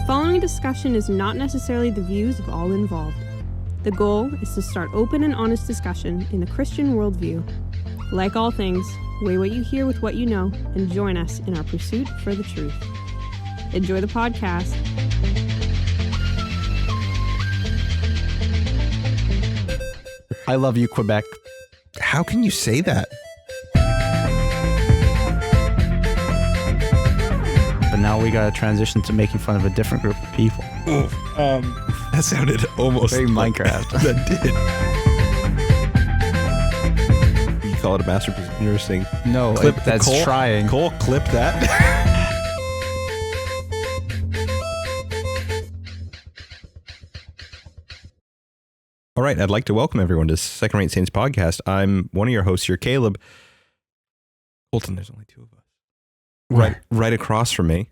following discussion is not necessarily the views of all involved. The goal is to start open and honest discussion in the Christian worldview. Like all things, weigh what you hear with what you know and join us in our pursuit for the truth. Enjoy the podcast. I love you, Quebec. How can you say that? But now we got to transition to making fun of a different group of people. That sounded almost very Minecraft. That did. You call it a masterpiece? Interesting. No, that's Cole, trying. Cole, clip that. All right, I'd like to welcome everyone to Second Rate Saints podcast. I'm one of your hosts here, Caleb. Colton, there's only two of us. Right across from me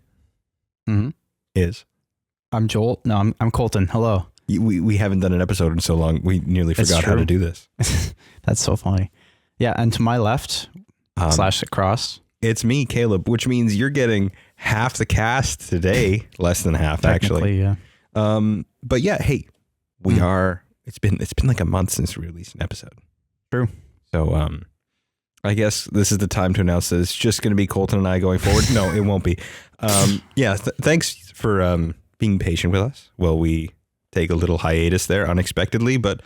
is... I'm Joel. No, I'm Colton. Hello. We haven't done an episode in so long, we nearly forgot how to do this. That's so funny. Yeah, and to my left, slash across. It's me, Caleb, which means you're getting half the cast today. Less than half, actually. Yeah. But yeah, hey, we are... It's been like a month since we released an episode. True. So I guess this is the time to announce that it's just going to be Colton and I going forward. No, it won't be. Thanks for being patient with us while we take a little hiatus there unexpectedly, but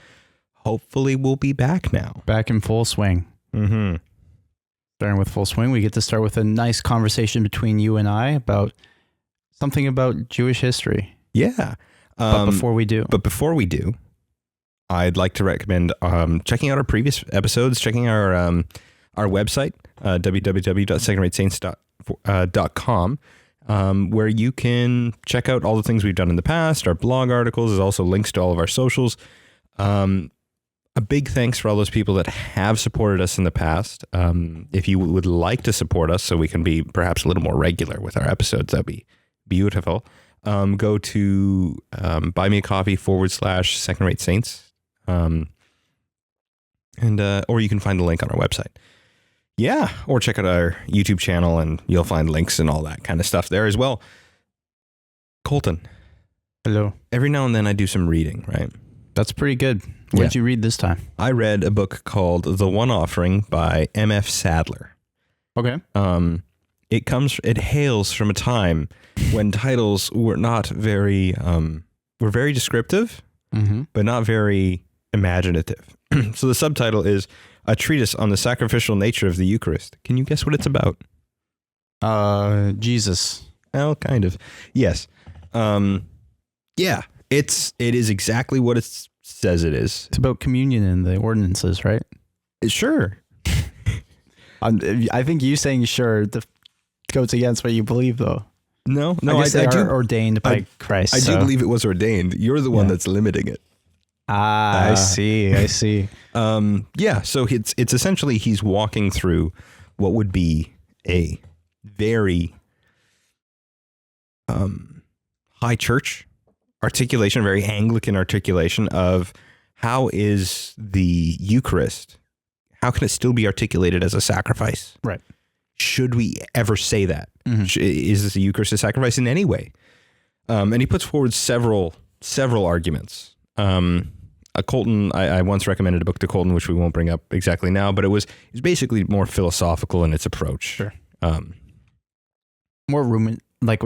hopefully we'll be back now. Back in full swing. Mm-hmm. Starting with full swing, we get to start with a nice conversation between you and I about something about Jewish history. Yeah. But before we do, I'd like to recommend checking out our previous episodes, checking our website, www.secondratesaints.com, where you can check out all the things we've done in the past, our blog articles. There's also links to all of our socials. A big thanks for all those people that have supported us in the past. If you would like to support us so we can be perhaps a little more regular with our episodes, that'd be beautiful. Go to buymeacoffee.com/Second Rate Saints. Or you can find the link on our website. Yeah. Or check out our YouTube channel and you'll find links and all that kind of stuff there as well. Colton. Hello. Every now and then I do some reading, right? That's pretty good. What did you read this time? I read a book called The One Offering by M.F. Sadler. Okay. It hails from a time when titles were not very, were very descriptive, but not very imaginative. So the subtitle is A Treatise on the Sacrificial Nature of the Eucharist. Can you guess what it's about? Jesus. Well, kind of. Yes. It is exactly what it says it is. It's about communion and the ordinances, right? Sure. I think you saying sure goes against what you believe, though. No, I guess they are ordained by Christ. I do believe it was ordained. You're the one that's limiting it. I see. So it's essentially he's walking through what would be a very high church articulation, very Anglican articulation of how is the Eucharist, how can it still be articulated as a sacrifice? Right. Should we ever say that? Is this a Eucharist a sacrifice in any way? And he puts forward several arguments. Colton, I once recommended a book to Colton, which we won't bring up exactly now, but it's basically more philosophical in its approach. Sure. More a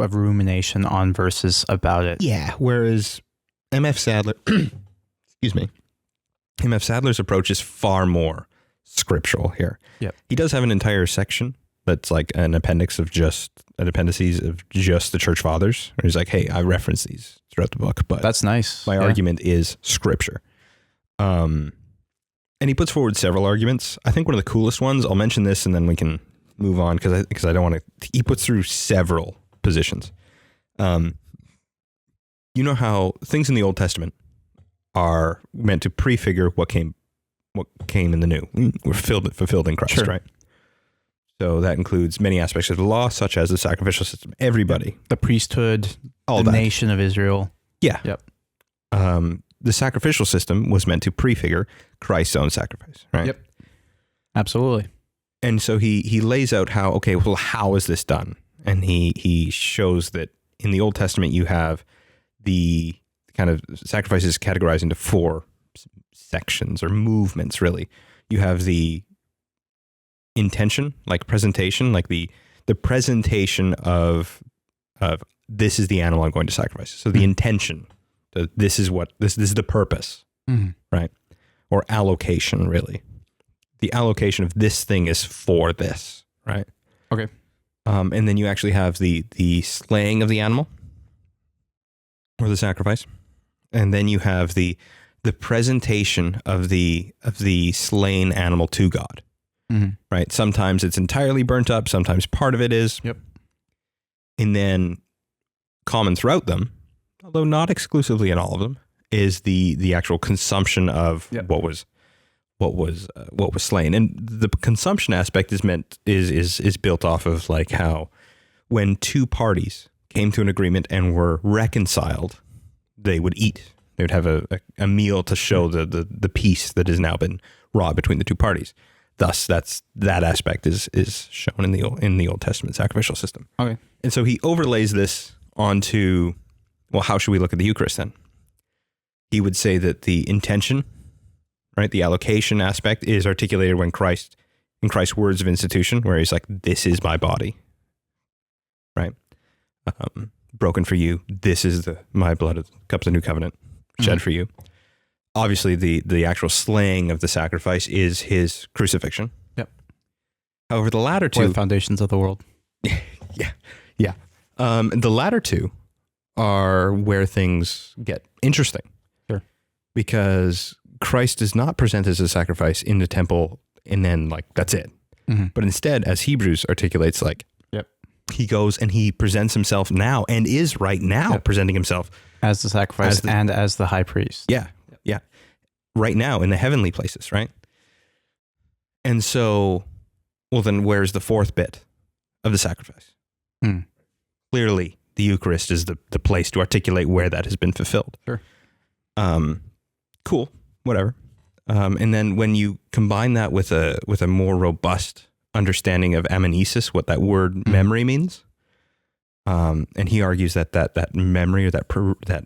rumination on verses about it. Yeah. Whereas M.F. Sadler, M.F. Sadler's approach is far more scriptural here. Yep. He does have an entire section that's like an appendices of just the church fathers. Where he's like, hey, I reference these throughout the book, but that's nice. My argument is scripture. And he puts forward several arguments. I think one of the coolest ones, I'll mention this and then we can move on because I don't want to, he puts through several positions. You know how things in the Old Testament are meant to prefigure what came in the New. We're fulfilled in Christ, sure. Right? So that includes many aspects of the law, such as the sacrificial system. Everybody. The priesthood, the nation of Israel. Yeah. Yep. The sacrificial system was meant to prefigure Christ's own sacrifice, right? Yep. Absolutely. And so he lays out how is this done? And he shows that in the Old Testament you have the kind of sacrifice is categorized into 4 sections or movements, really. You have the intention, like presentation, like the presentation of this is the animal I'm going to sacrifice. So the intention, this is the purpose, right? Or allocation, really. The allocation of this thing is for this, right? Okay. And then you actually have the slaying of the animal or the sacrifice. And then you have the presentation of the slain animal to God, right? Sometimes it's entirely burnt up. Sometimes part of it is. Yep. And then common throughout them, although not exclusively in all of them, is the actual consumption of what was slain. And the consumption aspect is built off of like how when 2 parties came to an agreement and were reconciled, they would eat. They would have a meal to show the peace that has now been wrought between the 2 parties. Thus, that aspect is shown in the Old Testament sacrificial system. Okay. And so he overlays this onto, well, how should we look at the Eucharist then? He would say that the intention, right, the allocation aspect is articulated when in Christ's words of institution, where he's like, this is my body, right? Broken for you. This is my blood of the cup of the new covenant, shed for you. Obviously, the actual slaying of the sacrifice is his crucifixion. Yep. However, the latter 2... Or the foundations of the world. Yeah. The latter 2 are where things get interesting. Sure. Because Christ does not present as a sacrifice in the temple and then like, that's it. But instead, as Hebrews articulates, like, he goes and he presents himself now and is right now presenting himself as the sacrifice and as the high priest. Yeah. Yeah. Right now in the heavenly places, right? And so, well, then where's the 4th bit of the sacrifice? Clearly, the Eucharist is the place to articulate where that has been fulfilled. Sure. Cool. Whatever. And then when you combine that with a more robust understanding of amnesis, what that word memory means, and he argues that memory or that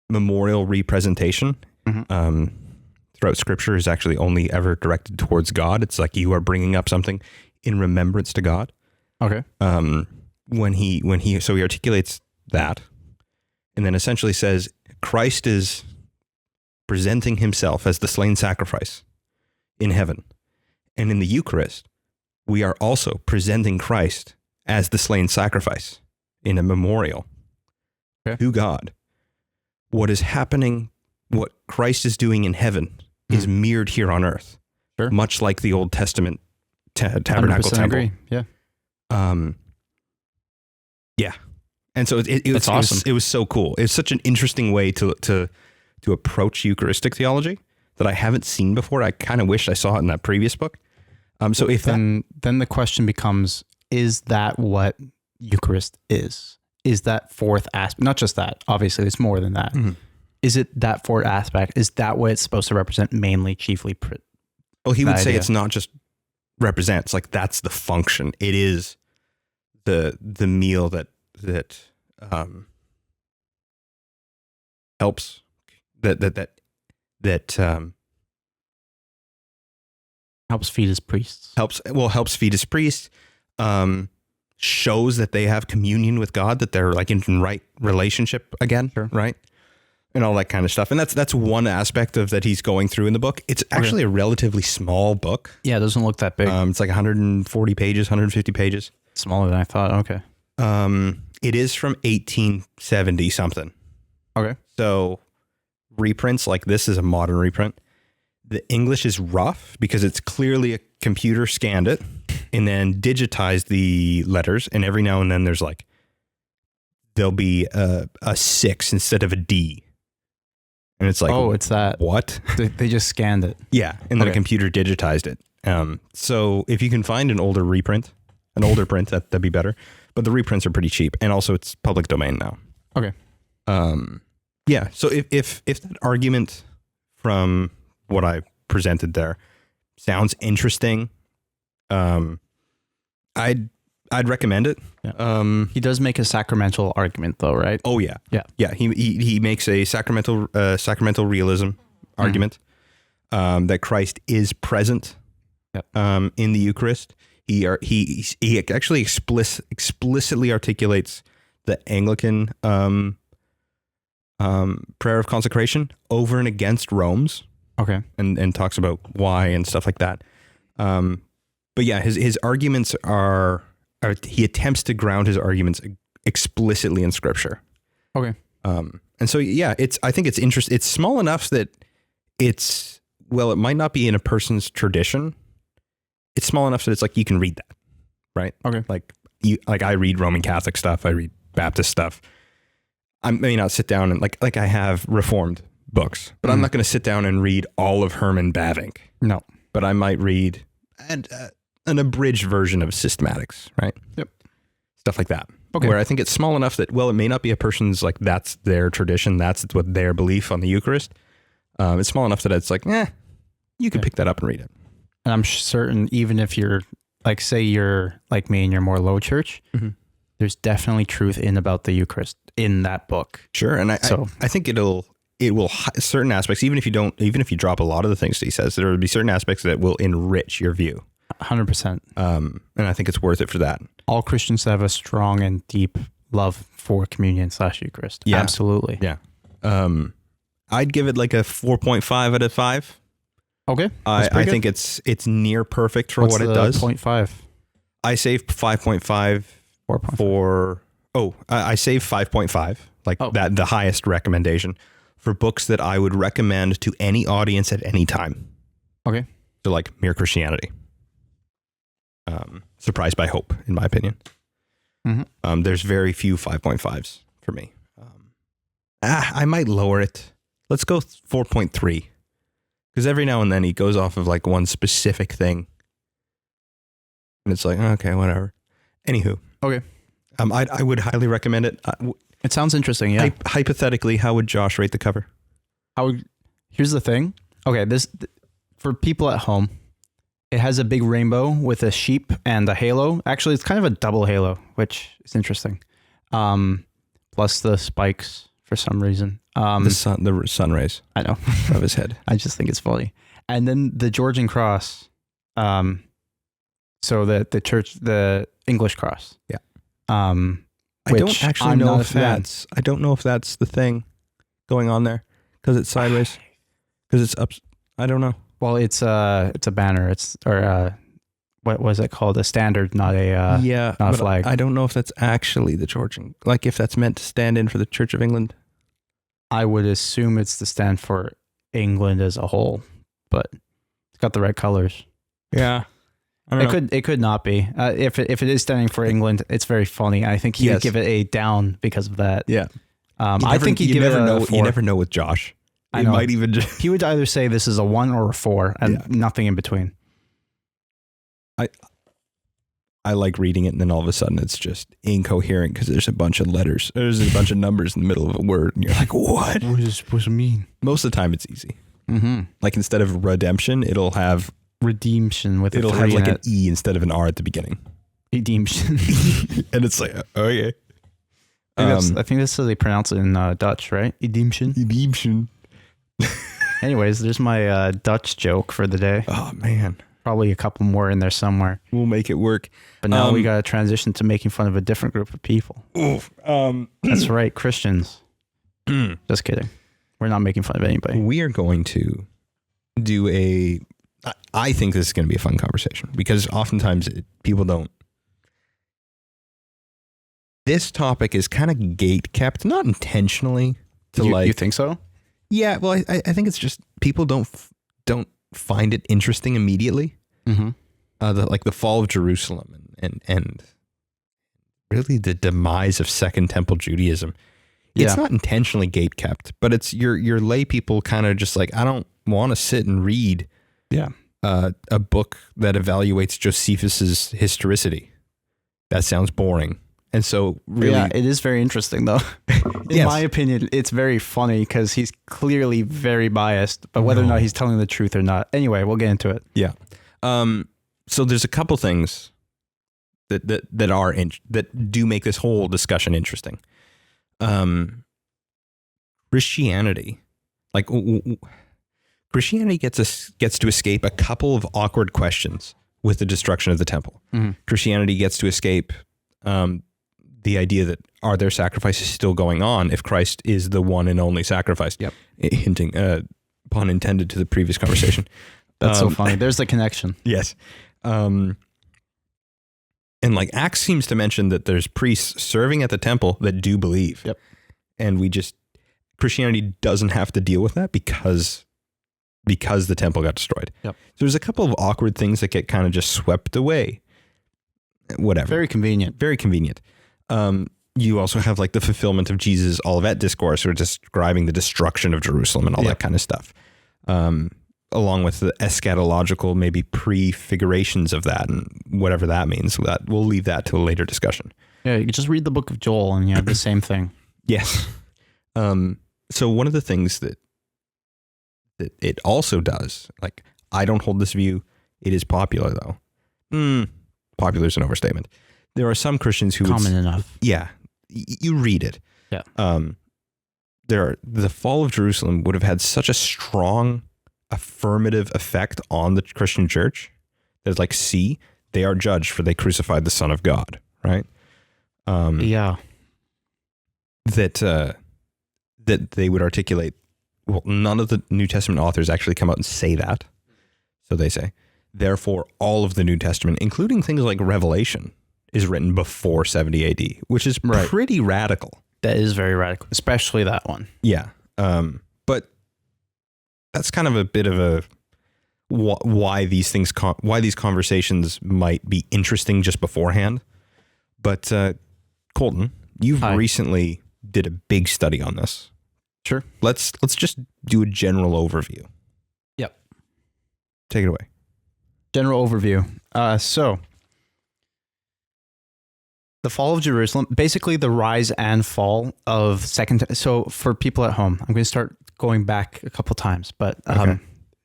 memorial representation throughout Scripture is actually only ever directed towards God. It's like you are bringing up something in remembrance to God. Okay. So he articulates that, and then essentially says Christ is presenting himself as the slain sacrifice in heaven, and in the Eucharist, we are also presenting Christ as the slain sacrifice in a memorial to God. What is happening, what Christ is doing in heaven is mirrored here on earth, much like the Old Testament tabernacle temple. Agree. Yeah. Yeah. And so it was awesome. It was so cool. It's such an interesting way to approach Eucharistic theology that I haven't seen before. I kind of wish I saw it in that previous book. So if then the question becomes, is that what Eucharist is? Is that 4th aspect? Not just that. Obviously, it's more than that. Is it that 4th aspect? Is that what it's supposed to represent mainly, chiefly? Well, he would say it's not just represents, like that's the function. It is the meal that helps helps feed his priests. Helps feed his priests. Shows that they have communion with God, that they're like in right relationship again, right? And all that kind of stuff. And that's one aspect of that he's going through in the book. It's actually a relatively small book. Yeah, it doesn't look that big. It's like 140 pages, 150 pages. Smaller than I thought. Okay. It is from 1870 something. Okay. So reprints like this is a modern reprint. The English is rough because it's clearly a computer scanned it and then digitized the letters. And every now and then there'll be a 6 instead of a D. And it's like, oh, it's that. What? They just scanned it. Yeah. And then a computer digitized it. So if you can find an older print, that'd be better. But the reprints are pretty cheap. And also it's public domain now. Okay. Yeah. So if that argument from what I presented there sounds interesting, I'd I'd recommend it. Yeah. He does make a sacramental argument, though, right? Oh yeah, Yeah. yeah. He makes a sacramental realism argument that Christ is present in the Eucharist. He actually explicitly articulates the Anglican prayer of consecration over and against Rome's. Okay. And talks about why and stuff like that. But yeah, his arguments are he attempts to ground his arguments explicitly in Scripture. Okay. And so yeah, I think it's interesting. It's small enough that it might not be in a person's tradition. It's small enough that it's like you can read that, right? Okay. Like I read Roman Catholic stuff. I read Baptist stuff. I may not sit down and like I have Reformed books, but I'm not going to sit down and read all of Herman Bavinck. No. But I might read an abridged version of Systematics, right? Yep. Stuff like that. Okay. Where I think it's small enough that, it may not be a person's, like, that's their tradition, that's what their belief on the Eucharist. It's small enough that it's like, you can pick that up and read it. And I'm certain even if you're, like, say you're like me and you're more low church, there's definitely truth about the Eucharist in that book. Sure. And I think it will certain aspects, even if you drop a lot of the things that he says, there will be certain aspects that will enrich your view. 100%. And I think it's worth it for that. All Christians have a strong and deep love for communion / Eucharist. Yeah. Absolutely. Yeah. I'd give it like a 4.5 out of 5. Okay. I think it's near perfect for what it does. 0.5? I saved 5.5 for, I saved 5.5, that the highest recommendation for books that I would recommend to any audience at any time. Okay. So like Mere Christianity. Surprised by Hope, in my opinion. There's very few 5.5s for me. I might lower it. Let's go 4.3. Because every now and then he goes off of like one specific thing. And it's like, okay, whatever. Anywho. Okay. I would highly recommend it. It sounds interesting, yeah. Hypothetically, how would Josh rate the cover? Here's the thing. Okay, for people at home, it has a big rainbow with a sheep and a halo. Actually, it's kind of a double halo, which is interesting. Plus the spikes for some reason. The sun rays. I know. Of his head. I just think it's funny. And then the Georgian cross. So the English cross. Yeah. I don't actually know if that's the thing going on there because it's sideways, because it's up. I don't know. Well, it's a banner. What was it called? A standard, not a flag. I don't know if that's actually the Georgian, like if that's meant to stand in for the Church of England. I would assume it's to stand for England as a whole, but it's got the right colors. Yeah. It could not be. If it is standing for England, it's very funny. I think he would give it a down because of that. Yeah. I think he'd give it a 4. You never know with Josh. I know. Might even just he would either say this is a 1 or a 4 and nothing in between. I like reading it and then all of a sudden it's just incoherent because there's a bunch of letters. There's a bunch of numbers in the middle of a word and you're like, what? What is this supposed to mean? Most of the time it's easy. Like instead of redemption, it'll have redemption with it'll a 3 have like in an E instead of an R at the beginning. Redemption. And it's like, okay. I think that's how they pronounce it in Dutch, right? Redemption. Redemption. Anyways, there's my Dutch joke for the day. Oh man. Probably a couple more in there somewhere. We'll make it work. But now we got to transition to making fun of a different group of people. That's right, Christians. Just kidding. We're not making fun of anybody. We are going to do I think this is going to be a fun conversation because oftentimes people don't. This topic is kind of gate kept, not intentionally. You think so? Yeah, well, I think it's just people don't find it interesting immediately. The fall of Jerusalem and really the demise of Second Temple Judaism. It's not intentionally gate kept, but it's your lay people kind of just like, I don't want to sit and read a book that evaluates Josephus's historicity. That sounds boring. And so really, it is very interesting though. In my opinion, it's very funny because he's clearly very biased, but whether or not he's telling the truth or not. Anyway, we'll get into it. Yeah. So there's a couple things that do make this whole discussion interesting. Christianity, like Christianity gets to escape a couple of awkward questions with the destruction of the temple. Mm-hmm. Christianity gets to escape the idea that are there sacrifices still going on if Christ is the one and only sacrifice? Yep. Hinting, pun intended to the previous conversation. That's so funny. There's the connection. Yes. And like Acts seems to mention that there's priests serving at the temple that do believe. Yep. And Christianity doesn't have to deal with that because the temple got destroyed. Yep. So there's a couple of awkward things that get kind of just swept away. Whatever. Very convenient. Very convenient. You also have like the fulfillment of Jesus' Olivet discourse, or describing the destruction of Jerusalem and all that kind of stuff. Along with the eschatological, maybe prefigurations of that and whatever that means. That we'll leave that to a later discussion. Yeah, you can just read the book of Joel and you have the same thing. Yes. So one of the things that it also does, like, I don't hold this view. It is popular though. Popular is an overstatement. There are some Christians who common enough. Yeah. You read it. Yeah. The fall of Jerusalem would have had such a strong affirmative effect on the Christian church that it's like, see, they are judged for they crucified the Son of God, right? Yeah. That they would articulate. Well, none of the New Testament authors actually come out and say that. So they say, therefore, all of the New Testament, including things like Revelation, is written before 70 AD, which is pretty radical. That is very radical, especially that one. Yeah. But that's kind of a bit of a why these conversations might be interesting just beforehand. But Colton, you've recently did a big study on this. Sure. Let's just do a general overview. Yep. Take it away. General overview. So the fall of Jerusalem, basically the rise and fall of so for people at home, I'm going to start going back a couple times, but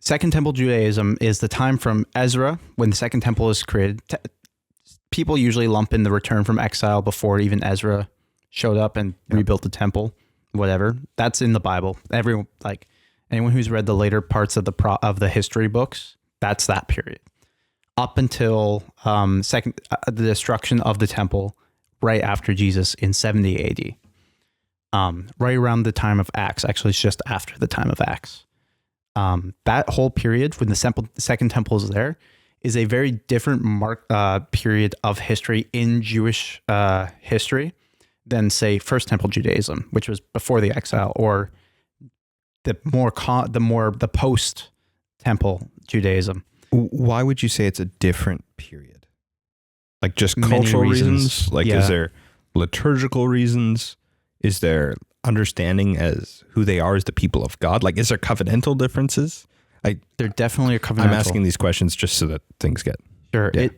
Second Temple Judaism is the time from Ezra, when the Second Temple is created. People usually lump in the return from exile before even Ezra showed up and rebuilt the temple, whatever. That's in the Bible. Anyone who's read the later parts of the history books, that's that period. Up until the destruction of the temple right after Jesus in 70 AD. Right around the time of Acts. Actually, it's just after the time of Acts. That whole period when the Second Temple is there is a very different period of history in Jewish history than, say, First Temple Judaism, which was before the exile, or the post Temple Judaism. Why would you say it's a different period? Like just cultural reasons? Like, is there liturgical reasons? Is there understanding as who they are as the people of God? Like, is there covenantal differences? There definitely are covenantal. I'm asking these questions just so that things get... Sure. Yeah.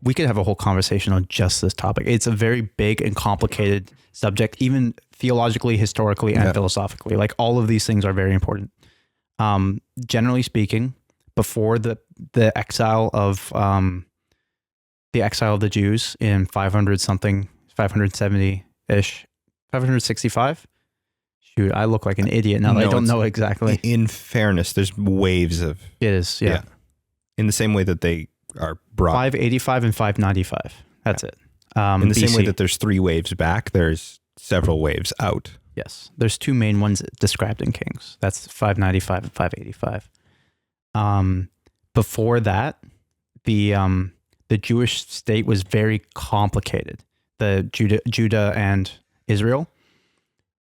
We could have a whole conversation on just this topic. It's a very big and complicated subject, even theologically, historically, and philosophically. Like, all of these things are very important. Generally speaking, before the exile of the Jews in 570-ish, 565. Shoot, I look like an idiot now. I don't know exactly. In fairness, there's waves of... It is, yeah. In the same way that they are brought... 585 and 595. That's it. In the same way that there's 3 waves back, there's several waves out. Yes. There's 2 main ones described in Kings. That's 595 and 585. Before that, the Jewish state was very complicated. The Judah and Israel,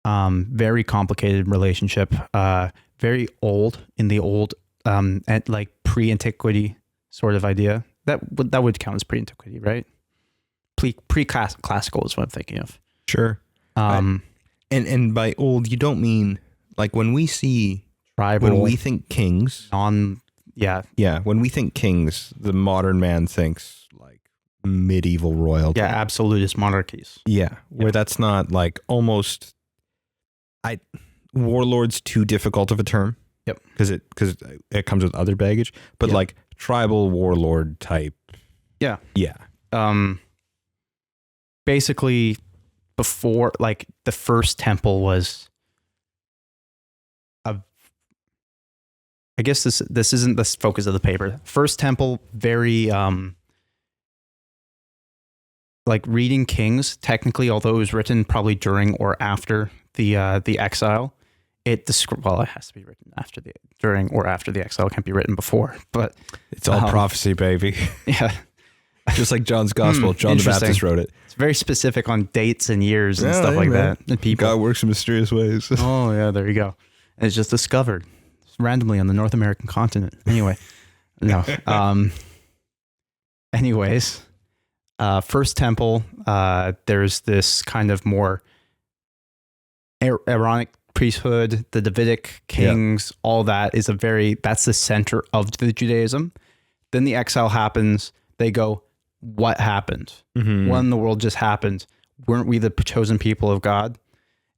very complicated relationship, very old in the old, and like pre-antiquity sort of idea. That would count as pre-antiquity, right? Pre-classical is what I'm thinking of. Sure. And by old, you don't mean like when we see tribal. When we think kings, when we think kings, the modern man thinks like medieval royalty. Yeah, absolutist monarchies. Yeah, where that's not like almost. Warlord's too difficult of a term. Yep. Because it comes with other baggage, but like tribal warlord type. Yeah. Yeah. basically before, like, the first temple was I guess this isn't the focus of the paper. First temple, very like reading Kings, technically, although it was written probably during or after the exile, it has to be written during or after the exile. It can't be written before, but it's all prophecy, baby. Yeah. Just like John's gospel. John the Baptist wrote it. It's very specific on dates and years and stuff like that. And people. God works in mysterious ways. Oh, yeah, there you go. And it's just discovered randomly on the North American continent. Anyway, no. Anyways, First Temple, there's this kind of more Aaronic priesthood, the Davidic kings, all that is that's the center of the Judaism. Then the exile happens. They go, what happened? Mm-hmm. What in the world just happened? Weren't we the chosen people of God?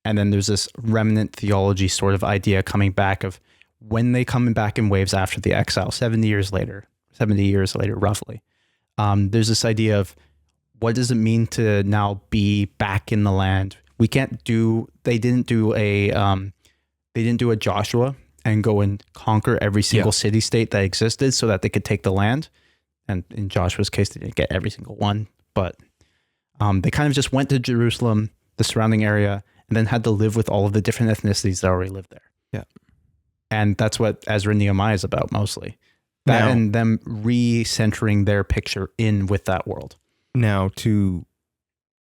And then there's this remnant theology sort of idea coming back of when they come back in waves after the exile, 70 years later, roughly. There's this idea of what does it mean to now be back in the land? They didn't do a Joshua and go and conquer every single city state that existed so that they could take the land. And in Joshua's case, they didn't get every single one, but they kind of just went to Jerusalem, the surrounding area, and then had to live with all of the different ethnicities that already lived there. Yeah. And that's what Ezra and Nehemiah is about mostly. That and them recentering their picture in with that world. Now,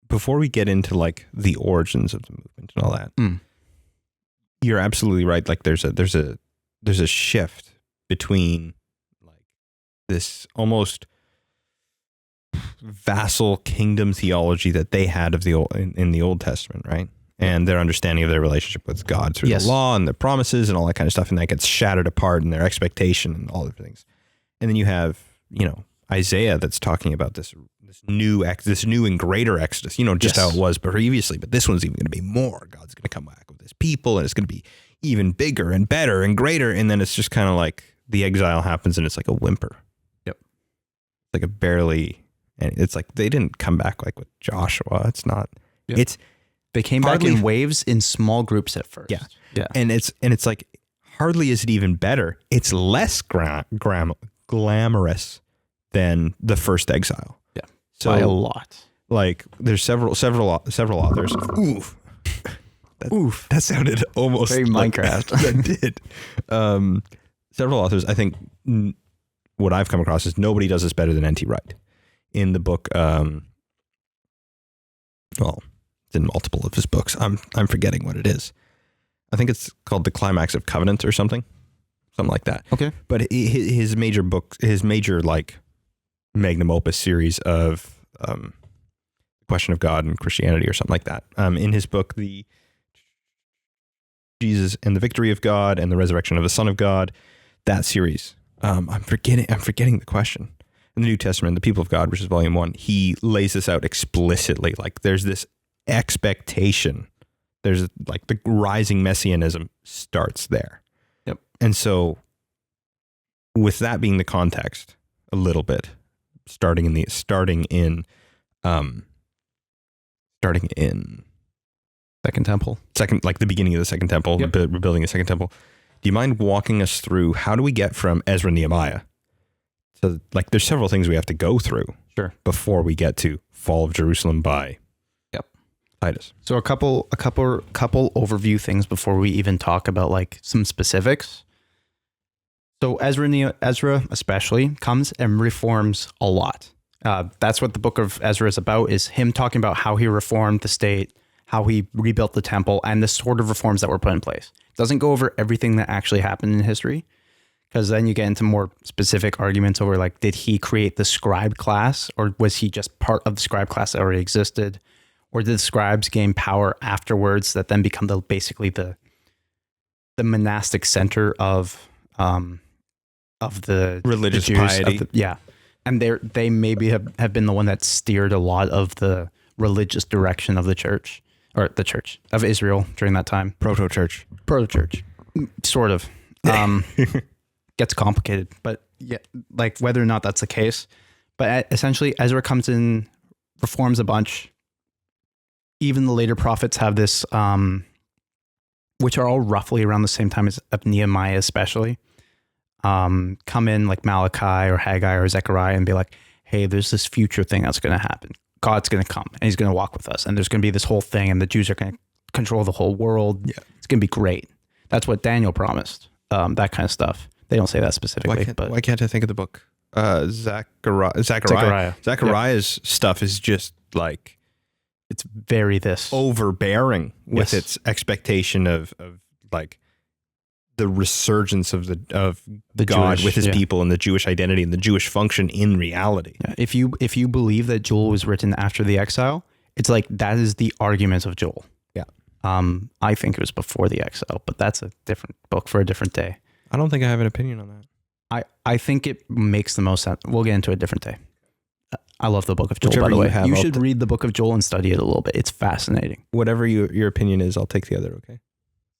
before we get into like the origins of the movement and all that, you're absolutely right. Like there's a shift between like this almost vassal kingdom theology that they had of in the Old Testament, right? And their understanding of their relationship with God through the law and the promises and all that kind of stuff, and that gets shattered apart in their expectation and all the things. And then you have, Isaiah that's talking about this new and greater exodus, just how it was previously, but this one's even going to be more. God's going to come back with his people, and it's going to be even bigger and better and greater. And then it's just kind of like the exile happens, and it's like a whimper. Yep. Like a barely, and it's like they didn't come back like with Joshua. It's not. Yep. They came back in waves in small groups at first. Yeah. Yeah. And it's like hardly is it even better. It's less glamorous than the first exile. Yeah. So by a lot. Like there's several authors. Oof. That sounded almost very Minecraft. That did. Several authors, I think what I've come across is nobody does this better than N.T. Wright. In the book, it's in multiple of his books. I'm forgetting what it is. I think it's called The Climax of Covenant or something like that. Okay. But his major like magnum opus series of The Question of God and Christianity or something like that. In his book, The Jesus and the Victory of God and the Resurrection of the Son of God, that series. I'm forgetting the question. In the New Testament, the people of God, which is volume 1, he lays this out explicitly. Like there's this expectation. There's like the rising messianism starts there. Yep. And so with that being the context a little bit, starting in Second Temple. Like the beginning of the Second Temple, rebuilding the Second Temple. Do you mind walking us through how do we get from Ezra and Nehemiah to like there's several things we have to go through before we get to fall of Jerusalem by Titus. So a couple overview things before we even talk about like some specifics. So Ezra especially comes and reforms a lot. That's what the book of Ezra is about, is him talking about how he reformed the state, how he rebuilt the temple, and the sort of reforms that were put in place. Doesn't go over everything that actually happened in history, because then you get into more specific arguments over like, did he create the scribe class, or was he just part of the scribe class that already existed? Or did the scribes gain power afterwards that then become basically the monastic center of the religious Jews, piety? And they maybe have been the one that steered a lot of the religious direction of the church of Israel during that time. Proto-church, sort of. Gets complicated, but yeah, like whether or not that's the case. But essentially, Ezra comes in, reforms a bunch. Even the later prophets have this, which are all roughly around the same time as of Nehemiah, especially, come in like Malachi or Haggai or Zechariah and be like, hey, there's this future thing that's going to happen. God's going to come and he's going to walk with us. And there's going to be this whole thing and the Jews are going to control the whole world. Yeah. It's going to be great. That's what Daniel promised, that kind of stuff. They don't say that specifically. Why can't I think of the book? Zechariah. Zechariah's stuff is just like, it's very this overbearing with its expectation of like the resurgence of the God Jewish, with his people and the Jewish identity and the Jewish function in reality. Yeah. If you believe that Joel was written after the exile, it's like that is the argument of Joel. Yeah. I think it was before the exile, but that's a different book for a different day. I don't think I have an opinion on that. I think it makes the most sense. We'll get into a different day. I love the book of Joel, by the way. You should read the book of Joel and study it a little bit. It's fascinating. Whatever your opinion is, I'll take the other, okay?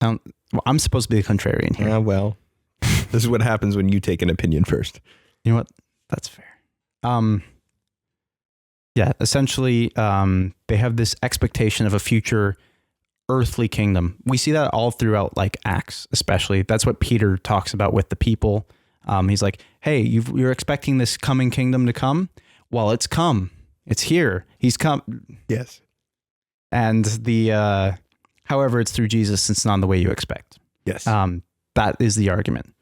Well, I'm supposed to be a contrarian here. Yeah, well, this is what happens when you take an opinion first. You know what? That's fair. Yeah, essentially, they have this expectation of a future earthly kingdom. We see that all throughout like Acts, especially. That's what Peter talks about with the people. He's like, hey, you're expecting this coming kingdom to come? Well, it's come. It's here. He's come. Yes. And however, it's through Jesus. It's not the way you expect. Yes. That is the argument.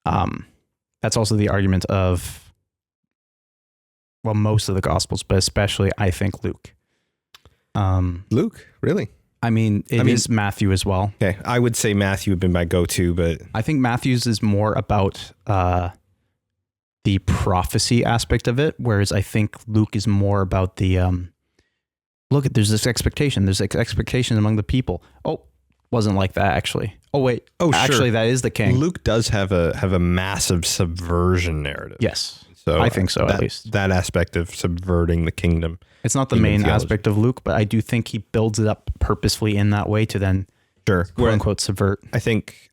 That's also the argument of, well, most of the Gospels, but especially I think Luke. Luke, really? I mean, it is Matthew as well. Okay, I would say Matthew would be my go-to, but I think Matthew's is more about the prophecy aspect of it, whereas I think Luke is more about the look, there's this expectation. There's expectation among the people. Oh, wasn't like that actually. Oh wait. Oh, actually, that is the king. Luke does have a massive subversion narrative. Yes. So I think so, at least. That aspect of subverting the kingdom. It's not the main aspect of Luke, but I do think he builds it up purposefully in that way to then, quote unquote, subvert. I think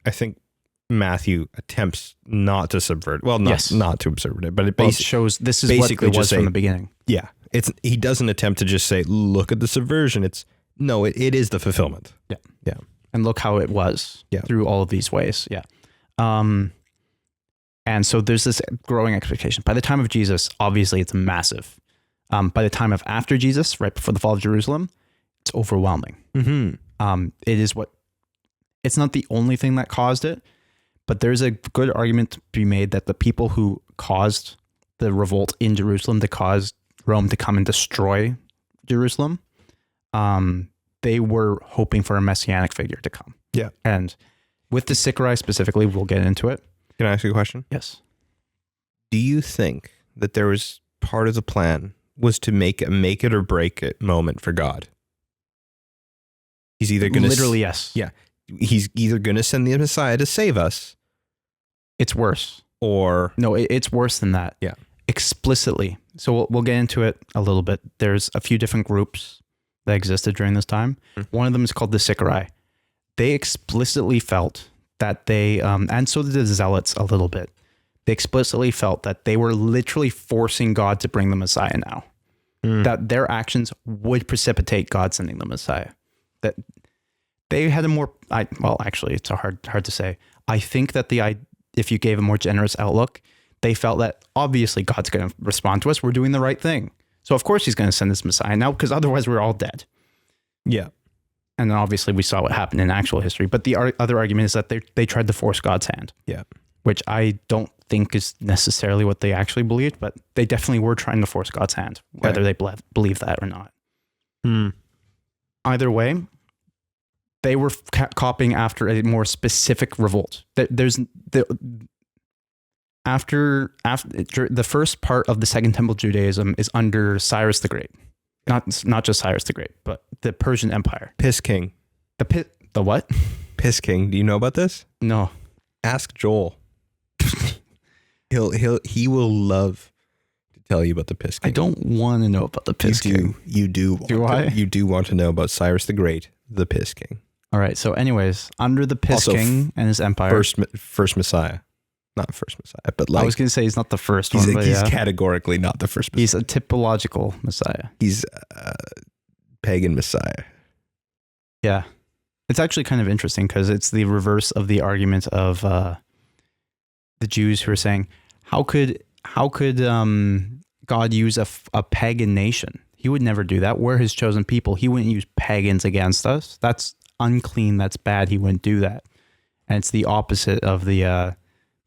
Matthew attempts not to subvert. Well, not to subvert it, but it shows this is basically what it was from the beginning. Yeah, he doesn't attempt to just say, "Look at the subversion." It is the fulfillment. Yeah, yeah, and look how it was through all of these ways. Yeah. And so there's this growing expectation. By the time of Jesus, obviously it's massive. By the time of after Jesus, right before the fall of Jerusalem, it's overwhelming. Mm-hmm. It's not the only thing that caused it, but there's a good argument to be made that the people who caused the revolt in Jerusalem, that caused Rome to come and destroy Jerusalem, they were hoping for a messianic figure to come. Yeah. And with the Sicarii specifically, we'll get into it. Can I ask you a question? Yes. Do you think that there was part of the plan was to make it or break it moment for God? He's either going to... Literally, yes. Yeah. He's either going to send the Messiah to save us. It's worse. Or... No, it's worse than that. Yeah. Explicitly. So we'll get into it a little bit. There's a few different groups that existed during this time. Mm-hmm. One of them is called the Sicarii. They explicitly felt that they, and so did the Zealots a little bit, they explicitly felt that they were literally forcing God to bring the Messiah now. That their actions would precipitate God sending the Messiah. That they had a more, actually, it's hard to say. I think that if you gave a more generous outlook, they felt that obviously God's going to respond to us. We're doing the right thing. So of course he's going to send this Messiah now, because otherwise we're all dead. Yeah. And then obviously we saw what happened in actual history. But the other argument is that they tried to force God's hand. Yeah. Which I don't think is necessarily what they actually believed, but they definitely were trying to force God's hand, whether they believe that or not. Either way, they were copying after a more specific revolt. After the first part of the Second Temple Judaism is under Cyrus the Great. Not just Cyrus the Great, but the Persian Empire. Piss King. The what? Piss King. Do you know about this? No. Ask Joel. He will love to tell you about the Piss King. I don't want to know about the Piss King. You do. You do want to know about Cyrus the Great, the Piss King. All right. So anyways, under the Piss King and his empire. First Messiah. not first Messiah, but like I was going to say he's not the first he's, one, but he's yeah. categorically not the first Messiah. He's a typological Messiah. He's a pagan Messiah. Yeah. It's actually kind of interesting because it's the reverse of the argument of the Jews who are saying, how could God use a pagan nation? He would never do that. We're his chosen people. He wouldn't use pagans against us. That's unclean. That's bad. He wouldn't do that. And it's the opposite of the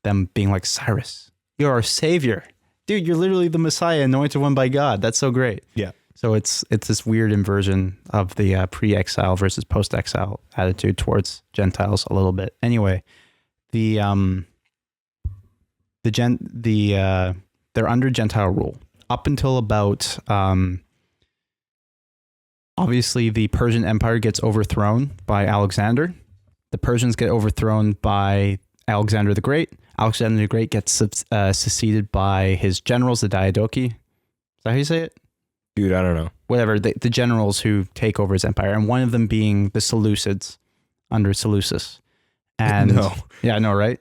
them being like, Cyrus, you're our savior. Dude, you're literally the Messiah, anointed one by God. That's so great. Yeah. So it's this weird inversion of the pre-exile versus post-exile attitude towards Gentiles a little bit. Anyway, they're under Gentile rule up until about obviously the Persian Empire gets overthrown by Alexander. The Persians get overthrown by Alexander the Great. Alexander the Great gets succeeded by his generals, the Diadochi. Is that how you say it? Dude, I don't know. Whatever, the generals who take over his empire, and one of them being the Seleucids under Seleucus. And No. yeah, I know, right?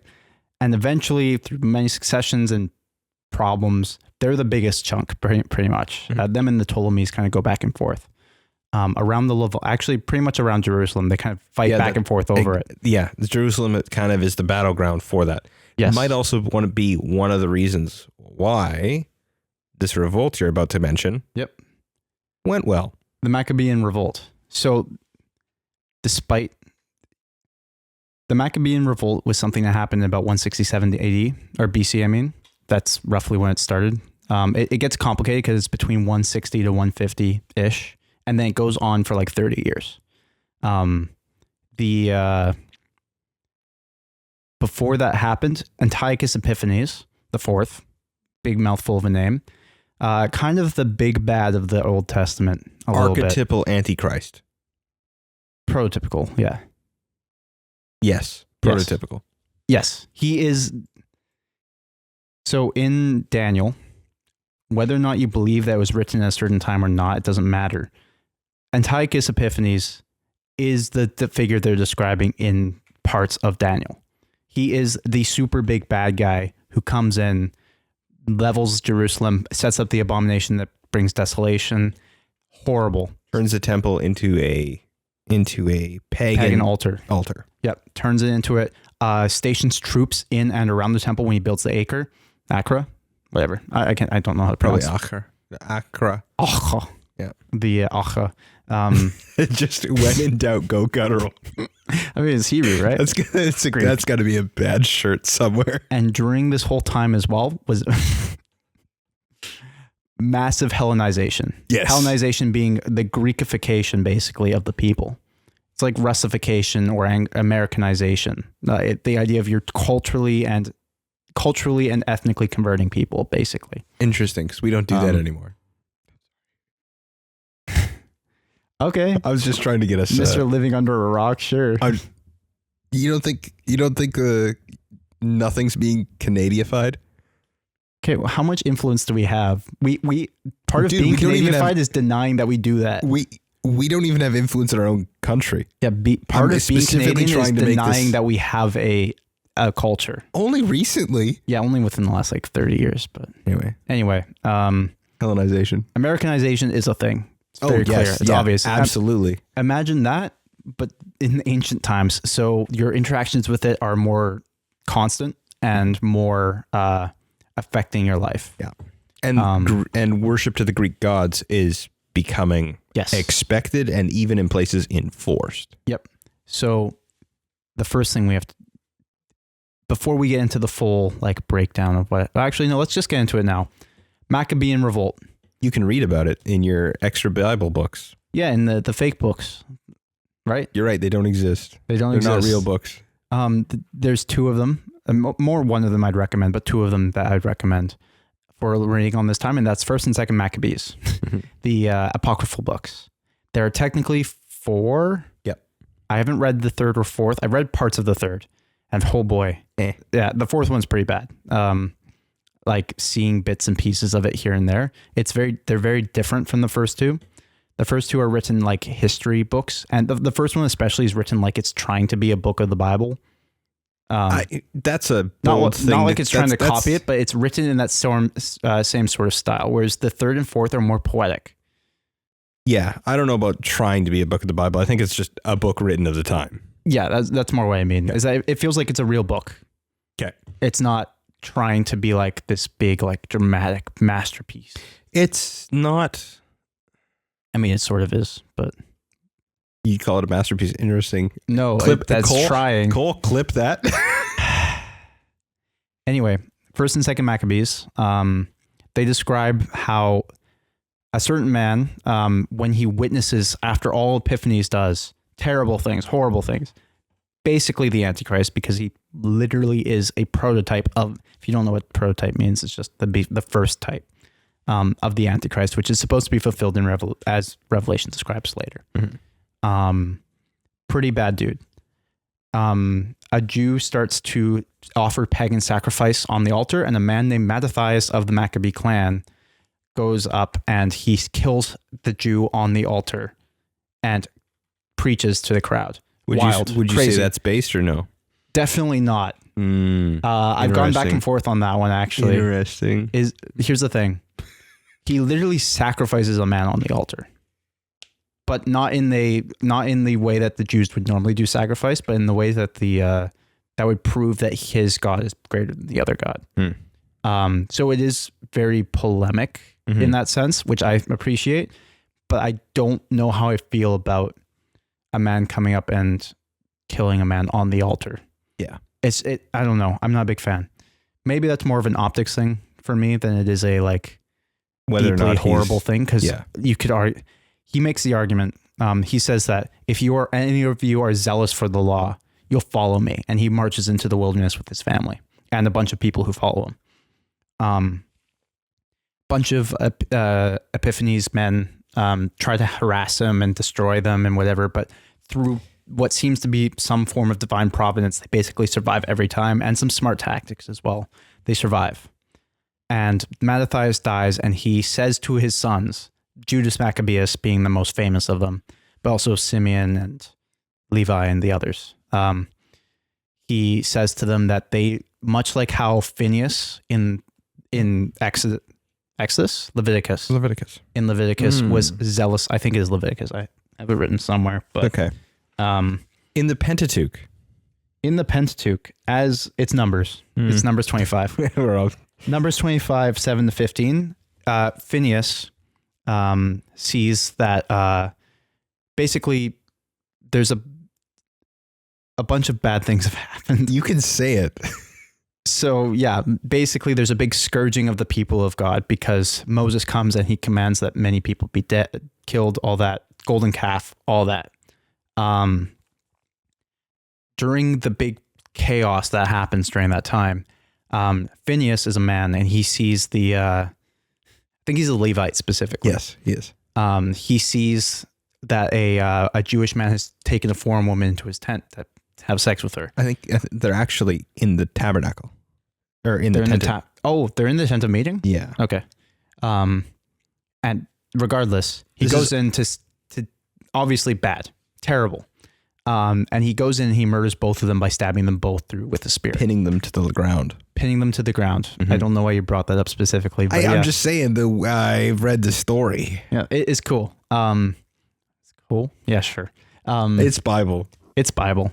And eventually, through many successions and problems, they're the biggest chunk, pretty much. Mm-hmm. Them and the Ptolemies kind of go back and forth. Around the Levant, actually pretty much around Jerusalem, they kind of fight back and forth over it. Yeah, Jerusalem it kind of is the battleground for that. Yes. It might also want to be one of the reasons why this revolt you're about to mention went well. The Maccabean revolt. So despite the Maccabean revolt was something that happened in about 167 AD or BC, I mean. That's roughly when it started. It gets complicated because it's between 160 to 150-ish. And then it goes on for like 30 years. Before that happened, Antiochus Epiphanes the fourth, big mouthful of a name, kind of the big bad of the Old Testament. Archetypal Antichrist. Prototypical, yeah. Yes, prototypical. Yes, he is. So in Daniel, whether or not you believe that it was written at a certain time or not, it doesn't matter. Antiochus Epiphanes is the figure they're describing in parts of Daniel. He is the super big bad guy who comes in, levels Jerusalem, sets up the abomination that brings desolation. Horrible. Turns the temple into a pagan altar. Yep. Turns it into it. Stations troops in and around the temple when he builds the Acra, whatever. I don't know how to pronounce it. Acra. Acha. Yeah. The Acha. Just when in doubt, go guttural. I mean, it's Hebrew, right? That's got to be a bad shirt somewhere. And during this whole time as well was massive Hellenization. Yes. Hellenization being the Greekification, basically, of the people. It's like Russification or Americanization. The idea of you're culturally and ethnically converting people, basically. Interesting, because we don't do that anymore. Okay. I was just trying to get us Mr. Living Under a Rock, sure. You don't think nothing's being Canadified? Okay, well, how much influence do we have? Part of being Canadified is denying that we do that. We don't even have influence in our own country. Yeah, part of being Canadian is denying that we have a culture. Only recently. Yeah, only within the last like 30 years. But anyway, Hellenization. Americanization is a thing. It's very clear. It's obvious. Absolutely. Imagine that, but in the ancient times. So your interactions with it are more constant and more affecting your life. Yeah. And worship to the Greek gods is becoming expected and even in places enforced. Yep. So the first thing we have to, before we get into the full like breakdown of what, actually, no, let's just get into it now. Maccabean revolt. You can read about it in your extra Bible books. Yeah, in the fake books, right? You're right. They don't exist. They're not real books. There's two of them. More one of them I'd recommend, but two of them that I'd recommend for reading on this time, and that's 1st and 2nd Maccabees, the apocryphal books. There are technically 4. Yep. I haven't read the 3rd or 4th. I've read parts of the 3rd, and oh boy, yeah, the 4th one's pretty bad. Like seeing bits and pieces of it here and there. They're very different from the first two. The first two are written like history books, and the first one especially is written like it's trying to be a book of the Bible. That's a Not bold thing. like it's trying to That's- copy it, but it's written in that same sort of style. Whereas the third and fourth are more poetic. Yeah, I don't know about trying to be a book of the Bible. I think it's just a book written of the time. Yeah, that's more what I mean. Is that it feels like it's a real book. Okay. It's not trying to be like this big, like dramatic masterpiece. It's not. I mean, it sort of is, but You call it a masterpiece. Interesting. no, that's Cole, trying. Cole, clip that. Anyway, First and Second Maccabees, they describe how a certain man, when he witnesses after all Epiphanies does terrible things, horrible things, basically the Antichrist, because he literally is a prototype of, if you don't know what prototype means, it's just the first type of the Antichrist, which is supposed to be fulfilled in as Revelation describes later. Mm-hmm. Pretty bad dude. A Jew starts to offer pagan sacrifice on the altar, and a man named Mattathias of the Maccabee clan goes up and he kills the Jew on the altar and preaches to the crowd. Wild. Would you crazy. say that's based or no? Definitely not. I've gone back and forth on that one, actually. Interesting. Here's the thing. He literally sacrifices a man on the altar. But not in the way that the Jews would normally do sacrifice, but in the way that that would prove that his God is greater than the other God. So it is very polemic in that sense, which I appreciate, but I don't know how I feel about a man coming up and killing a man on the altar. Yeah. I don't know. I'm not a big fan. Maybe that's more of an optics thing for me than it is a Whether deeply or not horrible thing. Cause yeah. you could argue, he makes the argument. He says that if any of you are zealous for the law, you'll follow me. And he marches into the wilderness with his family and a bunch of people who follow him. Bunch of Epiphanes men try to harass him and destroy them and whatever, but through what seems to be some form of divine providence, they basically survive every time, and some smart tactics as well. They survive. And Mattathias dies, and he says to his sons, Judas Maccabeus being the most famous of them, but also Simeon and Levi and the others. He says to them that they, much like how Phineas in Leviticus was zealous. I think it is Leviticus. I have it written somewhere. But okay. In the Pentateuch. In the Pentateuch, as it's Numbers. It's Numbers 25. We're all Numbers 25, 7 to 15. Phineas sees that basically there's a bunch of bad things have happened. You can say it. So yeah, basically there's a big scourging of the people of God because Moses comes and he commands that many people be killed, all that, golden calf, all that. During the big chaos that happens during that time, Phineas is a man and he sees I think he's a Levite specifically. Yes, he is. He sees that a Jewish man has taken a foreign woman into his tent to have sex with her. I think they're actually in the tabernacle. Or in the tent. They're in the tent of meeting? Yeah. Okay. And regardless, he goes in to obviously bad, terrible. And he goes in and he murders both of them by stabbing them both through with a spear. Pinning them to the ground. I don't know why you brought that up specifically. But I'm just saying I've read the story. Yeah, it is cool. It's cool. Yeah, sure. It's Bible. It's Bible.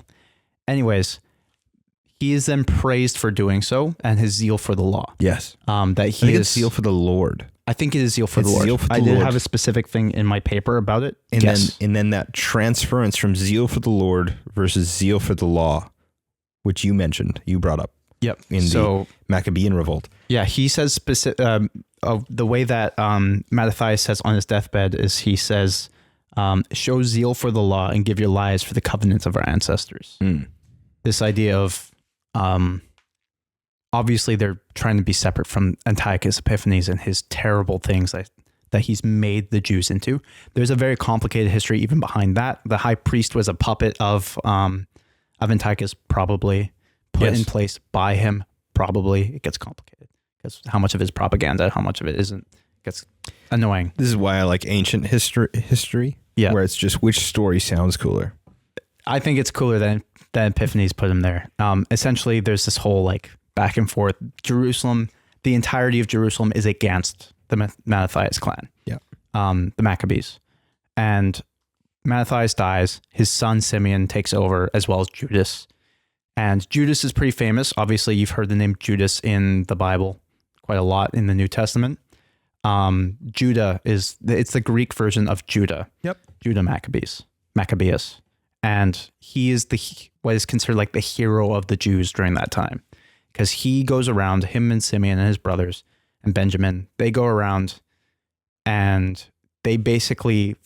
Anyways, he is then praised for doing so and his zeal for the law. Yes. That he is zeal for the Lord. I think it is zeal for the Lord. I did have a specific thing in my paper about it. And then that transference from zeal for the Lord versus zeal for the law, which you mentioned, you brought up. Yep. In the Maccabean revolt. Yeah, he says the way that Mattathias says on his deathbed is he says, show zeal for the law and give your lives for the covenants of our ancestors. This idea of obviously they're trying to be separate from Antiochus Epiphanes and his terrible things that he's made the Jews into. There's a very complicated history even behind that. The high priest was a puppet of Antiochus, probably put in place by him. Probably it gets complicated because how much of it is propaganda, how much of it isn't, gets annoying. This is why I like ancient history. Yeah, where it's just which story sounds cooler. I think it's cooler than the Epiphanies put him there. Essentially, there's this whole like back and forth. Jerusalem, the entirety of Jerusalem is against the Mattathias clan. Yeah. The Maccabees. And Mattathias dies. His son Simeon takes over, as well as Judas. And Judas is pretty famous. Obviously, you've heard the name Judas in the Bible quite a lot in the New Testament. Judah it's the Greek version of Judah. Yep. Judah Maccabeus. And he is what is considered like the hero of the Jews during that time. Because he goes around, him and Simeon and his brothers and Benjamin, they go around and they basically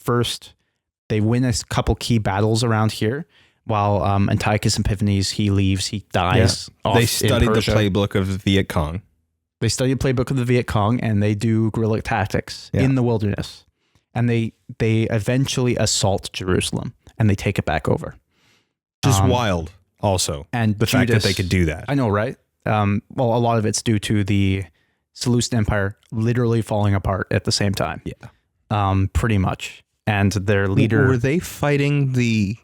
they win a couple key battles around here while Antiochus Epiphanes, he leaves, he dies. Yeah. They studied the playbook of the Viet Cong. They study the playbook of the Viet Cong and they do guerrilla tactics in the wilderness. And they eventually assault Jerusalem and they take it back over. Just wild also. And the fact that they could do that. I know, right? Well, a lot of it's due to the Seleucid Empire literally falling apart at the same time. Yeah. Pretty much. And their leader... Were they fighting the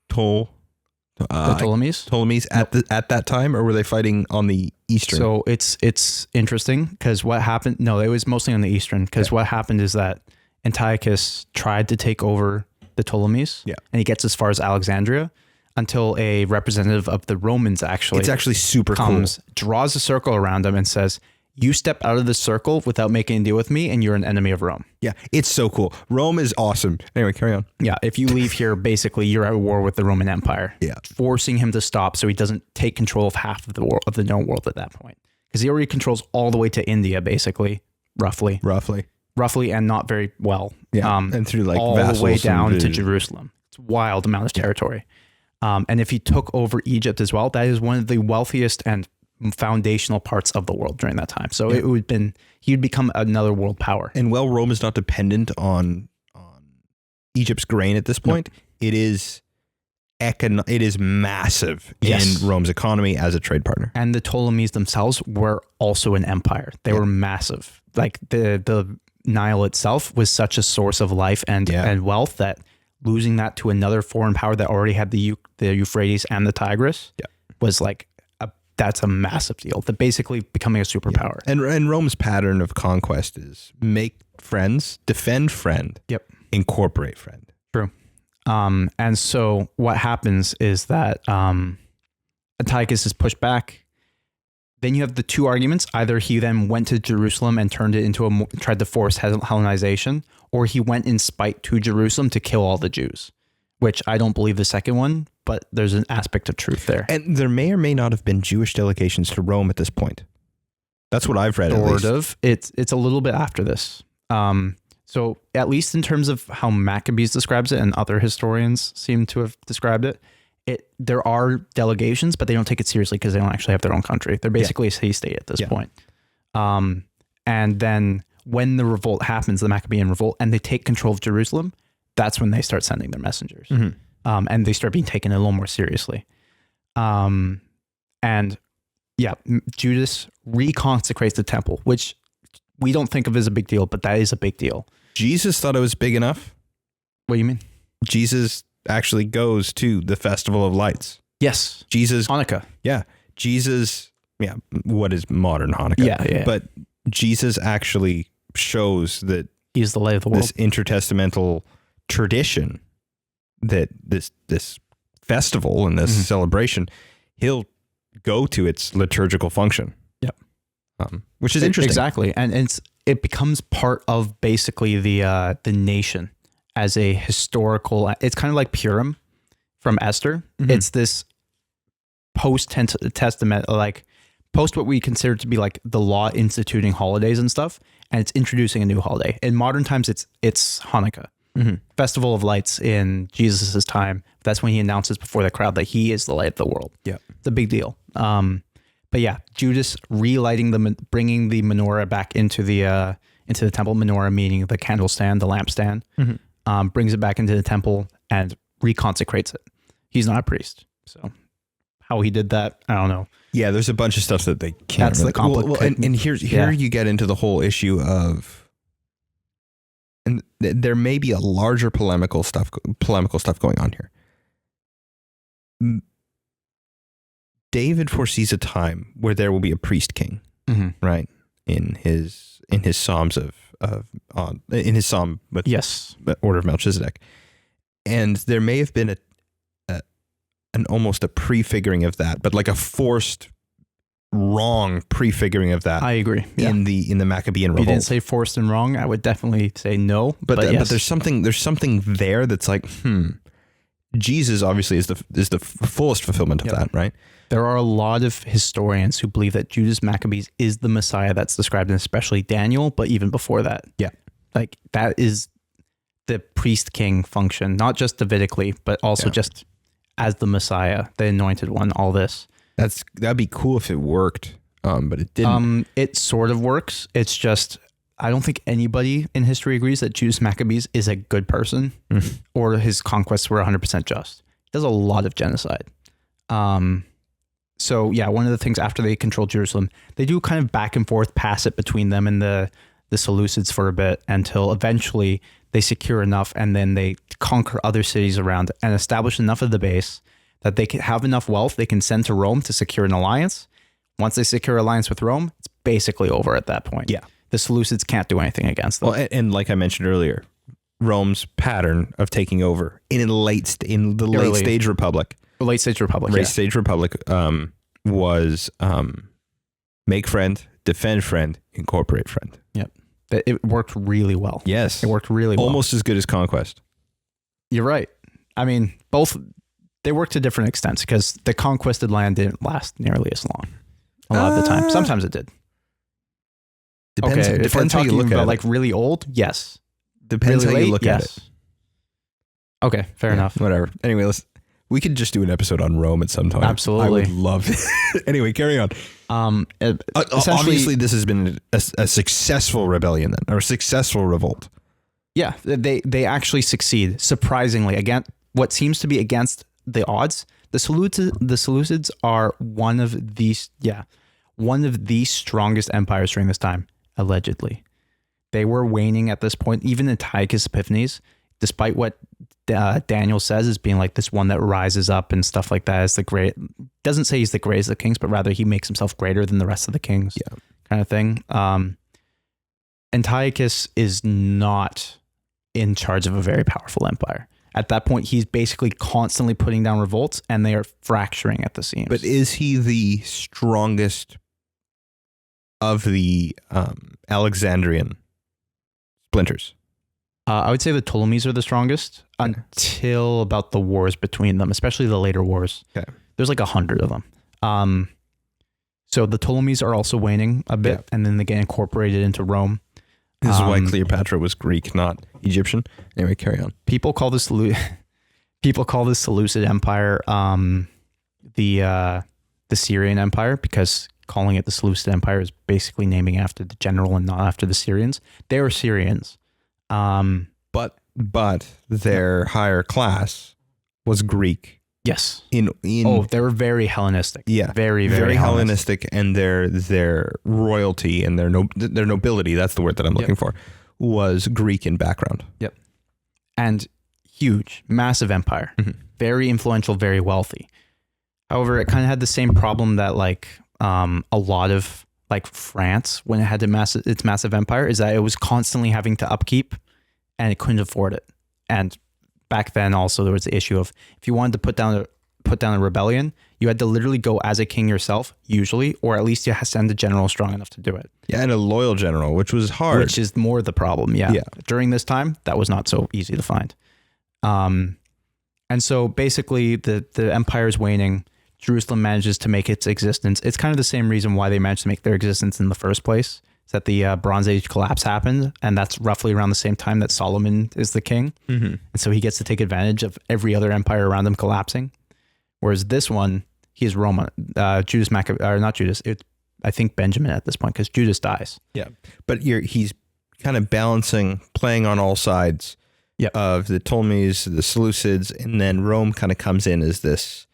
Ptolemies? Ptolemies at that time, or were they fighting on the eastern? So it's interesting because what happened... No, it was mostly on the eastern because what happened is that Antiochus tried to take over the Ptolemies and he gets as far as Alexandria until a representative of the Romans It's actually super comes, cool. draws a circle around him and says, you step out of the circle without making a deal with me and you're an enemy of Rome. Yeah, it's so cool. Rome is awesome. Anyway, carry on. Yeah, if you leave here, basically you're at war with the Roman Empire. Yeah. Forcing him to stop so he doesn't take control of half of the world, of the known world at that point. Because he already controls all the way to India, basically, roughly, and not very well. Yeah, and through like all the way down to Jerusalem. It's a wild amount of territory. And if he took over Egypt as well, that is one of the wealthiest and foundational parts of the world during that time. So he'd become another world power. And while Rome is not dependent on Egypt's grain at this point, it is massive in Rome's economy as a trade partner. And the Ptolemies themselves were also an empire. They were massive. Like the Nile itself was such a source of life and wealth that losing that to another foreign power that already had the Euphrates and the Tigris was like, that's a massive deal. That basically becoming a superpower. And Rome's pattern of conquest is make friends, defend friend, incorporate friend. True. And so what happens is that Antiochus is pushed back. Then you have the two arguments. Either he then went to Jerusalem and turned it into tried to force Hellenization, or he went in spite to Jerusalem to kill all the Jews, which I don't believe the second one, but there's an aspect of truth there. And there may or may not have been Jewish delegations to Rome at this point. That's what I've read. Sort of. It's a little bit after this. So at least in terms of how Maccabees describes it and other historians seem to have described it, there are delegations, but they don't take it seriously because they don't actually have their own country. They're basically a city-state at this point. And then when the revolt happens, the Maccabean revolt, and they take control of Jerusalem, that's when they start sending their messengers. And they start being taken a little more seriously. Judas reconsecrates the temple, which we don't think of as a big deal, but that is a big deal. Jesus thought it was big enough. What do you mean? Jesus actually goes to the Festival of Lights. Yes. Jesus. Hanukkah. Yeah. Jesus. Yeah. What is modern Hanukkah? Yeah. But Jesus actually shows that he's the light of the world. This intertestamental tradition, that this festival and this celebration, he'll go to its liturgical function. Yep. Which is interesting. Exactly. And it becomes part of basically the nation as a historical, it's kind of like Purim from Esther. It's this post-testament, like post what we consider to be like the law instituting holidays and stuff. And it's introducing a new holiday. In modern times, it's Hanukkah. Festival of Lights in Jesus's time. That's when he announces before the crowd that he is the light of the world. Yeah, it's a big deal. But yeah, Judas relighting bringing the menorah back into the temple. Menorah meaning the candle stand, the lampstand. Brings it back into the temple and reconsecrates it. He's not a priest, so how he did that, I don't know. Yeah, there's a bunch of stuff that they can't. That's the complicated. And here you get into the whole issue of. And there may be a larger polemical stuff going on here. David foresees a time where there will be a priest king, right? In his Psalms in his Psalm with order of Melchizedek, and there may have been an almost a prefiguring of that, but like a forced wrong prefiguring of that. I agree. In the Maccabean revolt. You didn't say forced and wrong. I would definitely say no. But there's something there that's like, Jesus obviously is the fullest fulfillment of that, right? There are a lot of historians who believe that Judas Maccabees is the Messiah that's described in especially Daniel, but even before that. Yeah. Like that is the priest king function, not just Davidically, but also just as the Messiah, the anointed one, all this. That'd be cool if it worked, but it didn't. It sort of works. It's just, I don't think anybody in history agrees that Judas Maccabees is a good person or his conquests were 100% just. He does a lot of genocide. So yeah, one of the things after they control Jerusalem, they do kind of back and forth pass it between them and the Seleucids for a bit until eventually they secure enough and then they conquer other cities around and establish enough of the base that they can have enough wealth they can send to Rome to secure an alliance. Once they secure alliance with Rome, it's basically over at that point. Yeah. The Seleucids can't do anything against them. Well, and like I mentioned earlier, Rome's pattern of taking over in the late stage republic. Late stage republic. Was make friend, defend friend, incorporate friend. Yep. It worked really well. Yes. It worked really well. Almost as good as conquest. You're right. I mean, both, they work to different extents because the conquested land didn't last nearly as long a lot of the time. Sometimes it did. Depends how you look at it. Like really old, yes. Depends really how you late, look at it. Okay, fair enough. Whatever. Anyway, we could just do an episode on Rome at some time. Absolutely. I would love it. Anyway, carry on. Obviously, this has been a successful rebellion then, or a successful revolt. Yeah, they actually succeed, surprisingly. Again, what seems to be against the odds, the Seleucids are one of the strongest empires during this time, allegedly. They were waning at this point. Even Antiochus Epiphanes, despite what Daniel says as being like this one that rises up and stuff like that, as the great, doesn't say he's the greatest of kings, but rather he makes himself greater than the rest of the kings, kind of thing. Antiochus is not in charge of a very powerful empire. At that point, he's basically constantly putting down revolts and they are fracturing at the seams. But is he the strongest of the Alexandrian splinters? I would say the Ptolemies are the strongest until about the wars between them, especially the later wars. Okay. There's like 100 of them. So the Ptolemies are also waning a bit, and then they get incorporated into Rome. This is why Cleopatra was Greek, not Egyptian. Anyway, carry on. People call this Seleucid Empire the Syrian Empire, because calling it the Seleucid Empire is basically naming after the general and not after the Syrians. They were Syrians. But their higher class was Greek. Yes. They were very Hellenistic. Yeah. Very, very Hellenistic, and their royalty and their nobility, that's the word that I'm looking for, was Greek in background. Yep. And huge, massive empire. Mm-hmm. Very influential, very wealthy. However, it kind of had the same problem that a lot of France, when it had its massive empire, is that it was constantly having to upkeep and it couldn't afford it. And back then also there was the issue of if you wanted to put down a rebellion, you had to literally go as a king yourself, usually, or at least you had to send a general strong enough to do it. Yeah, and a loyal general, which was hard. Which is more the problem, yeah. During this time, that was not so easy to find. And so basically the empire is waning. Jerusalem manages to make its existence. It's kind of the same reason why they managed to make their existence in the first place. Is that the Bronze Age collapse happened, and that's roughly around the same time that Solomon is the king. Mm-hmm. And so he gets to take advantage of every other empire around him collapsing. Whereas this one, he is Roman. Judas Maccabee, or not Judas. I think Benjamin at this point, because Judas dies. Yeah, but he's kind of playing on all sides of the Ptolemies, the Seleucids, and then Rome kind of comes in as this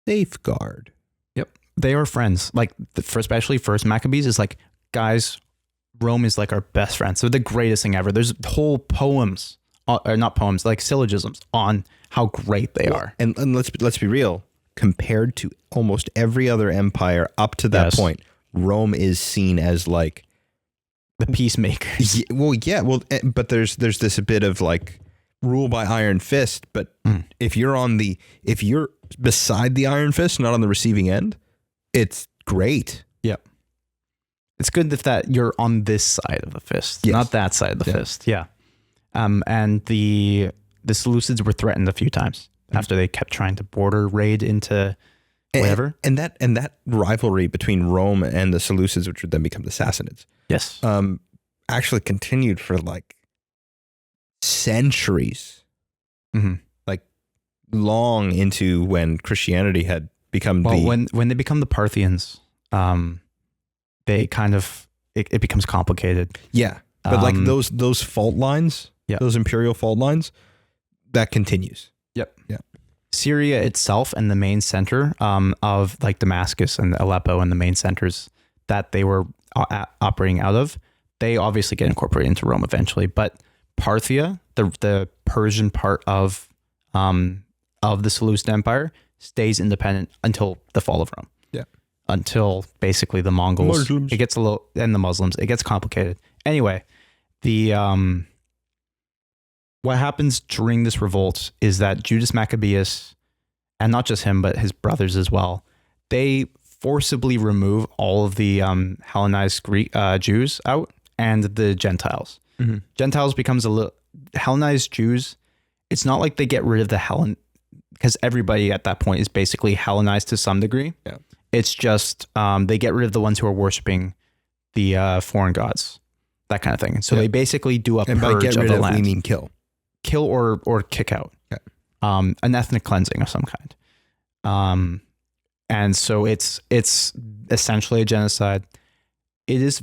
safeguard. Yep. They are friends. Especially first Maccabees is like, guys, Rome is like our best friends. They're the greatest thing ever. There's whole poems, or not poems, like syllogisms on how great they are. And let's be real. compared to almost every other empire up to that point, Rome is seen as like the peacemakers. But there's this a bit of like rule by iron fist. But if you're beside the iron fist, not on the receiving end, it's great. Yep. It's good that you're on this side of the fist, not that side of the fist. Yeah. And the Seleucids were threatened a few times after they kept trying to border raid into whatever. And that rivalry between Rome and the Seleucids, which would then become the Sassanids, actually continued for like centuries, like long into when Christianity had become when they become the Parthians, they kind of it becomes complicated. Yeah, but like those fault lines, those imperial fault lines, that continues. Yep. Yeah. Syria itself and the main center of like Damascus and Aleppo and the main centers that they were operating out of, they obviously get incorporated into Rome eventually. But Parthia, the Persian part of the Seleucid Empire, stays independent until the fall of Rome. Yeah. Until basically the Mongols. Muslims. It gets and the Muslims. It gets complicated. Anyway, what happens during this revolt is that Judas Maccabeus, and not just him, but his brothers as well, they forcibly remove all of the Hellenized Greek Jews out and the Gentiles. Mm-hmm. Gentiles becomes Hellenized Jews. It's not like they get rid of the Hellen, because everybody at that point is basically Hellenized to some degree. Yeah. It's just they get rid of the ones who are worshiping the foreign gods, that kind of thing. So they basically do a purge by get rid of the land. We mean kill or kick out. Okay. An ethnic cleansing of some kind. And so it's essentially a genocide. It is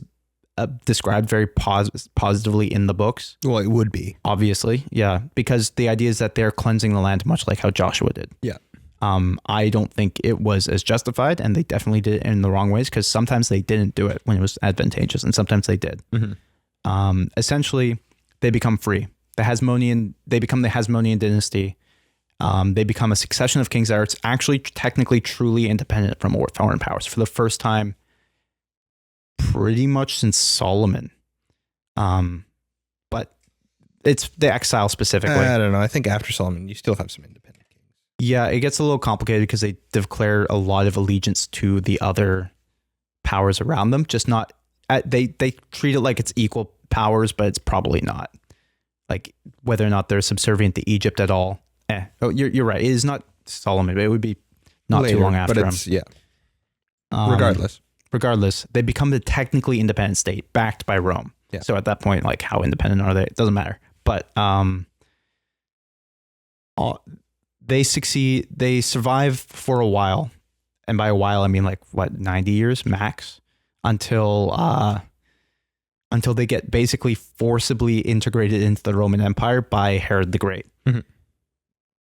described very positively in the books. Well, it would be. Obviously, yeah, because the idea is that they're cleansing the land much like how Joshua did. Yeah. I don't think it was as justified, and they definitely did it in the wrong ways, because sometimes they didn't do it when it was advantageous, and sometimes they did. Mm-hmm. Essentially, they become free. They become the Hasmonean dynasty. They become a succession of kings that are actually technically truly independent from foreign powers for the first time, pretty much since Solomon. But it's the exile specifically. I don't know. I think after Solomon, you still have some independent kings. Yeah, it gets a little complicated because they declare a lot of allegiance to the other powers around them. Just not they treat it like it's equal powers, but it's probably not. Like whether or not they're subservient to Egypt at all. Oh, you're right. It is not Solomon, but it would be not later, too long after him. Yeah. Regardless, they become the technically independent state backed by Rome. Yeah. So at that point, like how independent are they? It doesn't matter. But they succeed. They survive for a while, and by a while I mean like 90 years max, until they get basically forcibly integrated into the Roman Empire by Herod the Great. Mm-hmm.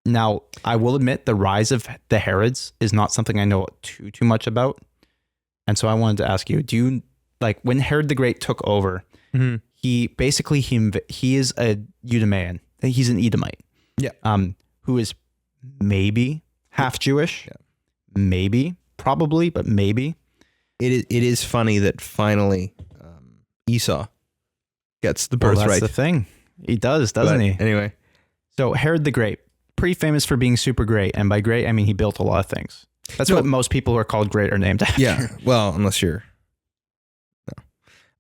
Now, I will admit the rise of the Herods is not something I know too much about. And so I wanted to ask you, do you, like, when Herod the Great took over, mm-hmm. he is a Edomian. He's an Edomite. Yeah. Who is maybe half Jewish. Yeah. Maybe, probably, but maybe. It is funny that finally Esau gets the birthright. That's the thing. He does, doesn't he? Anyway. So Herod the Great, pretty famous for being super great. And by great, I mean he built a lot of things. That's what most people who are called great are named after. Yeah. Well, unless you're...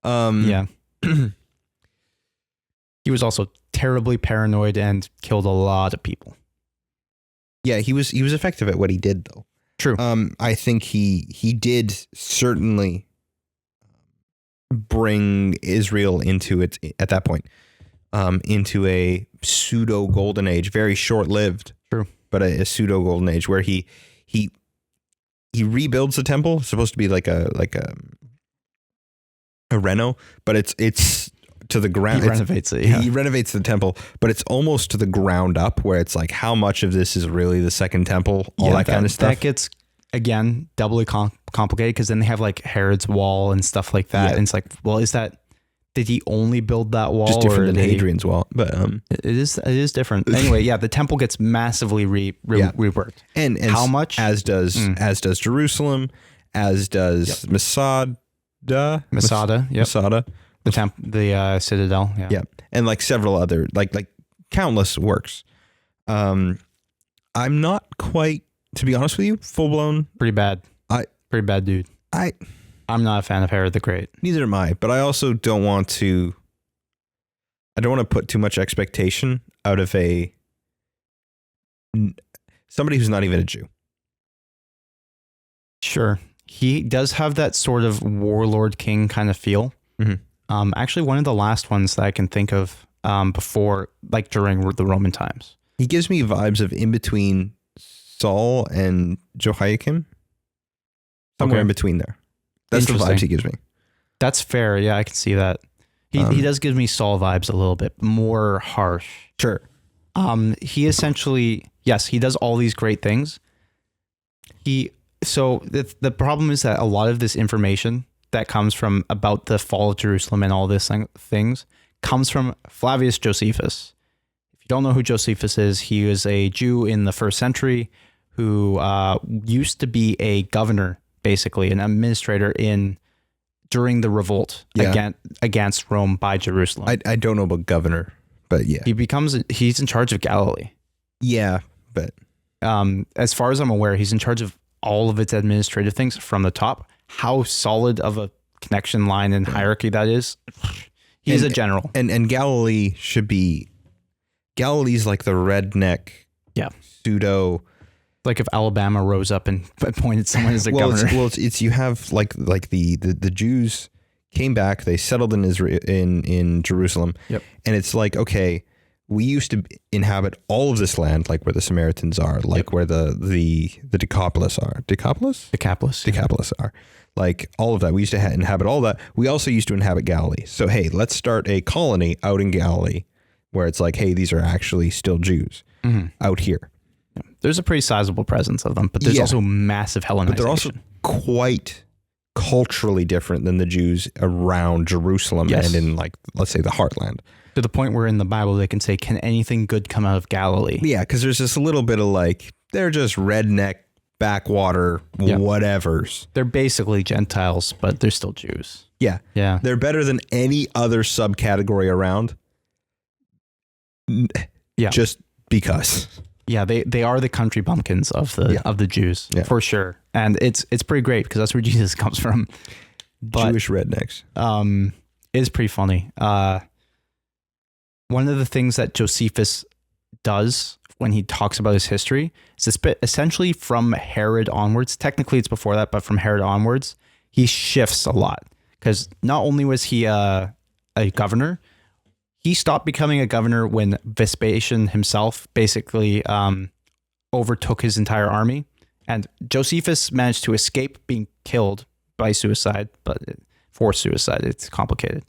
No. Yeah. He was also terribly paranoid and killed a lot of people. Yeah, he was effective at what he did, though. True. I think he did certainly bring Israel into it at that point, into a pseudo golden age, very short lived. True. But a pseudo golden age where he rebuilds the temple. It's supposed to be like a reno, but it's to the ground. He renovates it. Yeah. He renovates the temple, but it's almost to the ground up, where it's like how much of this is really the second temple, all that kind of stuff. That gets, again, doubly complicated, because then they have like Herod's wall and stuff like that. Yeah. And it's like, well, is that Did he only build that wall? Just different or than did he- Hadrian's wall, but It is different. Anyway, yeah, the temple gets massively reworked. and How much? As does Jerusalem, as does Masada. Masada, yep. Masada. The citadel. Yeah. Yeah, and like several other like countless works. I'm not quite, to be honest with you, full blown. Pretty bad. Pretty bad, dude. I'm not a fan of Herod the Great. Neither am I, but I also don't want to. I don't want to put too much expectation out of somebody who's not even a Jew. Sure. He does have that sort of warlord king kind of feel. Mm-hmm. Actually, one of the last ones that I can think of before, like during the Roman times. He gives me vibes of in between Saul and Jehoiakim. Somewhere in between there. That's the vibes he gives me. That's fair. Yeah, I can see that. He does give me Saul vibes a little bit more harsh. Sure. He essentially, yes, he does all these great things. So the problem is that a lot of this information that comes from about the fall of Jerusalem and all this things comes from Flavius Josephus. If you don't know who Josephus is, he was a Jew in the 1st century who used to be a governor, basically an administrator during the revolt against Rome by Jerusalem. I don't know about governor, but yeah. He's in charge of Galilee. Yeah, but as far as I'm aware, he's in charge of all of its administrative things from the top. How solid of a connection line and hierarchy that is. He's a general. And Galilee's like the redneck pseudo. Like if Alabama rose up and appointed someone as a governor. It's you have like the Jews came back, they settled in Israel in Jerusalem. Yep. And it's like, okay, we used to inhabit all of this land, like where the Samaritans are, like where the Decapolis are. Decapolis? Decapolis are. Like all of that. We used to inhabit all that. We also used to inhabit Galilee. So, hey, let's start a colony out in Galilee where it's like, hey, these are actually still Jews out here. Yeah. There's a pretty sizable presence of them, but there's also massive Hellenization. But they're also quite culturally different than the Jews around Jerusalem and in, like, let's say the heartland. To the point where in the Bible they can say, can anything good come out of Galilee? Yeah, because there's just a little bit of like, they're just redneck, backwater, whatevers. They're basically Gentiles, but they're still Jews. Yeah. Yeah. They're better than any other subcategory around. Yeah. Just because. Yeah, they are the country bumpkins of the Jews, for sure. And it's pretty great because that's where Jesus comes from. But, Jewish rednecks. It's pretty funny. One of the things that Josephus does when he talks about his history is essentially from Herod onwards. Technically, it's before that, but from Herod onwards, he shifts a lot. Because not only was he a governor, he stopped becoming a governor when Vespasian himself basically overtook his entire army. And Josephus managed to escape being killed by suicide, but forced suicide. It's complicated.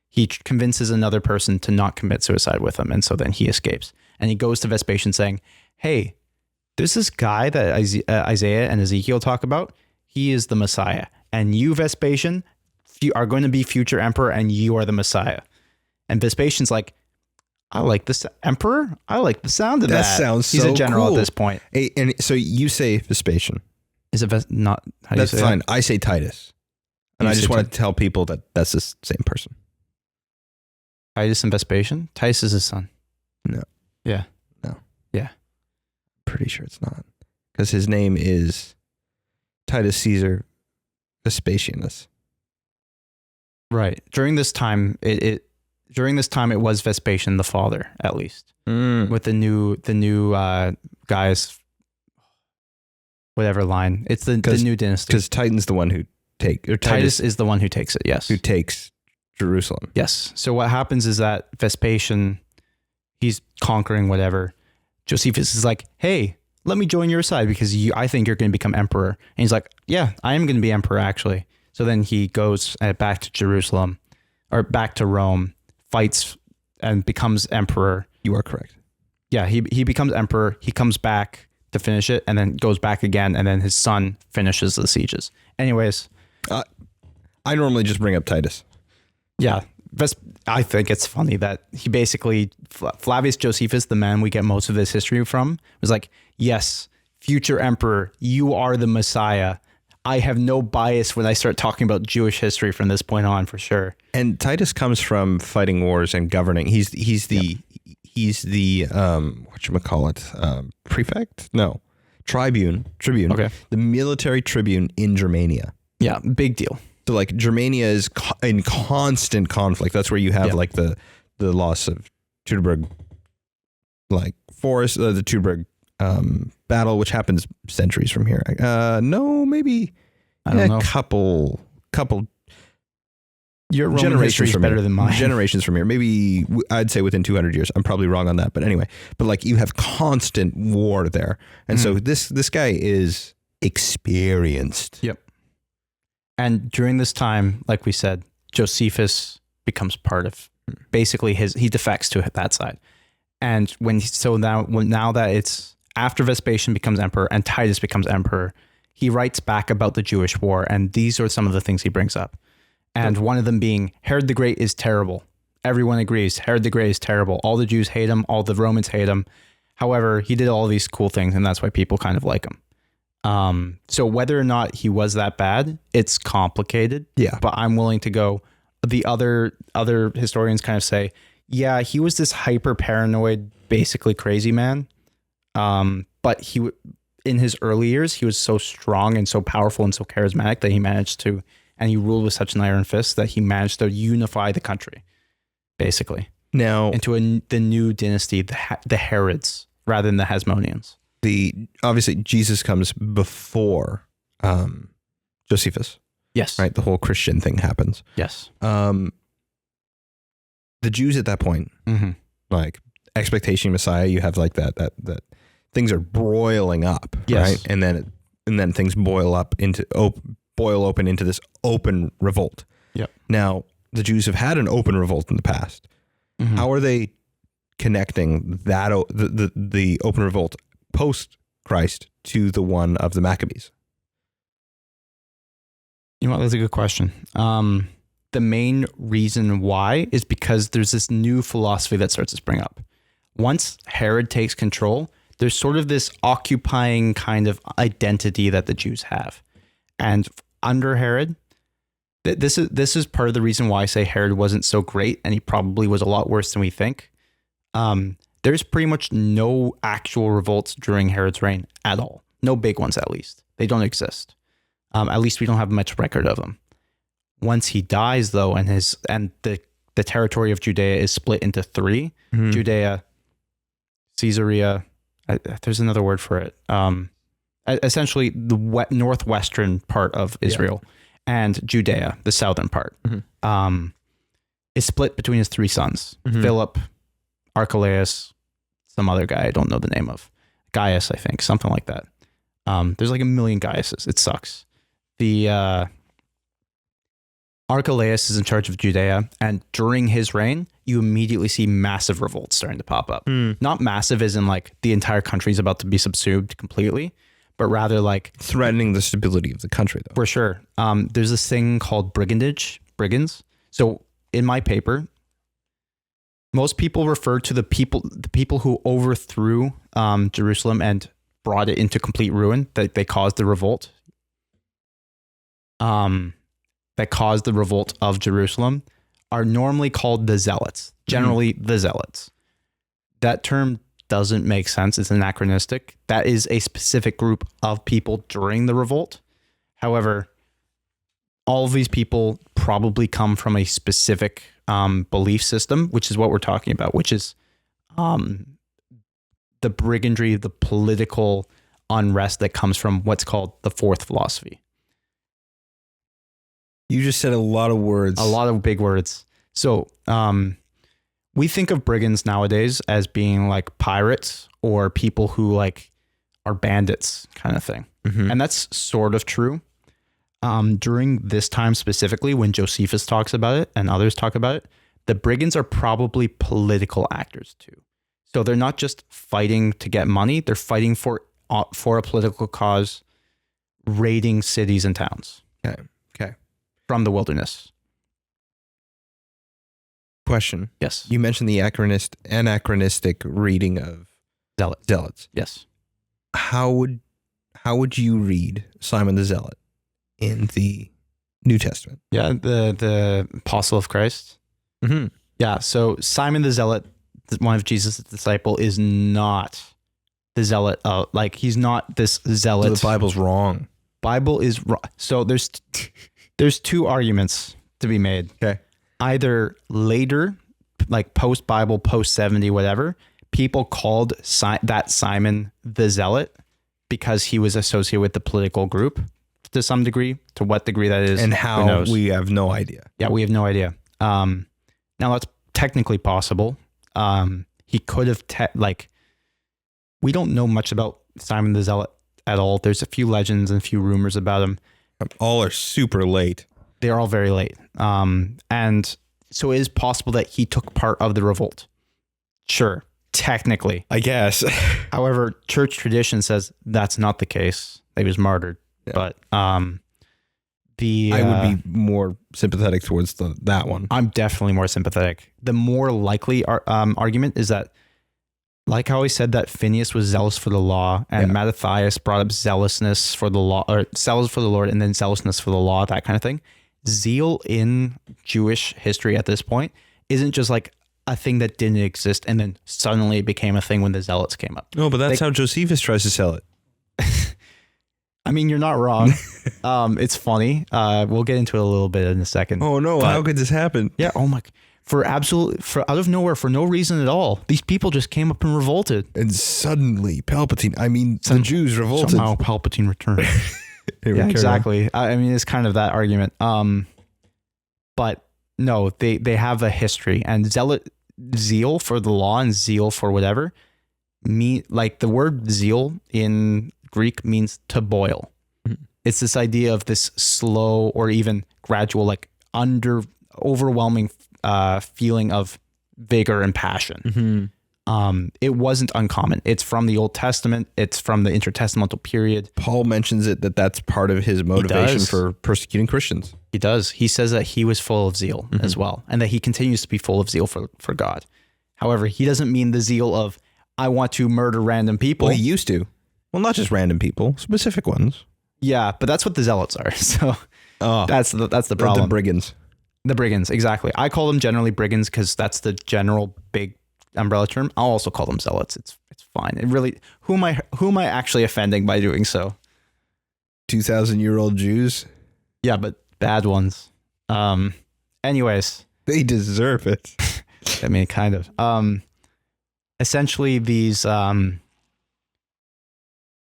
He convinces another person to not commit suicide with him. And so then he escapes. And he goes to Vespasian saying, hey, there's this guy that Isaiah and Ezekiel talk about. He is the Messiah. And you, Vespasian, you are going to be future emperor and you are the Messiah. And Vespasian's like, I like this emperor. I like the sound of that. That sounds so He's a general cool. at this point. Hey, and so you say Vespasian. Is it not? How do That's you say fine. that? I say Titus. And I just want to tell people that that's the same person. Titus and Vespasian? Titus is his son. No. Yeah. No. Yeah. Pretty sure it's not. Because his name is Titus Caesar Vespasianus. Right. During this time, it was Vespasian the father, at least. With the new guys, whatever line. It's the new dynasty. Because Titan's the one who Titus is the one who takes it, yes. Who takes Jerusalem. Yes. So what happens is that Vespasian, he's conquering whatever. Josephus is like, hey, let me join your side because I think you're going to become emperor. And he's like, yeah, I am going to be emperor actually. So then he goes back to Jerusalem or back to Rome, fights and becomes emperor. You are correct. Yeah, he becomes emperor. He comes back to finish it and then goes back again. And then his son finishes the sieges. Anyways. I normally just bring up Titus. Yeah. I think it's funny that he basically, Flavius Josephus, the man we get most of this history from, was like, yes, future emperor, you are the Messiah. I have no bias when I start talking about Jewish history from this point on, for sure. And Titus comes from fighting wars and governing. He's the whatchamacallit, prefect? No. Tribune. Okay. The military tribune in Germania. Yeah, big deal. So like Germania is in constant conflict. That's where you have like the loss of Teutoburg, like forest, the Teutoburg battle, which happens centuries from here. No, maybe I don't know. Couple. Your Roman generations history is from better here. than mine. Generations from here. Maybe I'd say within 200 years. I'm probably wrong on that, but anyway. But like you have constant war there, and so this guy is experienced. Yep. And during this time, like we said, Josephus becomes part of basically he defects to that side. And now that it's after Vespasian becomes emperor and Titus becomes emperor, he writes back about the Jewish war, and these are some of the things he brings up. And one of them being, Herod the Great is terrible. Everyone agrees Herod the Great is terrible. All the Jews hate him. All the Romans hate him. However, he did all these cool things, and that's why people kind of like him. So whether or not he was that bad, it's complicated. Yeah. But I'm willing to go. The other historians kind of say, yeah, he was this hyper paranoid, basically crazy man. But in his early years, he was so strong and so powerful and so charismatic that he managed to. And he ruled with such an iron fist that he managed to unify the country, basically, now into the new dynasty, the Herods, rather than the Hasmoneans. Obviously Jesus comes before Josephus. Yes. Right. The whole Christian thing happens. Yes. The Jews at that point, like expectation Messiah, you have like that things are broiling up, yes. right? And then things boil open into this open revolt. Yep. Now, the Jews have had an open revolt in the past. How are they connecting that the open revolt post Christ to the one of the Maccabees? You know what? That's a good question. The main reason why is because there's this new philosophy that starts to spring up. Once Herod takes control, there's sort of this occupying kind of identity that the Jews have. And under Herod, this is part of the reason why I say Herod wasn't so great, and he probably was a lot worse than we think. There's pretty much no actual revolts during Herod's reign at all. No big ones, at least. They don't exist. At least we don't have much record of them. Once he dies, though, and the territory of Judea is split into three: Judea, Caesarea. There's another word for it. Essentially, the northwestern part of Israel and Judea, the southern part, is split between his three sons: Philip, Archelaus, some other guy I don't know the name of, Gaius, I think, something like that. There's like a million Gaiuses. It sucks. The Archelaus is in charge of Judea, and during his reign, you immediately see massive revolts starting to pop up. Not massive as in like the entire country is about to be subsumed completely, but rather like threatening the stability of the country, though. For sure. There's this thing called brigands. So in my paper, most people refer to the people who overthrew Jerusalem and brought it into complete ruin, that they caused the revolt. That caused the revolt of Jerusalem are normally called the Zealots. Generally, the Zealots. That term doesn't make sense. It's anachronistic. That is a specific group of people during the revolt. However, all of these people probably come from a specific belief system, which is what we're talking about, which is the brigandry, the political unrest that comes from what's called the fourth philosophy. You just said a lot of words. A lot of big words. So we think of brigands nowadays as being like pirates or people who like are bandits kind of thing. And that's sort of true. During this time specifically, when Josephus talks about it and others talk about it, the brigands are probably political actors too. So they're not just fighting to get money. They're fighting for a political cause, raiding cities and towns. Okay. From the wilderness. Question. Yes. You mentioned the anachronistic reading of Zealots. Yes. How would you read Simon the Zealot in the New Testament? Yeah, the apostle of Christ. Mm-hmm. Yeah, so Simon the Zealot, one of Jesus' disciple, is not the zealot. He's not this zealot. So the Bible's wrong. Bible is wrong. So there's two arguments to be made. Okay. Either later, like post-Bible, post-70, whatever, people called that Simon the Zealot because he was associated with the political group to some degree. To what degree that is, and who how, knows? we have no idea. Yeah, we have no idea. Now that's technically possible. He could have we don't know much about Simon the Zealot at all. There's a few legends and a few rumors about him. All are super late. They're all very late. And so it is possible that he took part of the revolt. Sure, technically. I guess. However, church tradition says that's not the case. He was martyred. Yeah. But I would be more sympathetic towards that one. I'm definitely more sympathetic. The more likely argument is that, like how he said that Phineas was zealous for the law, and Mattathias brought up zealousness for the law, or zealous for the Lord, and then zealousness for the law, that kind of thing. Zeal in Jewish history at this point isn't just like a thing that didn't exist and then suddenly it became a thing when the zealots came up. No, but that's how Josephus tries to sell it. I mean, you're not wrong. It's funny. We'll get into it a little bit in a second. Oh no, how could this happen? Yeah. Oh my. For out of nowhere, for no reason at all, these people just came up and revolted. And suddenly, the Jews revolted. Somehow Palpatine returned. Yeah, exactly. I mean, it's kind of that argument. But no, they have a history, and zeal for the law and zeal for whatever like the word zeal in Greek means to boil. Mm-hmm. It's this idea of this slow or even gradual, like overwhelming feeling of vigor and passion. Mm-hmm. It wasn't uncommon. It's from the Old Testament. It's from the intertestamental period. Paul mentions that's part of his motivation for persecuting Christians. He does. He says that he was full of zeal as well, and that he continues to be full of zeal for God. However, he doesn't mean the zeal of, I want to murder random people. Well, he used to. Well, not just random people, specific ones. Yeah, but that's what the zealots are. So that's the problem. The brigands. The brigands, exactly. I call them generally brigands because that's the general big umbrella term. I'll also call them zealots. It's fine. It really, who am I actually offending by doing so? 2,000-year-old Jews? Yeah, but bad ones. Anyways. They deserve it. I mean, kind of. Essentially, these Simon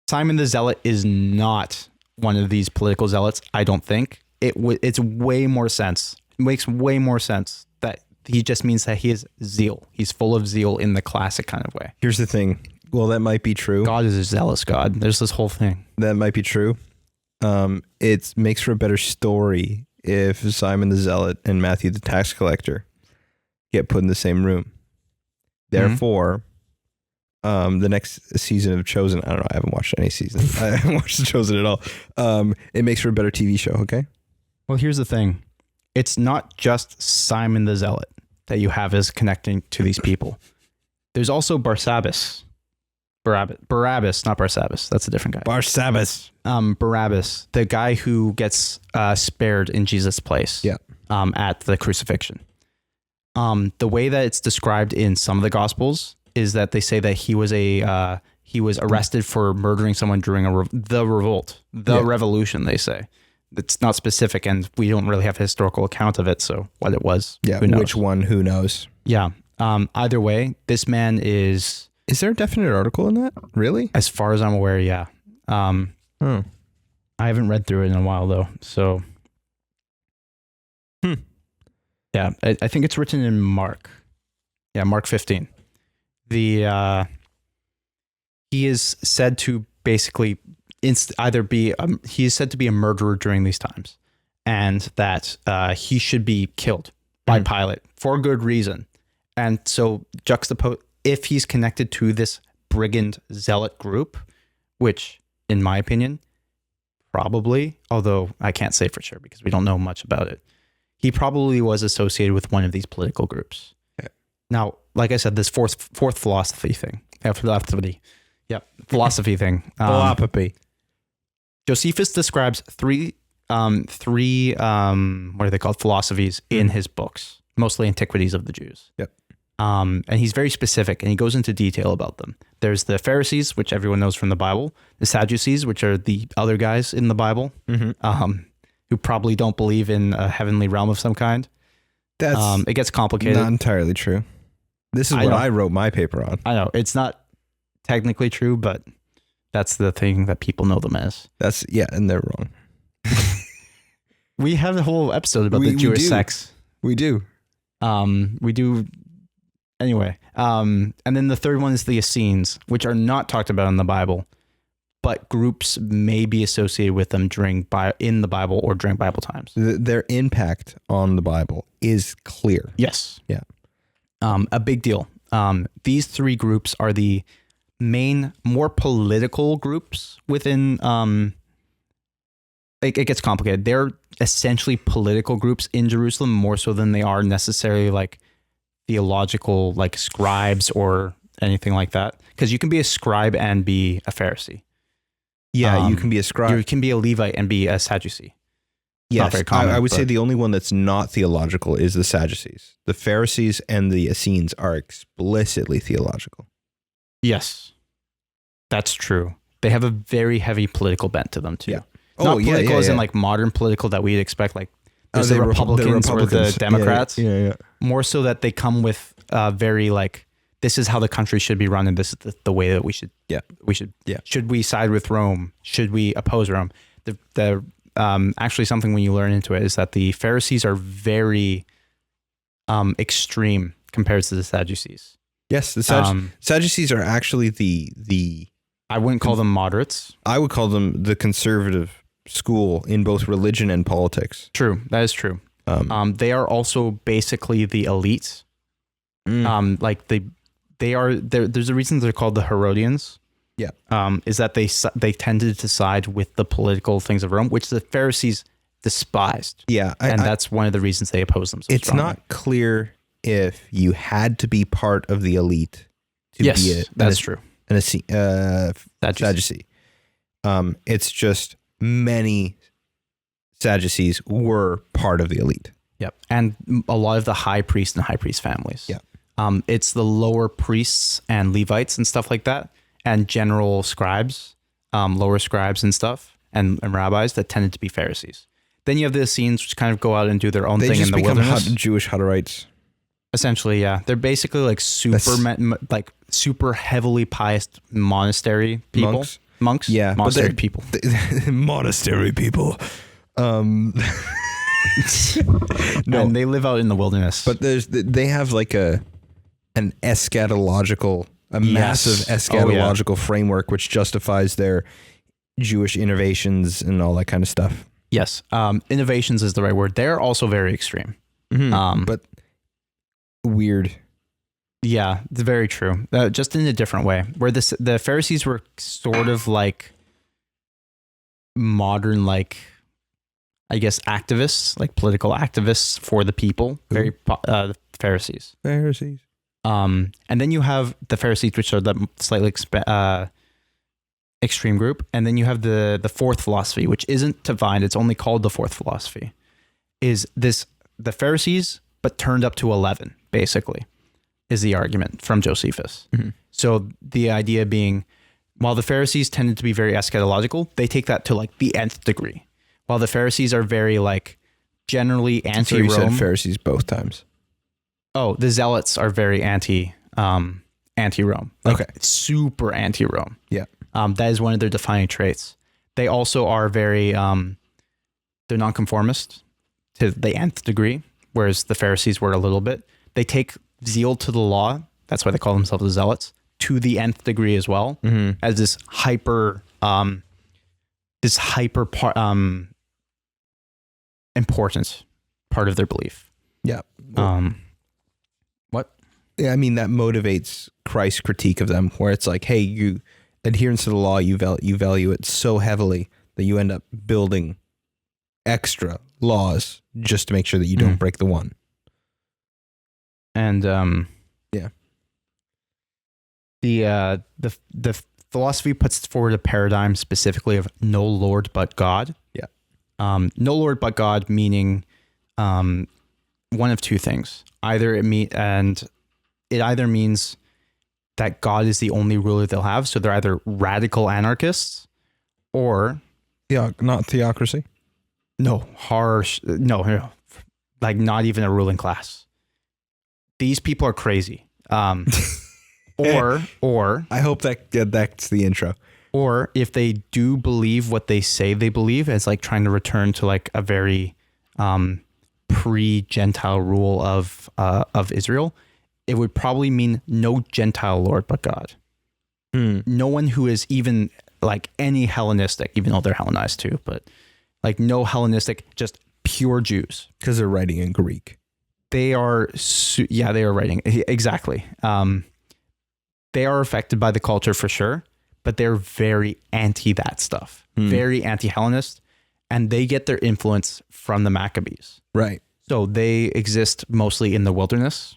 the Zealot is not one of these political zealots. I don't think it's way more sense. It makes way more sense that he just means that he is zeal. He's full of zeal in the classic kind of way. Here's the thing. Well, that might be true. God is a zealous God. There's this whole thing. That might be true. It makes for a better story if Simon the Zealot and Matthew the tax collector get put in the same room. Therefore, the next season of Chosen, I don't know, I haven't watched any season. I haven't watched Chosen at all. It makes for a better TV show, okay? Well, here's the thing. It's not just Simon the Zealot that you have as connecting to these people. There's also Barabbas, not Barsabbas. That's a different guy. Barsabbas. Barabbas, the guy who gets spared in Jesus' place. Yeah. At the crucifixion. The way that it's described in some of the Gospels is that they say that he was arrested for murdering someone during the revolt, revolution. They say it's not specific, and we don't really have a historical account of it. So what it was, who knows? Which one? Who knows? Yeah. Either way, this man is. Is there a definite article in that? Really? As far as I'm aware, yeah. I haven't read through it in a while though, so. Yeah, I think it's written in Mark. Yeah, Mark 15. He is said to basically he is said to be a murderer during these times, and that he should be killed by Pilate for good reason. And so juxtapose, if he's connected to this brigand zealot group, which in my opinion, probably, although I can't say for sure because we don't know much about it, he probably was associated with one of these political groups. Okay. Now, like I said, this fourth philosophy thing. Philosophy thing. Philosophy. Josephus describes three what are they called? Philosophies in his books, mostly Antiquities of the Jews. Yep. And he's very specific and he goes into detail about them. There's the Pharisees, which everyone knows from the Bible, the Sadducees, which are the other guys in the Bible, who probably don't believe in a heavenly realm of some kind. That's it gets complicated. not entirely true. This is what I wrote my paper on. I know it's not technically true, but that's the thing that people know them as. And they're wrong. We have a whole episode about the Jewish sects. We do. We do. Anyway, and then the third one is the Essenes, which are not talked about in the Bible, but groups may be associated with them in the Bible or during Bible times. Their impact on the Bible is clear. Yes. Yeah. A big deal. These three groups are the main, more political groups within. It gets complicated. They're essentially political groups in Jerusalem more so than they are necessarily like theological, like scribes or anything like that. Because you can be a scribe and be a Pharisee. Yeah, you can be a scribe. You can be a Levite and be a Sadducee. Yes, not very common, I would say the only one that's not theological is the Sadducees. The Pharisees and the Essenes are explicitly theological. Yes, that's true. They have a very heavy political bent to them too. Yeah. Not political as in like modern political that we'd expect, like there's the Republicans or the Democrats. Yeah. More so that they come with very like, this is how the country should be run and this is the way that we should. Should we side with Rome? Should we oppose Rome? The actually something when you learn into it is that the Pharisees are very extreme compared to the Sadducees. Yes, the Sadducees are actually the I wouldn't call them moderates. I would call them the conservative school in both religion and politics. True, that is true. They are also basically the elite. Like they are. There's a reason they're called the Herodians. Yeah. Is that they tended to side with the political things of Rome, which the Pharisees despised. Yeah, and that's one of the reasons they opposed them so it's strongly. not clear if you had to be part of the elite to be that's true. A Sadducee. It's just many Sadducees were part of the elite. Yep. And a lot of the high priest and high priest families. Yeah. It's the lower priests and Levites and stuff like that, and general scribes, lower scribes and stuff, and rabbis that tended to be Pharisees. Then you have the Essenes, which kind of go out and do their own thing in the wilderness. Jewish Hutterites. Essentially, yeah. They're basically like super heavily pious monastery people. Monks? Yeah. Monastery people. Monastery people. No. And they live out in the wilderness. But they have like an eschatological, massive eschatological framework which justifies their Jewish innovations and all that kind of stuff. Yes. Innovations is the right word. They're also very extreme. But weird. Yeah, it's very true. Just in a different way. Where the Pharisees were sort of like modern, like, I guess, activists, like political activists for the people. Very Pharisees. And then you have the Pharisees, which are the slightly extreme group. And then you have the fourth philosophy, which isn't defined. It's only called the fourth philosophy. Is the Pharisees, but turned up to 11, basically, is the argument from Josephus. So the idea being, while the Pharisees tended to be very eschatological, they take that to like the nth degree. While the Pharisees are very like generally anti-Rome. So you said Pharisees both times. Oh, the Zealots are very anti-Rome. Like, okay. Super anti-Rome. Yeah. That is one of their defining traits. They also are very, they're nonconformist to the nth degree, whereas the Pharisees were a little bit. They take zeal to the law. That's why they call themselves the Zealots, to the nth degree as well, as this important part of their belief. Yeah. What? Yeah, I mean, that motivates Christ's critique of them, where it's like, hey, you adherence to the law, you value it so heavily that you end up building extra laws just to make sure that you don't break the one. And yeah. The philosophy puts forward a paradigm specifically of no Lord but God. Yeah. No Lord but God, meaning one of two things. Either it means that God is the only ruler they'll have, so they're either radical anarchists or not theocracy. No, harsh. No, like not even a ruling class. These people are crazy. Or I hope that's the intro. Or if they do believe what they say they believe, it's like trying to return to like a very pre-Gentile rule of Israel, it would probably mean no Gentile Lord but God. No one who is even like any Hellenistic, even though they're Hellenized too, but like no Hellenistic, just pure Jews. Because they're writing in Greek. They are, they are writing. Exactly. They are affected by the culture for sure, but they're very anti that stuff, very anti-Hellenist, and they get their influence from the Maccabees. Right. So they exist mostly in the wilderness.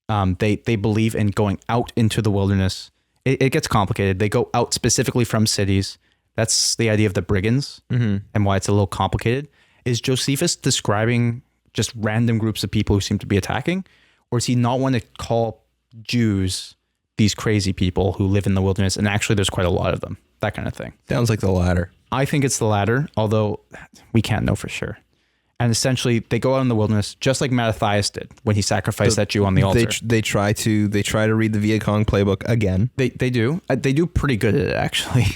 They believe in going out into the wilderness. It gets complicated. They go out specifically from cities. That's the idea of the brigands, and why it's a little complicated. Is Josephus describing just random groups of people who seem to be attacking, or does he not want to call Jews these crazy people who live in the wilderness? And actually, there's quite a lot of them. That kind of thing. Sounds like the latter. I think it's the latter, although we can't know for sure. And essentially, they go out in the wilderness, just like Mattathias did when he sacrificed that Jew on the altar. They try to read the Viet Cong playbook again. They do. They do pretty good at it, actually.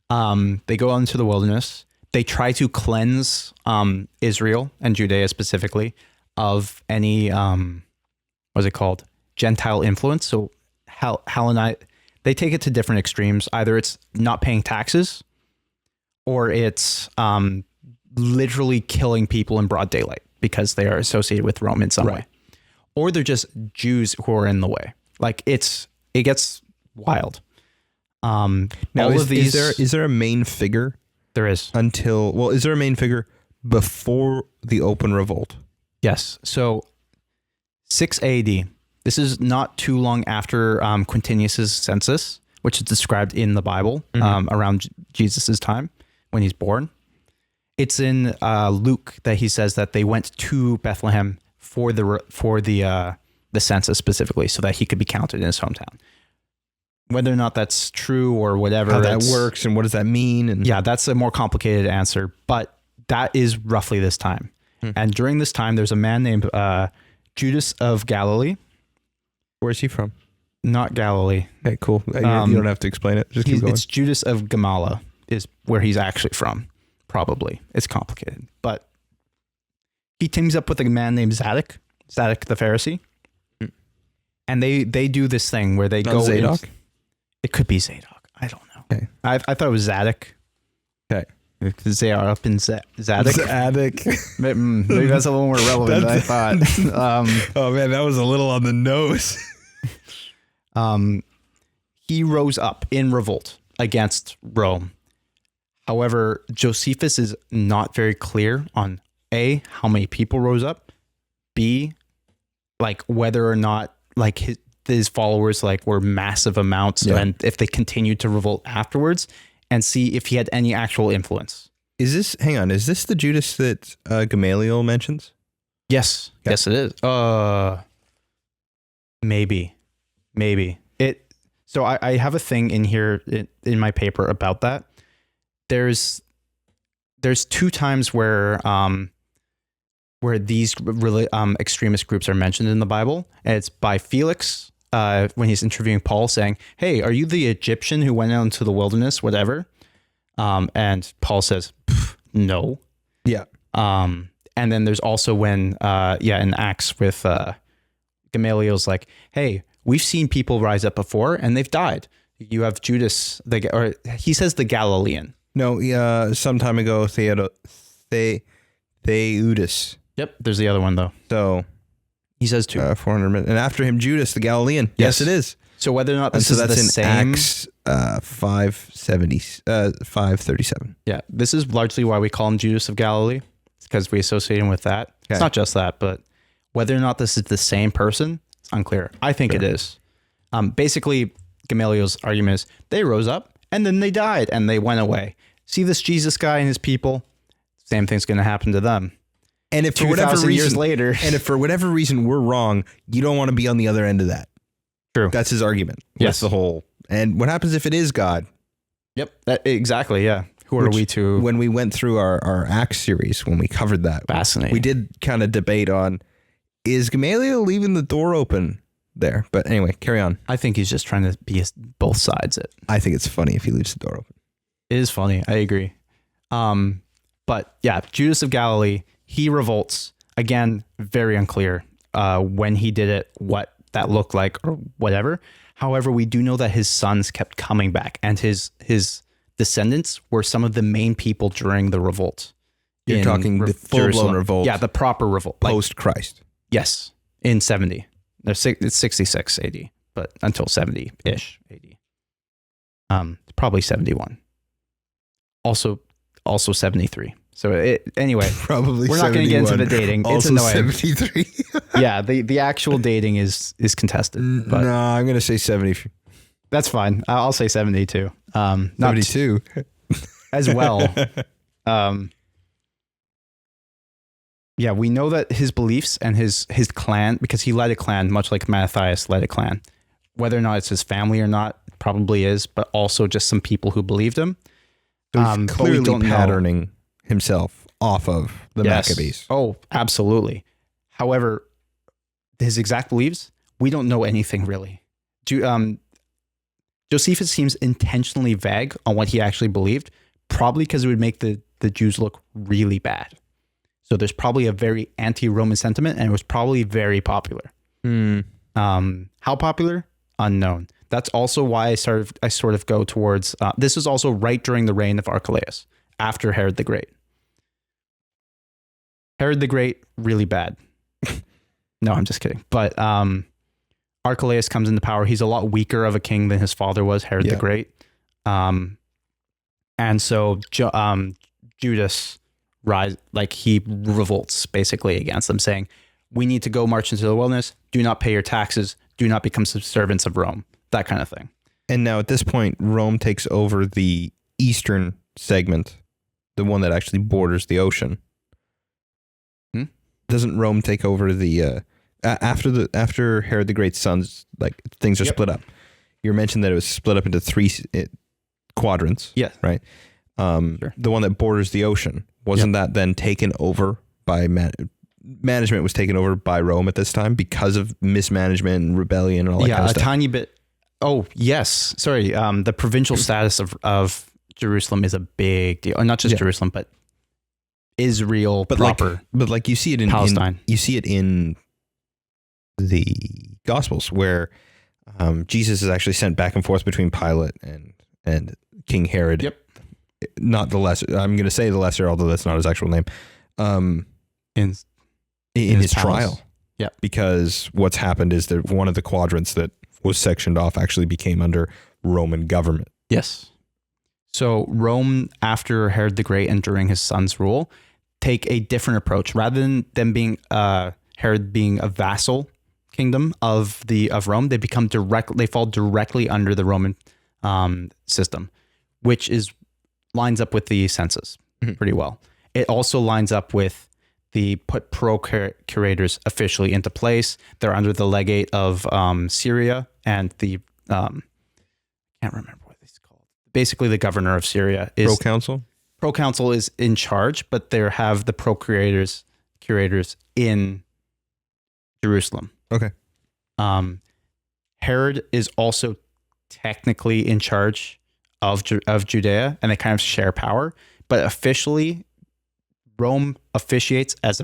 They go out into the wilderness. They try to cleanse Israel and Judea specifically of any what's it called? Gentile influence. So Hellenite. They take it to different extremes. Either it's not paying taxes, or it's literally killing people in broad daylight because they are associated with Rome in some way, or they're just Jews who are in the way. Like it gets wild. Now, is there a main figure? There is. Is there a main figure before the open revolt? Yes. So 6 AD. This is not too long after Quintinius's census, which is described in the Bible around Jesus's time when he's born. It's in Luke that he says that they went to Bethlehem for the census specifically, so that he could be counted in his hometown. Whether or not that's true or whatever, how that works and what does that mean, and that's a more complicated answer, but that is roughly this time. And during this time, there's a man named Judas of Galilee. Where's he from? Not Galilee. Okay, cool. You don't have to explain it. Just keep going. It's Judas of Gamala is where he's actually from. Probably. It's complicated. But he teams up with a man named Zadok the Pharisee. And they do this thing where they go... Zadok? It could be Zadok. I don't know. Okay. I thought it was Zadok. Okay. Because they are up in Zadok. Zadok. Maybe that's a little more relevant than I thought. Oh man, that was a little on the nose. He rose up in revolt against Rome. However, Josephus is not very clear on A, how many people rose up, B, like whether or not like his followers like were massive amounts, and if they continued to revolt afterwards, and C, if he had any actual influence. Is this the Judas that Gamaliel mentions? Yes. Okay. Yes, it is. Maybe. So I have a thing in here in my paper about that. There's two times where these really extremist groups are mentioned in the Bible, and it's by Felix when he's interviewing Paul, saying, "Hey, are you the Egyptian who went out into the wilderness, whatever?" And Paul says, "No." Yeah. And then there's also when in Acts with Gamaliel's like, "Hey, we've seen people rise up before and they've died. You have Judas, he says the Galilean." No, some time ago, Theudas. Yep, there's the other one though. So he says 400 minutes. And after him, Judas the Galilean. Yes, it is. So whether or not this is the same, Acts 537. Yeah, this is largely why we call him Judas of Galilee. because we associate him with that. Okay. It's not just that, but whether or not this is the same person, it's unclear. I think it is. Basically, Gamaliel's argument is they rose up and then they died and they went away. See this Jesus guy and his people? Same thing's going to happen to them. And if for whatever reason, years later, and if for whatever reason we're wrong, you don't want to be on the other end of that. True. That's his argument. Yes. That's the whole. And what happens if it is God? Yep. Exactly. Yeah. Who are we to? When we went through our Acts series, when we covered that, Fascinating. we did kind of debate on, is Gamaliel leaving the door open there? But anyway, carry on. I think he's just trying to be both sides it. I think it's funny if he leaves the door open. It is funny. I agree. But yeah, Judas of Galilee, he revolts. Again, very unclear when he did it, what that looked like or whatever. However, we do know that his sons kept coming back and his descendants were some of the main people during the revolt. You're talking the full-blown revolt. Yeah, the proper revolt. Post-Christ. Yes, in 70. It's 66 AD, but until 70-ish AD. Probably 71. Also 73. So anyway, probably we're not going to get into the dating. Also it's annoying. 73. Yeah, the actual dating is contested. But no, I'm going to say 70. that's fine. I'll say 72. 72 as well. Yeah, we know that his beliefs and his clan, because he led a clan, much like Matthias led a clan. Whether or not it's his family or not, it probably is, but also just some people who believed him. So he's clearly patterning himself off of the Maccabees. Oh, absolutely. However, his exact beliefs, we don't know anything really. Josephus seems intentionally vague on what he actually believed, probably because it would make the Jews look really bad. So there's probably a very anti-Roman sentiment, and it was probably very popular. How popular? Unknown. That's also why I sort of go towards, this is also right during the reign of Archelaus, after Herod the Great. Herod the Great, really bad. No, I'm just kidding. But Archelaus comes into power. He's a lot weaker of a king than his father was, Herod the Great. And so Judas he revolts basically against them, saying, we need to go march into the wilderness. Do not pay your taxes. Do not become servants of Rome. That kind of thing. And now at this point, Rome takes over the eastern segment, the one that actually borders the ocean. Doesn't Rome take over the after Herod the Great's sons? Like things are split up. You mentioned that it was split up into three quadrants. Yeah. Right. Sure. The one that borders the ocean, wasn't that then taken over by management was taken over by Rome at this time because of mismanagement and rebellion and all that kind of stuff? Yeah, a tiny bit. Oh, yes. Sorry. The provincial status of Jerusalem is a big deal. Not just Jerusalem, but Israel proper. But you see it in Palestine. You see it in the Gospels where Jesus is actually sent back and forth between Pilate and King Herod. Yep. Not the lesser. I'm going to say the lesser, although that's not his actual name. In his trial. Yeah. Because what's happened is that one of the quadrants that was sectioned off actually became under Roman government. Yes. So Rome, after Herod the Great and during his son's rule, take a different approach. Rather than them being Herod being a vassal kingdom of Rome, they fall directly under the Roman system, which lines up with the census pretty well. It also lines up with the put procurators officially into place. They're under the legate of Syria and the can't remember what it's called. Basically, the governor of Syria is proconsul. Proconsul is in charge, but they have the curators in Jerusalem. Okay. Herod is also technically in charge of Judea, and they kind of share power. But officially, Rome officiates as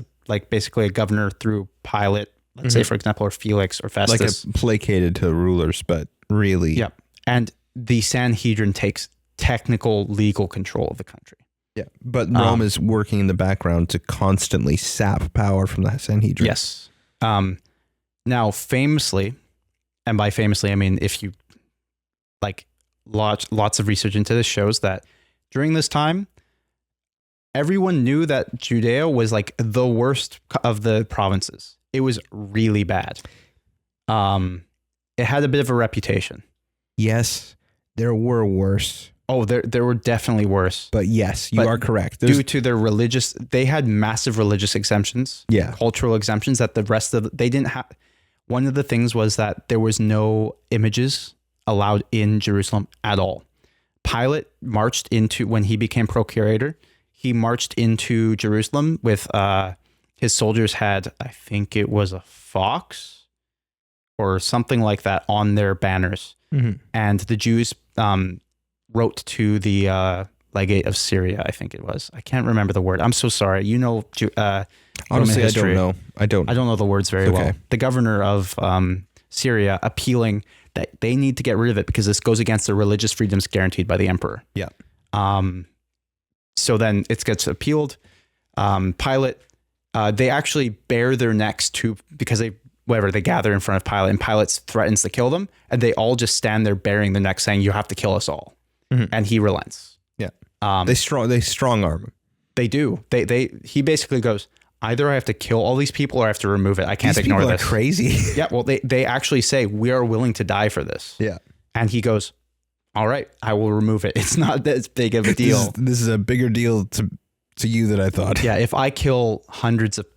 basically a governor through Pilate, let's say, for example, or Felix or Festus. Like placated to rulers, but really. Yep. And the Sanhedrin takes technical legal control of the country. Yeah. But Rome is working in the background to constantly sap power from the Sanhedrin. Yes. Now, famously, and by famously, I mean, if you lots of research into this shows that during this time, everyone knew that Judea was like the worst of the provinces. It was really bad. It had a bit of a reputation. Yes, there were worse. Oh, there were definitely worse. But yes, you are correct. Due to their they had massive religious exemptions. Yeah. Cultural exemptions that the rest of they didn't have. One of the things was that there was no images allowed in Jerusalem at all. Pilate marched into, when he became procurator, he marched into Jerusalem with his soldiers had, I think it was a fox or something like that on their banners. Mm-hmm. And the Jews wrote to the legate of Syria, I think it was. I can't remember the word. I'm so sorry. You know, honestly, I don't know. I don't know the words very well. The governor of Syria appealing that they need to get rid of it because this goes against the religious freedoms guaranteed by the emperor. Yeah. So then it gets appealed. Pilate, they actually bare their necks because they gather in front of Pilate, and Pilate threatens to kill them, and they all just stand there baring their necks saying, "You have to kill us all." Mm-hmm. And he relents. Yeah. They strong arm him. They do. He basically goes, either I have to kill all these people or I have to remove it. I can't ignore this. These people are crazy. Yeah. Well, they actually say, we are willing to die for this. Yeah. And he goes, all right, I will remove it. It's not that big of a deal. This is a bigger deal to you than I thought. Yeah. If I kill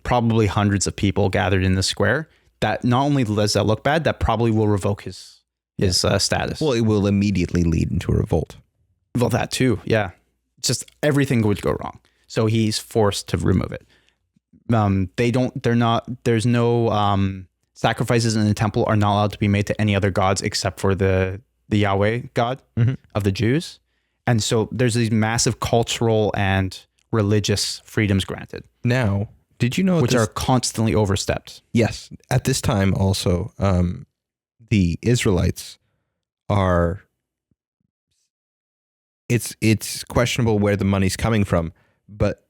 probably hundreds of people gathered in the square, that not only does that look bad, that probably will revoke his status. Well, it will immediately lead into a revolt. Well, that too. Yeah. Just everything would go wrong. So he's forced to remove it. There's no sacrifices in the temple are not allowed to be made to any other gods except for the Yahweh God of the Jews. And so there's these massive cultural and religious freedoms granted. Now, did you know which are constantly overstepped? Yes. At this time also, the Israelites are, it's questionable where the money's coming from, but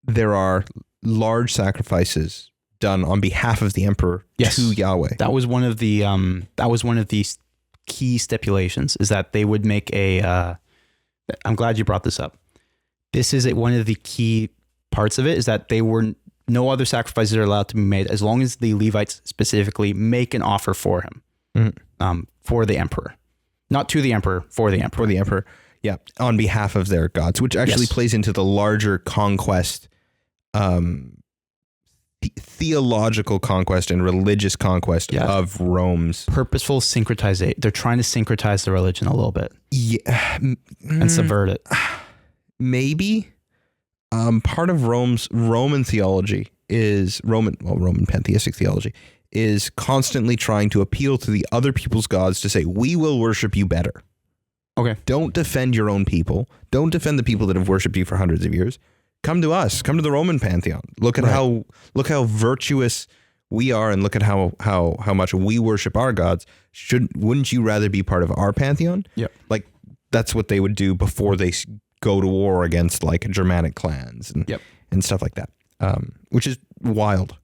there are large sacrifices done on behalf of the emperor to Yahweh. That was one of the key stipulations, is that they would make I'm glad you brought this up. This is one of the key parts of it, is that no other sacrifices are allowed to be made as long as the Levites specifically make an offer for him, for the emperor, not to the emperor, for the emperor. For the emperor. Yeah. On behalf of their gods, which actually plays into the larger conquest, theological conquest and religious conquest of Rome's purposeful syncretization. They're trying to syncretize the religion a little bit, and subvert it. Maybe part of Roman theology is Roman pantheistic theology is constantly trying to appeal to the other people's gods to say, we will worship you better. Okay. Don't defend your own people. Don't defend the people that have worshipped you for hundreds of years. Come to us. Come to the Roman pantheon. Look at how virtuous we are, and look at how much we worship our gods. Wouldn't you rather be part of our pantheon? Yeah. Like that's what they would do before they go to war against like Germanic clans and stuff like that. Which is wild.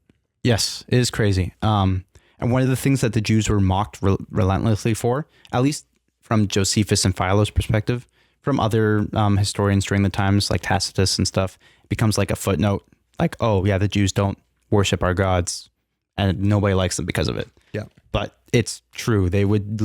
Yes, it is crazy. And one of the things that the Jews were mocked relentlessly for, at least from Josephus and Philo's perspective, from other historians during the times like Tacitus and stuff, it becomes like a footnote, like, oh yeah, the Jews don't worship our gods and nobody likes them because of it. Yeah. But it's true. They would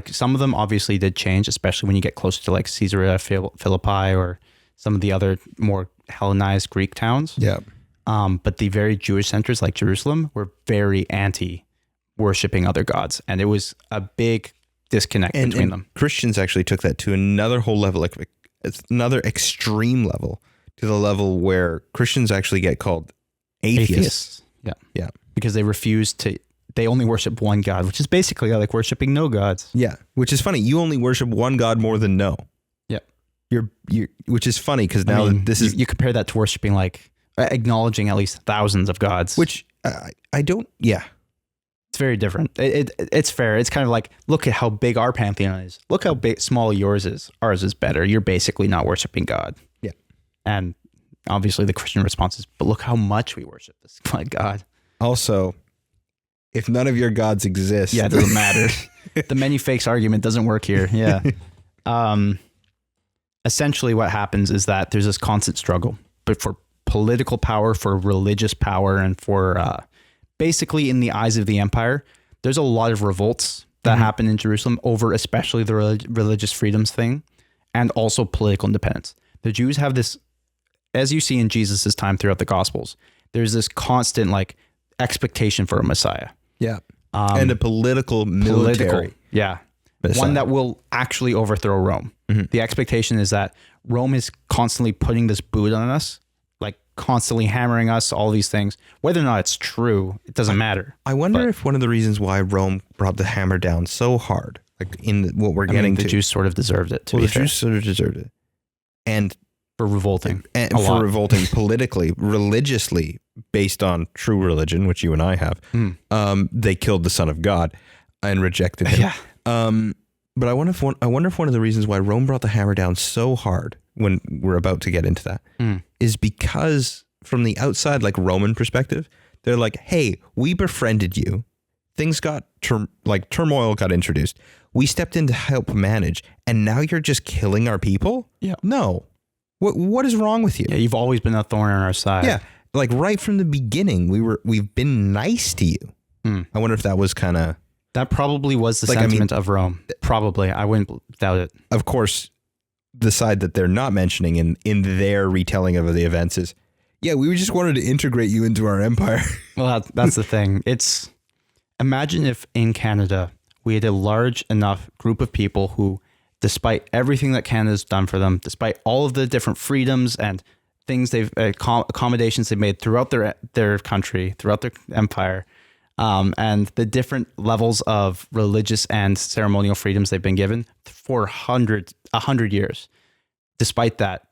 some of them obviously did change, especially when you get closer to like Caesarea Philippi or some of the other more Hellenized Greek towns. Yeah. But the very Jewish centers like Jerusalem were very anti worshiping other gods. And it was a big disconnect between them. Christians actually took that to another whole level, like it's another extreme level, to the level where Christians actually get called atheists. Yeah. Yeah. Because they only worship one God, which is basically like worshiping no gods. Yeah. Which is funny. You only worship one God more than no. Yeah. Which is funny because now you compare that to worshiping, like acknowledging at least thousands of gods, which I don't. Yeah. It's very different. It's fair. It's kind of like, look at how big our pantheon is. Look how small yours is. Ours is better. You're basically not worshiping God. Yeah. And obviously the Christian response is, but look how much we worship this God. Also, if none of your gods exist. Yeah, it doesn't matter. The many fakes argument doesn't work here. Yeah. Essentially what happens is that there's this constant struggle but for political power, for religious power, and for basically in the eyes of the empire, there's a lot of revolts that happen in Jerusalem over especially the religious freedoms thing and also political independence. The Jews have this, as you see in Jesus's time throughout the Gospels, there's this constant like expectation for a Messiah. Yeah. And a military. Yeah. Messiah. One that will actually overthrow Rome. The expectation is that Rome is constantly putting this boot on us, like constantly hammering us, all these things. Whether or not it's true, it doesn't matter. I wonder if one of the reasons why Rome brought the hammer down so hard, like in what we're getting the to. Jews sort of deserved it, to be fair. The Jews sort of deserved it. And for revolting. And for revolting politically, religiously, based on true religion, which you and I have, they killed the Son of God and rejected him. Yeah. But I wonder if one of the reasons why Rome brought the hammer down so hard, when we're about to get into that, is because from the outside, like Roman perspective, they're like, hey, we befriended you. Things got turmoil got introduced. We stepped in to help manage, and now you're just killing our people? Yeah. No. What is wrong with you? Yeah, you've always been a thorn in our side. Yeah. Like right from the beginning, we've been nice to you. I wonder if that was kind of... That probably was the sentiment of Rome. Probably. I wouldn't doubt it. Of course, the side that they're not mentioning in their retelling of the events is, yeah, we just wanted to integrate you into our empire. Well, that's the thing. Imagine if in Canada, we had a large enough group of people who, despite everything that Canada's done for them, despite all of the different freedoms and things accommodations they've made throughout their country, throughout their empire, and the different levels of religious and ceremonial freedoms they've been given for 100 years. Despite that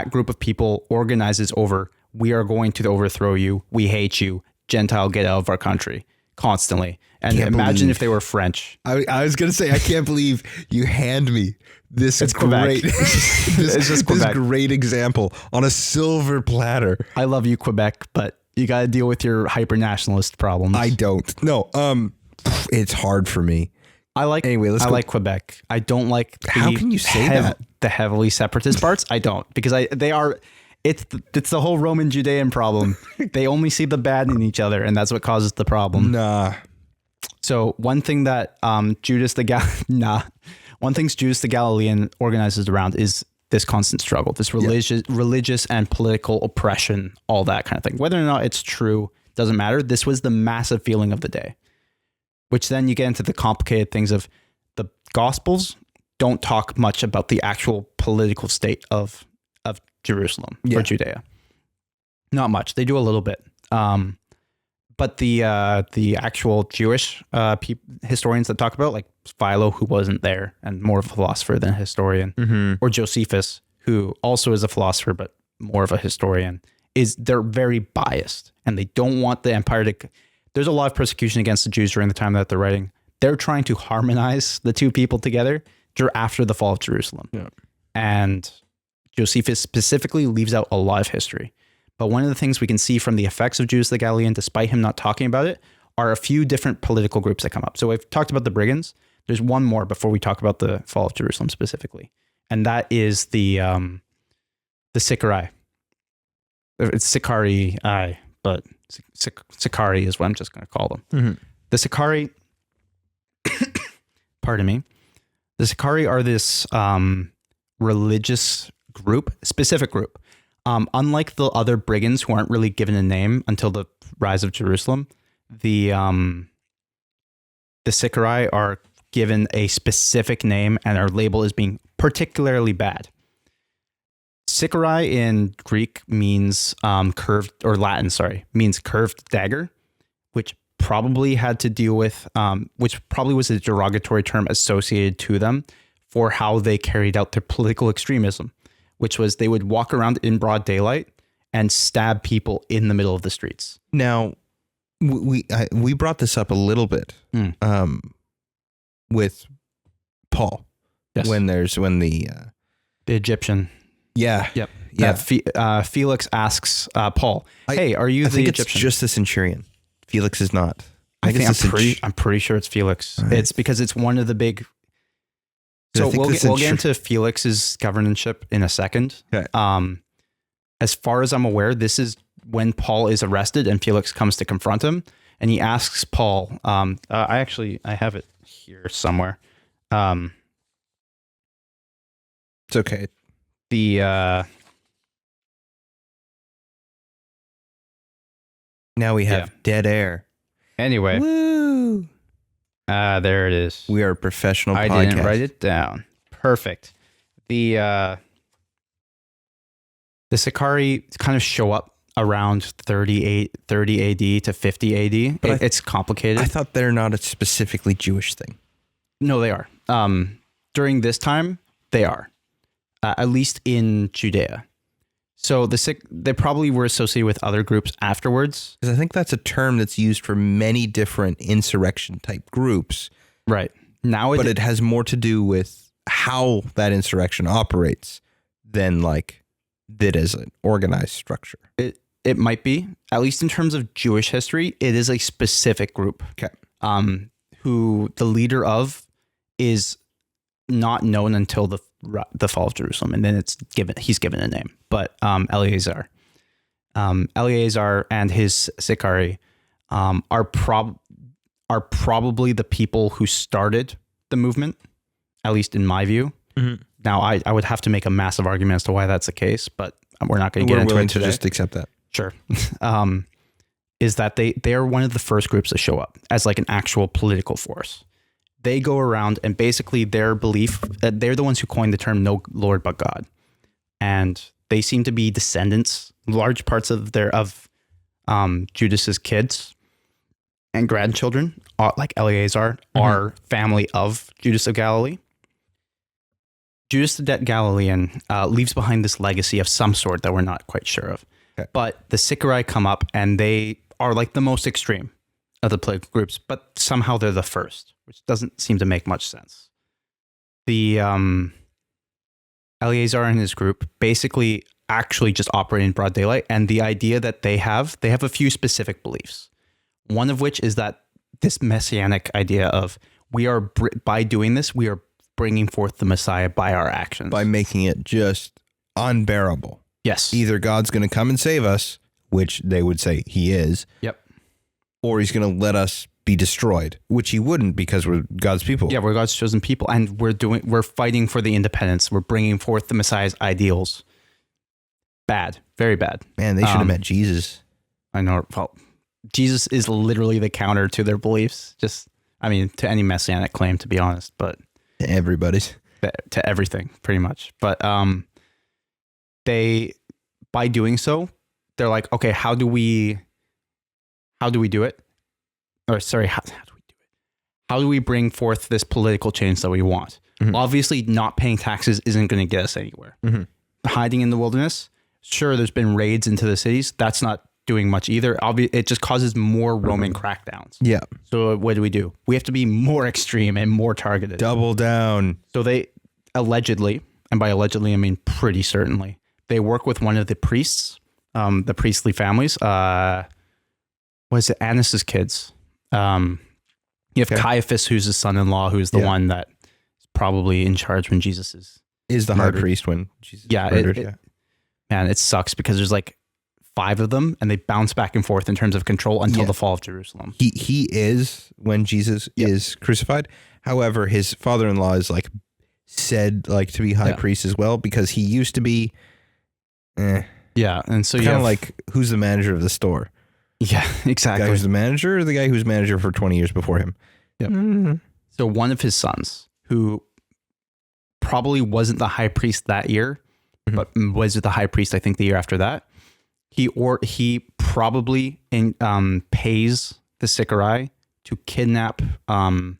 group of people organizes over, we are going to overthrow you. We hate you. Gentile, get out of our country constantly. And imagine if they were French. I was going to say, I can't believe you hand me this great, this great example on a silver platter. I love you, Quebec, but you got to deal with your hyper nationalist problems. I don't. No, it's hard for me. I like Quebec. I don't like how can you say that? The heavily separatist parts. I don't, because it's the whole Roman Judean problem. They only see the bad in each other, and that's what causes the problem. Nah. So one thing that Judas the Galilean organizes around is this constant struggle, this religious and political oppression, all that kind of thing. Whether or not it's true doesn't matter. This was the massive feeling of the day, which then you get into the complicated things of the Gospels don't talk much about the actual political state of Jerusalem or Judea. Not much. They do a little bit. But the actual Jewish historians that talk about, like Philo, who wasn't there and more of a philosopher than a historian, or Josephus, who also is a philosopher but more of a historian, they're very biased and they don't want the empire to. There's a lot of persecution against the Jews during the time that they're writing. They're trying to harmonize the two people together after the fall of Jerusalem. Yeah. And Josephus specifically leaves out a lot of history. But one of the things we can see from the effects of Judas the Galilean, despite him not talking about it, are a few different political groups that come up. So we've talked about the brigands. There's one more before we talk about the fall of Jerusalem specifically. And that is the Sicarii. It's Sicarii, but Sicarii is what I'm just going to call them. Mm-hmm. The Sicarii, pardon me, the Sicarii are this religious group, specific group. Unlike the other brigands who aren't really given a name until the rise of Jerusalem, the Sicarii are given a specific name and are labeled as being particularly bad. Sicarii in Greek means curved, or Latin, means curved dagger, which probably had to deal with, which probably was a derogatory term associated to them for how they carried out their political extremism, which was they would walk around in broad daylight and stab people in the middle of the streets. Now, we brought this up a little bit with Paul. Yes. When the Egyptian. Yeah. Yep. Yeah. Felix asks Paul, "Hey, are you the Egyptian?" It's just the centurion. Felix is not. I'm pretty sure it's Felix. Right. It's because it's one of the big. So we'll get into Felix's governorship in a second. Okay. As far as I'm aware, this is when Paul is arrested and Felix comes to confront him, and he asks Paul. I have it here somewhere. It's okay. Now we have dead air. Anyway. Woo! There it is. We are a professional podcast. I didn't write it down. Perfect. The Sicarii kind of show up around 30 AD to 50 AD. But it's complicated. I thought they're not a specifically Jewish thing. No, they are. During this time, they are. At least in Judea. So they probably were associated with other groups afterwards. Because I think that's a term that's used for many different insurrection type groups. Right. But it has more to do with how that insurrection operates than like that as an organized structure. It might be, at least in terms of Jewish history, it is a specific group. Okay. Who the leader of is not known until the fall of Jerusalem, and then he's given a name. But Eleazar and his Sicarii are probably the people who started the movement, at least in my view. Mm-hmm. Now, I would have to make a massive argument as to why that's the case, but we're not going to get into it today. To just accept that. Sure. Is that they are one of the first groups to show up as like an actual political force. They go around and basically their belief that they're the ones who coined the term "no Lord but God," and they seem to be descendants. Large parts of Judas's kids and grandchildren, like Eleazar, are family of Judas of Galilee. Judas the Galilean leaves behind this legacy of some sort that we're not quite sure of. Okay. But the Sicarii come up and they are like the most extreme of the political groups, but somehow they're the first, which doesn't seem to make much sense. The Eleazar and his group basically actually just operate in broad daylight, and the idea that they have a few specific beliefs. One of which is that this messianic idea of by doing this, we are bringing forth the Messiah by our actions. By making it just unbearable. Yes. Either God's going to come and save us, which they would say he is. Yep. Or he's going to let us be destroyed, which he wouldn't because we're God's people. Yeah, we're God's chosen people, and we're fighting for the independence. We're bringing forth the Messiah's ideals. Bad. Very bad. Man, they should have met Jesus. I know. Well, Jesus is literally the counter to their beliefs. To any messianic claim, to be honest, but to everybody's. To everything, pretty much. But by doing so, they're like, okay, how do we do it? Or sorry, how do we do it? How do we bring forth this political change that we want? Mm-hmm. Obviously, not paying taxes isn't going to get us anywhere. Mm-hmm. Hiding in the wilderness, sure, there's been raids into the cities. That's not doing much either. It just causes more Roman crackdowns. Yeah. So what do? We have to be more extreme and more targeted. Double down. So they allegedly, and by allegedly I mean pretty certainly, they work with one of the priests, the priestly families. Was it Annas's kids? You have Caiaphas, who's his son-in-law, who's the one that is probably in charge when Jesus is the murdered. High priest when Jesus is murdered. Man, it sucks because there's like 5 of them and they bounce back and forth in terms of control until the fall of Jerusalem. He is when Jesus is crucified. However, his father-in-law is like said like to be high priest as well because he used to be Yeah, and so kind of like who's the manager of the store? Yeah, exactly. The guy who's the manager or the guy who's manager for 20 years before him? Yep. Mm-hmm. So one of his sons, who probably wasn't the high priest that year, but was the high priest, I think, the year after that, he probably pays the Sicarii to kidnap one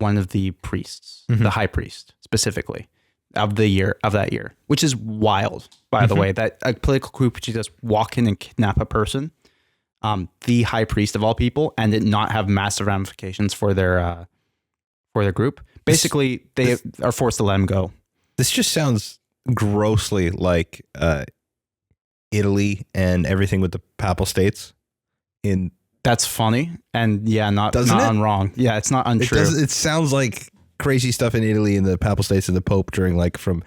of the priests, the high priest specifically, of that year, which is wild, by the way, that a political group would just walk in and kidnap a person, the high priest of all people, and it not have massive ramifications for their group. Basically, they are forced to let him go. This just sounds grossly like Italy and everything with the Papal States. That's funny, and not wrong. Yeah, it's not untrue. It sounds like crazy stuff in Italy and the Papal States and the Pope during like from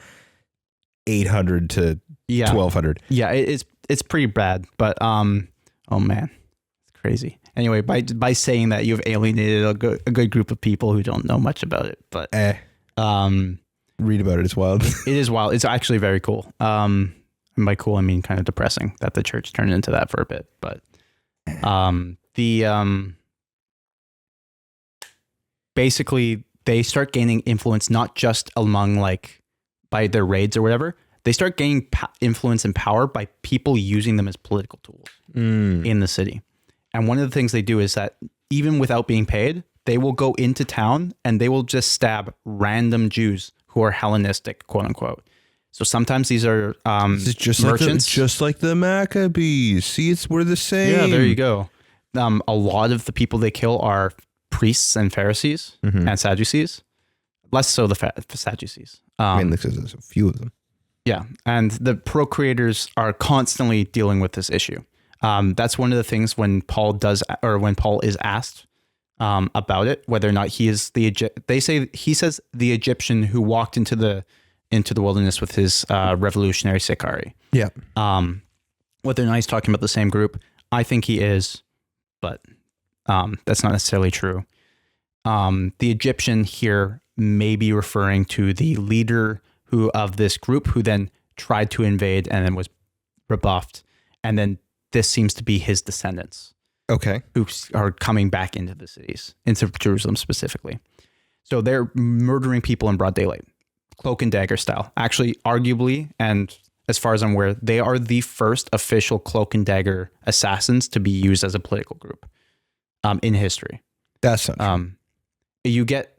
800 to Yeah. 1200. Yeah, it's pretty bad, but oh man, it's crazy. Anyway, by saying that, you've alienated a good group of people who don't know much about it. But read about it. It's wild. It is wild. It's actually very cool. And by cool, I mean kind of depressing that the church turned into that for a bit. But basically they start gaining influence not just among by their raids or whatever. They start gaining influence and power by people using them as political tools in the city. And one of the things they do is that even without being paid, they will go into town and they will just stab random Jews who are Hellenistic, quote unquote. So sometimes these are it's just merchants. Just like the Maccabees. See, we're the same. Yeah, there you go. A lot of the people they kill are priests and Pharisees and Sadducees. Less so the Sadducees. I mean, there's a few of them. Yeah, and the procurators are constantly dealing with this issue. That's one of the things when Paul is asked about it, whether or not he is he says the Egyptian who walked into the wilderness with his revolutionary Sicarii. Yeah. Whether or not he's talking about the same group, I think he is, but that's not necessarily true. The Egyptian here may be referring to the leader of this group who then tried to invade and then was rebuffed, and then this seems to be his descendants. Okay. Who are coming back into the cities, into Jerusalem specifically. So they're murdering people in broad daylight, cloak and dagger style. Actually, arguably, and as far as I'm aware, they are the first official cloak and dagger assassins to be used as a political group in history. That's not true. You get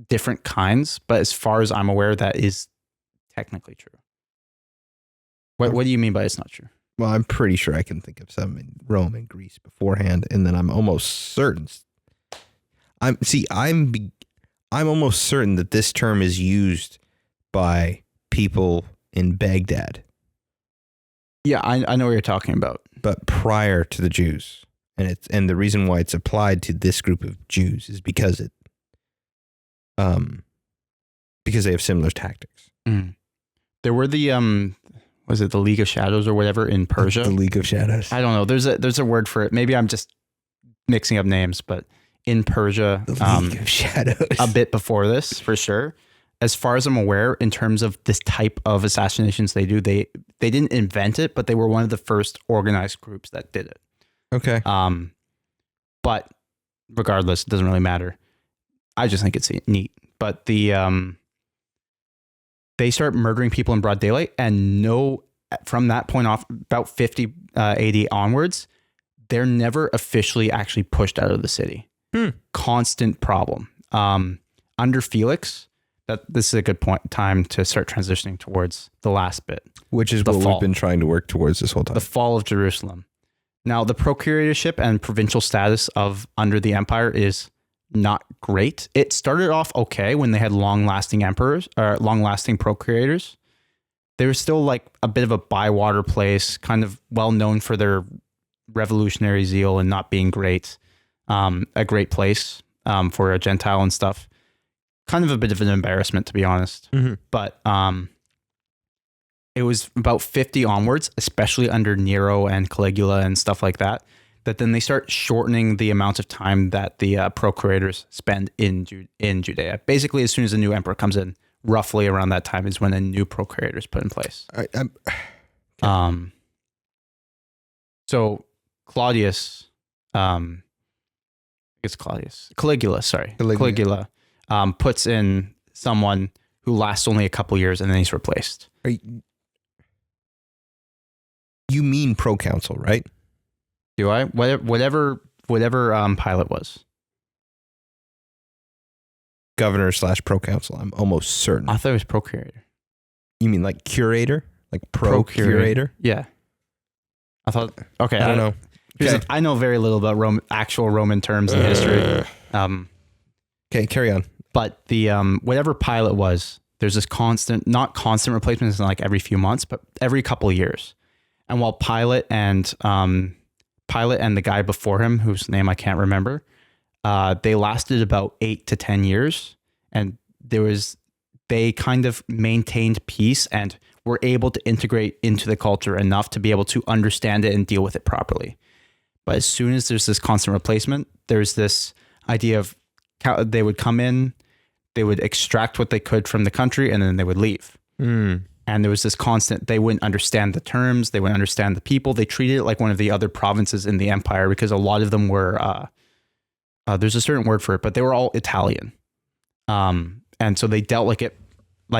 different kinds, but as far as I'm aware, that is technically true. What do you mean by it's not true? Well, I'm pretty sure I can think of some in Rome and Greece beforehand, and then I'm almost certain. I'm almost certain that this term is used by people in Baghdad. Yeah, I know what you're talking about. But prior to the Jews, and the reason why it's applied to this group of Jews is because they have similar tactics. Mm. There were the was it the League of Shadows or whatever in Persia? The League of Shadows. I don't know. There's a word for it. Maybe I'm just mixing up names, but in Persia, the League of Shadows. A bit before this, for sure. As far as I'm aware, in terms of this type of assassinations they do, they didn't invent it, but they were one of the first organized groups that did it. Okay. But regardless, it doesn't really matter. I just think it's neat. But they start murdering people in broad daylight, and from that point off, about 50 AD onwards, they're never officially actually pushed out of the city. Constant problem. Under Felix, this is a good time to start transitioning towards the last bit. Which is what we've been trying to work towards this whole time. The fall of Jerusalem. Now, the procuratorship and provincial status under the empire is not great. It started off okay when they had long-lasting emperors or long-lasting procurators. They were still like a bit of a bywater place, kind of well known for their revolutionary zeal and not being great. A great place for a Gentile and stuff. Kind of a bit of an embarrassment, to be honest. Mm-hmm. But it was about 50 onwards, especially under Nero and Caligula and stuff like that then they start shortening the amount of time that the procurators spend in Judea. Basically, as soon as a new emperor comes in, roughly around that time is when a new procurator is put in place. So Claudius, Caligula, puts in someone who lasts only a couple years and then he's replaced. You mean proconsul, right? Do I? Whatever Pilate was. Governor / proconsul. I'm almost certain. I thought it was procurator. You mean like curator? Like procurator? Yeah. I thought, okay. I don't know. Okay. I know very little about actual Roman terms in history. Okay, carry on. But the whatever Pilate was, there's this not constant replacements in like every few months, but every couple of years. And while Pilate and the guy before him, whose name I can't remember, they lasted about 8 to 10 years, and they kind of maintained peace and were able to integrate into the culture enough to be able to understand it and deal with it properly. But as soon as there's this constant replacement, there's this idea of they would come in, they would extract what they could from the country, and then they would leave. And there was this constant, they wouldn't understand the terms, they wouldn't understand the people. They treated it like one of the other provinces in the empire because a lot of them were, there's a certain word for it, but they were all Italian. And so they dealt like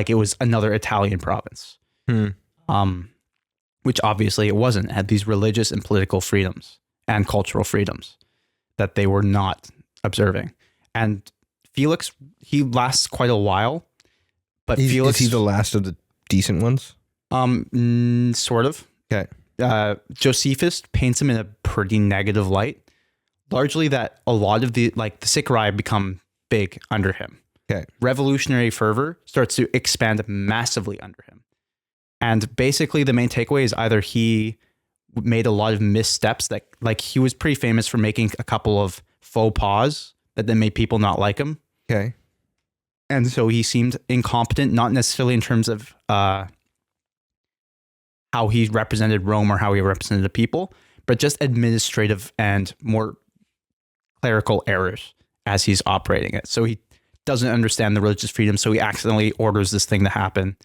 it was another Italian province. Which obviously it wasn't. It had these religious and political freedoms and cultural freedoms that they were not observing. And Felix, he lasts quite a while, but Felix, is he the last of the decent ones? Sort of. Okay. Josephus paints him in a pretty negative light, largely that a lot of the Sicarii become big under him. Okay. Revolutionary fervor starts to expand massively under him. And basically the main takeaway is either he made a lot of missteps that, like, he was pretty famous for making a couple of faux pas that then made people not like him. Okay. And so he seemed incompetent, not necessarily in terms of how he represented Rome or how he represented the people, but just administrative and more clerical errors as he's operating it. So he doesn't understand the religious freedom, so he accidentally orders this thing to happen,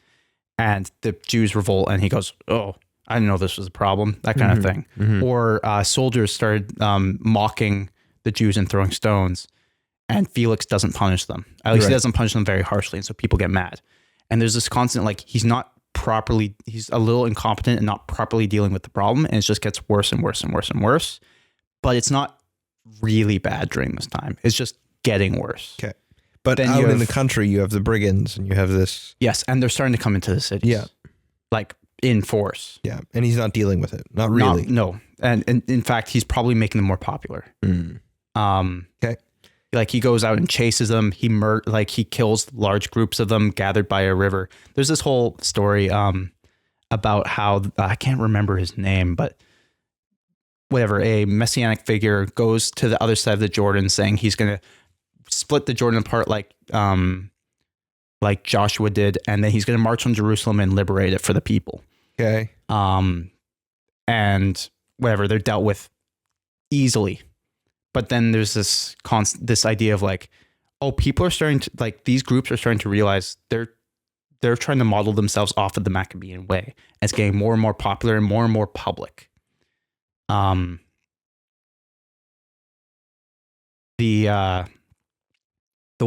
and the Jews revolt, and he goes, "Oh, I didn't know this was a problem," that kind of thing. Or soldiers started mocking the Jews and throwing stones, and Felix doesn't punish them. At least he doesn't punish them very harshly, and so people get mad. And there's this constant, like, he's a little incompetent and not properly dealing with the problem, and it just gets worse and worse and worse and worse. But it's not really bad during this time. It's just getting worse. Okay. But then out in the country, you have the brigands and you have this. Yes, and they're starting to come into the cities. Yeah. Like, in force. Yeah. And he's not dealing with it. Not really. No. And in fact, he's probably making them more popular. Okay. Like, he goes out and chases them. He kills large groups of them gathered by a river. There's this whole story about how, I can't remember his name, but whatever, a messianic figure goes to the other side of the Jordan saying he's going to split the Jordan apart like Joshua did, and then he's going to march on Jerusalem and liberate it for the people. Okay. And whatever, they're dealt with easily. But then there's this idea of like, oh, people are starting to, like, these groups are starting to realize they're trying to model themselves off of the Maccabean way. And it's getting more and more popular and more public. The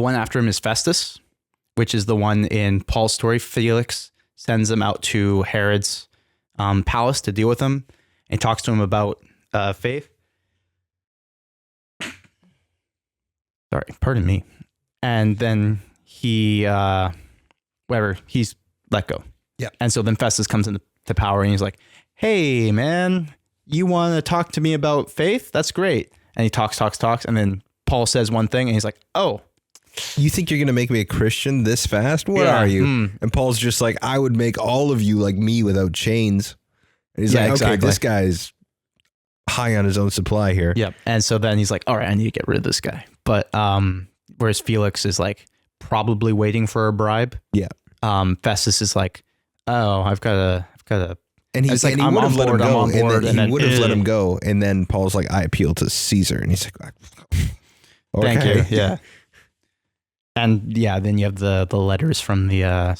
one after him is Festus, which is the one in Paul's story. Felix sends him out to Herod's palace to deal with him, and talks to him about faith. Sorry, pardon me. And then he's let go. Yeah. And so then Festus comes into power, and he's like, "Hey, man, you want to talk to me about faith? That's great." And he talks. And then Paul says one thing, and he's like, "Oh, you think you're going to make me a Christian this fast? What are you?" And Paul's just like, "I would make all of you like me without chains." And he's like, "Okay, this guy's high on his own supply here." Yep. And so then he's like, "All right, I need to get rid of this guy." But whereas Felix is like probably waiting for a bribe. Yeah. Festus is like, "Oh, I've got to." And he would have let him go, and then he would have let him go, and then Paul's like, "I appeal to Caesar," and he's like, "Thank you." Yeah. And yeah, then you have the letters from the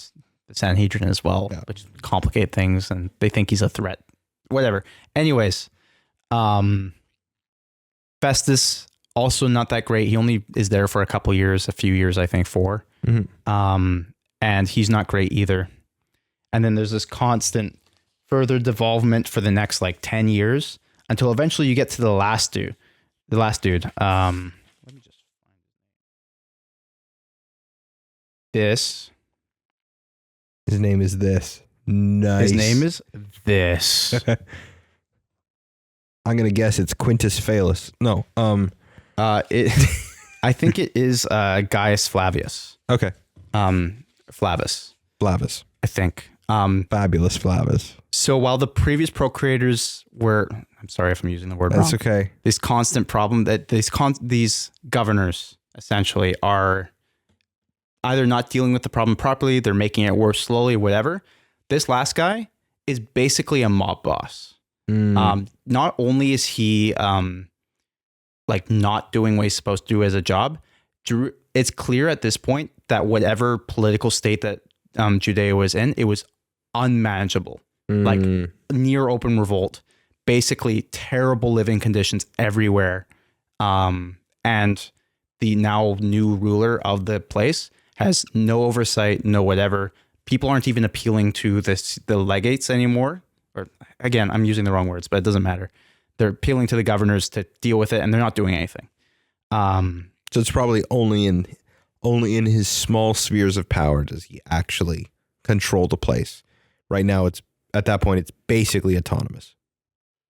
Sanhedrin as well, which complicate things, and they think he's a threat. Whatever. Anyways, Festus, also not that great. He only is there for a few years, I think, 4. And he's not great either. And then there's this constant further devolvement for the next like 10 years until eventually you get to the last dude. Let me just find this. His name is this. Nice. His name is this. I'm gonna guess it's Quintus Phalus. No. I think it is Gaius Flavius. Okay. Flavis, I think. Fabulous Flavis. So while the previous procurators were, I'm sorry if I'm using the word wrong. That's okay. This constant problem that these governors essentially are either not dealing with the problem properly, they're making it worse slowly, whatever. This last guy is basically a mob boss. Not only is he like not doing what he's supposed to do as a job, it's clear at this point that whatever political state that Judea was in, it was unmanageable, like near open revolt, basically terrible living conditions everywhere. And the now new ruler of the place has no oversight, no whatever. People aren't even appealing to the legates anymore. Or again, I'm using the wrong words, but it doesn't matter. They're appealing to the governors to deal with it, and they're not doing anything. So it's probably only in his small spheres of power does he actually control the place. Right now, at that point, it's basically autonomous.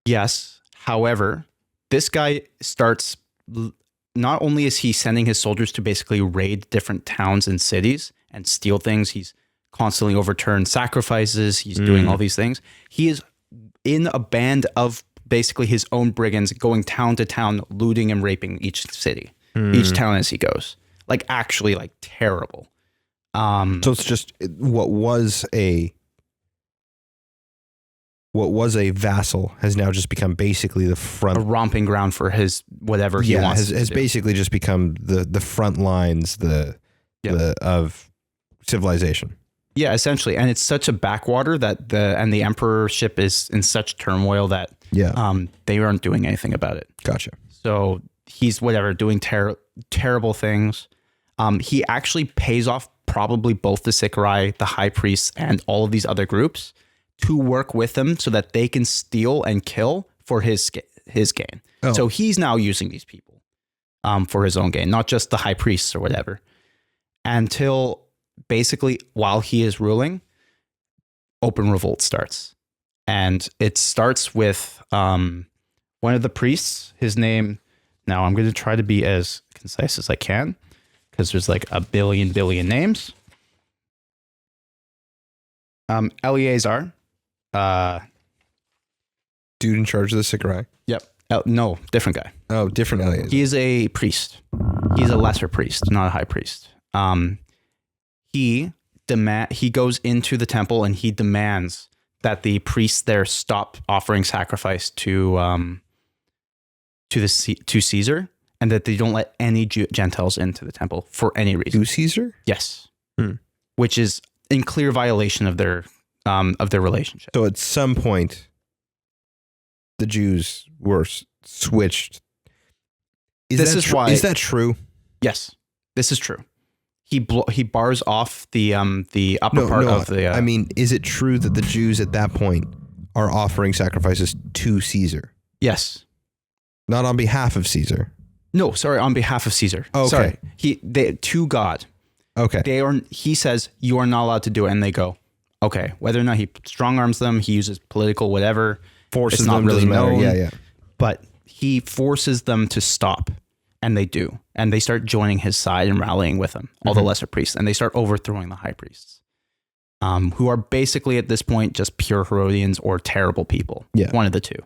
Yes. However, this guy starts, not only is he sending his soldiers to basically raid different towns and cities and steal things, he's constantly overturned sacrifices, he's doing all these things. He is in a band of basically his own brigands going town to town, looting and raping each city, each town as he goes. Like actually like terrible. So it's just what was a vassal has now just become basically the front, a romping ground for his whatever he wants. Has basically just become the front lines of civilization. Yeah, essentially, and it's such a backwater that the emperorship is in such turmoil that they aren't doing anything about it. Gotcha. So he's doing terrible things. He actually pays off probably both the Sicarii, the high priests, and all of these other groups to work with him so that they can steal and kill for his gain. Oh. So he's now using these people for his own gain, not just the high priests or whatever. Until basically while he is ruling, open revolt starts. And it starts with one of the priests, his name, now I'm going to try to be as concise as I can because there's like a billion names. Eleazar. Dude in charge of the Sicarii? Yep. No, different guy. Oh, different Eleazar. He is a priest. He's a lesser priest, not a high priest. He goes into the temple and he demands that the priests there stop offering sacrifice to Caesar, and that they don't let any Gentiles into the temple for any reason. To Caesar? Yes. Which is in clear violation of their relationship. So at some point, the Jews were switched. Is that true? Yes, this is true. He bars off the upper part of the. I mean, is it true that the Jews at that point are offering sacrifices to Caesar? Yes. Not on behalf of Caesar. No, sorry, on behalf of Caesar. Okay. Sorry. They to God. Okay. He says you are not allowed to do it, and they go, okay. Whether or not he strong arms them, he uses political whatever, forces it's not them, really known. Yeah. But he forces them to stop, and they do, and they start joining his side and rallying with him, all the lesser priests, and they start overthrowing the high priests, who are basically at this point just pure Herodians or terrible people. Yeah, one of the two.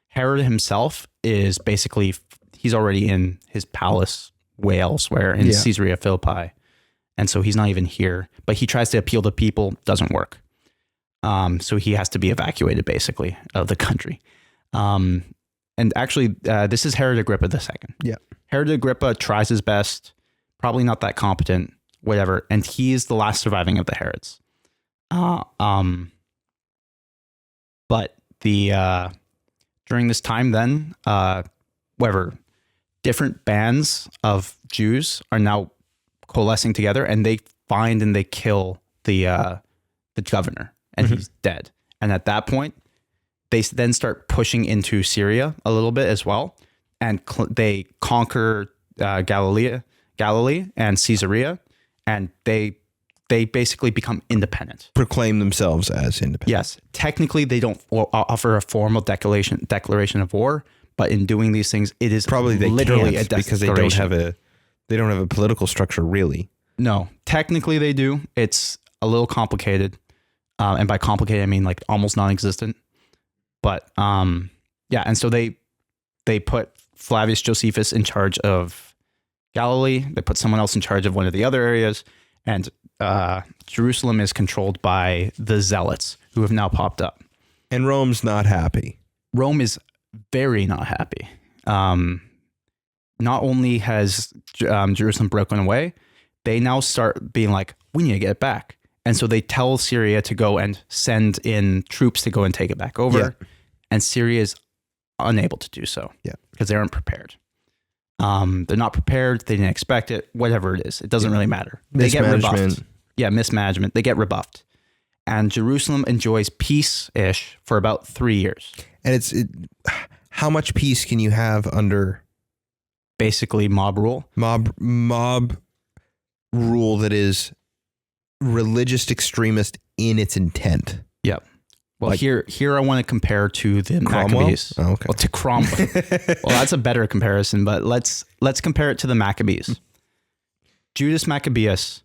Herod himself is basically he's already in his palace way elsewhere in Caesarea Philippi. And so he's not even here, but he tries to appeal to people, doesn't work. So he has to be evacuated basically of the country. And actually, this is Herod Agrippa II. Yeah. Herod Agrippa tries his best, probably not that competent, whatever. And he is the last surviving of the Herods. But during this time then, different bands of Jews are now coalescing together, and they find and they kill the governor, and he's dead. And at that point, they then start pushing into Syria a little bit as well, and they conquer Galilee and Caesarea, and they basically become independent. Proclaim themselves as independent. Yes, technically they don't offer a formal declaration of war, but in doing these things, it is probably literally a because they don't have a political structure really. No, technically they do. It's a little complicated, and by complicated I mean like almost non-existent. But and so they put Flavius Josephus in charge of Galilee. They put someone else in charge of one of the other areas, and Jerusalem is controlled by the zealots who have now popped up. And Rome's not happy. Rome is very not happy. Not only has Jerusalem broken away, they now start being like, we need to get it back. And so they tell Syria to go and send in troops to go and take it back over. Yeah. And Syria is unable to do so because they aren't prepared. They're not prepared. They didn't expect it. Whatever it is, it doesn't really matter. They get rebuffed. Yeah, mismanagement. They get rebuffed. And Jerusalem enjoys peace-ish for about 3 years. And how much peace can you have under basically mob rule? Mob rule that is religious extremist in its intent. Yep. Well, here I want to compare to the Cromwell? Maccabees. Oh, okay. Well, to Cromwell. Well, that's a better comparison, but let's compare it to the Maccabees. Judas Maccabeus,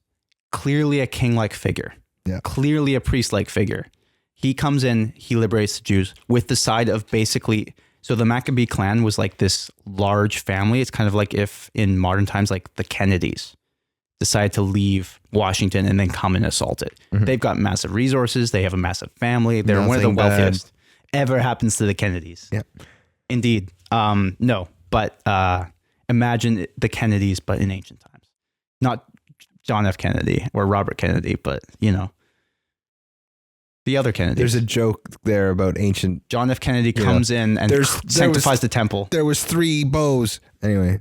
clearly a king-like figure. Yeah. Clearly a priest-like figure. He comes in, he liberates the Jews with the side of basically, so the Maccabee clan was like this large family. It's kind of like if in modern times, like the Kennedys decide to leave Washington and then come and assault it. Mm-hmm. They've got massive resources. They have a massive family. They're one of the wealthiest ever happens to the Kennedys. Yeah. Indeed. No, but imagine the Kennedys, but in ancient times. Not John F. Kennedy or Robert Kennedy, but, you know, the other Kennedys. There's a joke there about ancient. John F. Kennedy comes in and sanctifies the temple. There was 3 bows. Anyway.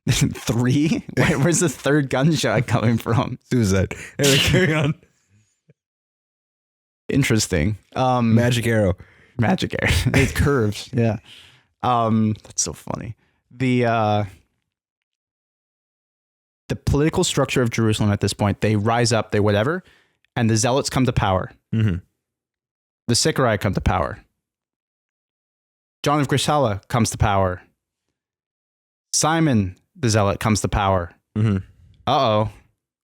3? Where's the third gunshot coming from? Suicide. Anyway, carry on. Interesting. Magic arrow. Magic arrow. It curves. Yeah. That's so funny. The political structure of Jerusalem at this point, they rise up, they whatever, and the zealots come to power. Mm-hmm. The Sicarii come to power. John of Grishala comes to power. Simon the Zealot comes to power. Mm-hmm. Uh-oh.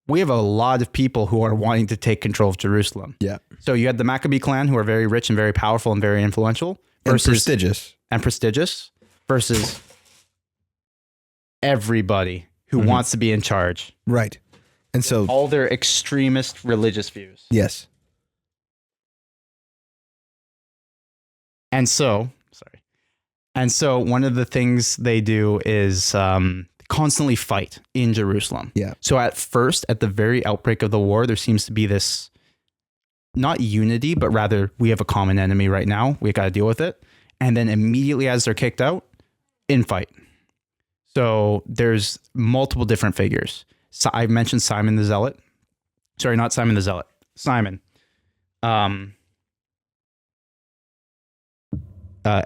We have a lot of people who are wanting to take control of Jerusalem. Yeah. So you had the Maccabee clan who are very rich and very powerful and very influential. And prestigious. And prestigious versus everybody who wants to be in charge. Right. And so all their extremist religious views. Yes. And so one of the things they do is constantly fight in Jerusalem. Yeah. So at first, at the very outbreak of the war, there seems to be this, not unity, but rather we have a common enemy right now. We got to deal with it. And then immediately as they're kicked out, infight. So there's multiple different figures. So I mentioned Simon the Zealot. Sorry, not Simon the Zealot. Simon.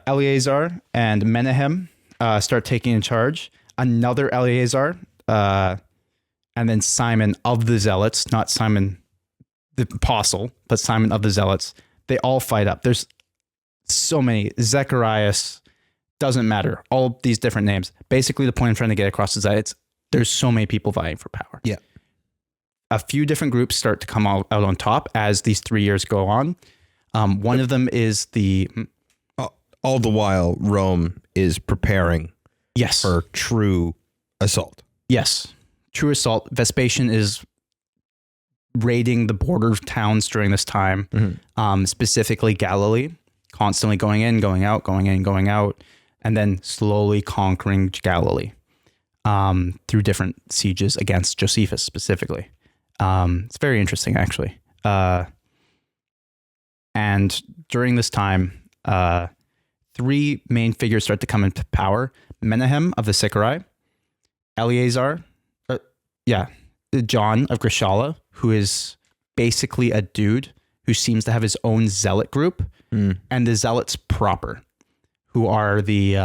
Eleazar and Menahem start taking in charge. Another Eleazar, and then Simon of the Zealots, not Simon the Apostle, but Simon of the Zealots. They all fight up. There's so many. Zacharias, doesn't matter. All these different names. Basically, the point I'm trying to get across is that there's so many people vying for power. Yeah. A few different groups start to come out on top as these 3 years go on. One of them is the... All the while, Rome is preparing for true assault. Yes. True assault. Vespasian is raiding the border towns during this time, specifically Galilee, constantly going in, going out, going in, going out, and then slowly conquering Galilee through different sieges against Josephus specifically. It's very interesting, actually. And during this time, 3 main figures start to come into power. Menahem of the Sicarii, Eleazar, John of Grishala, who is basically a dude who seems to have his own zealot group, and the zealots proper, who are the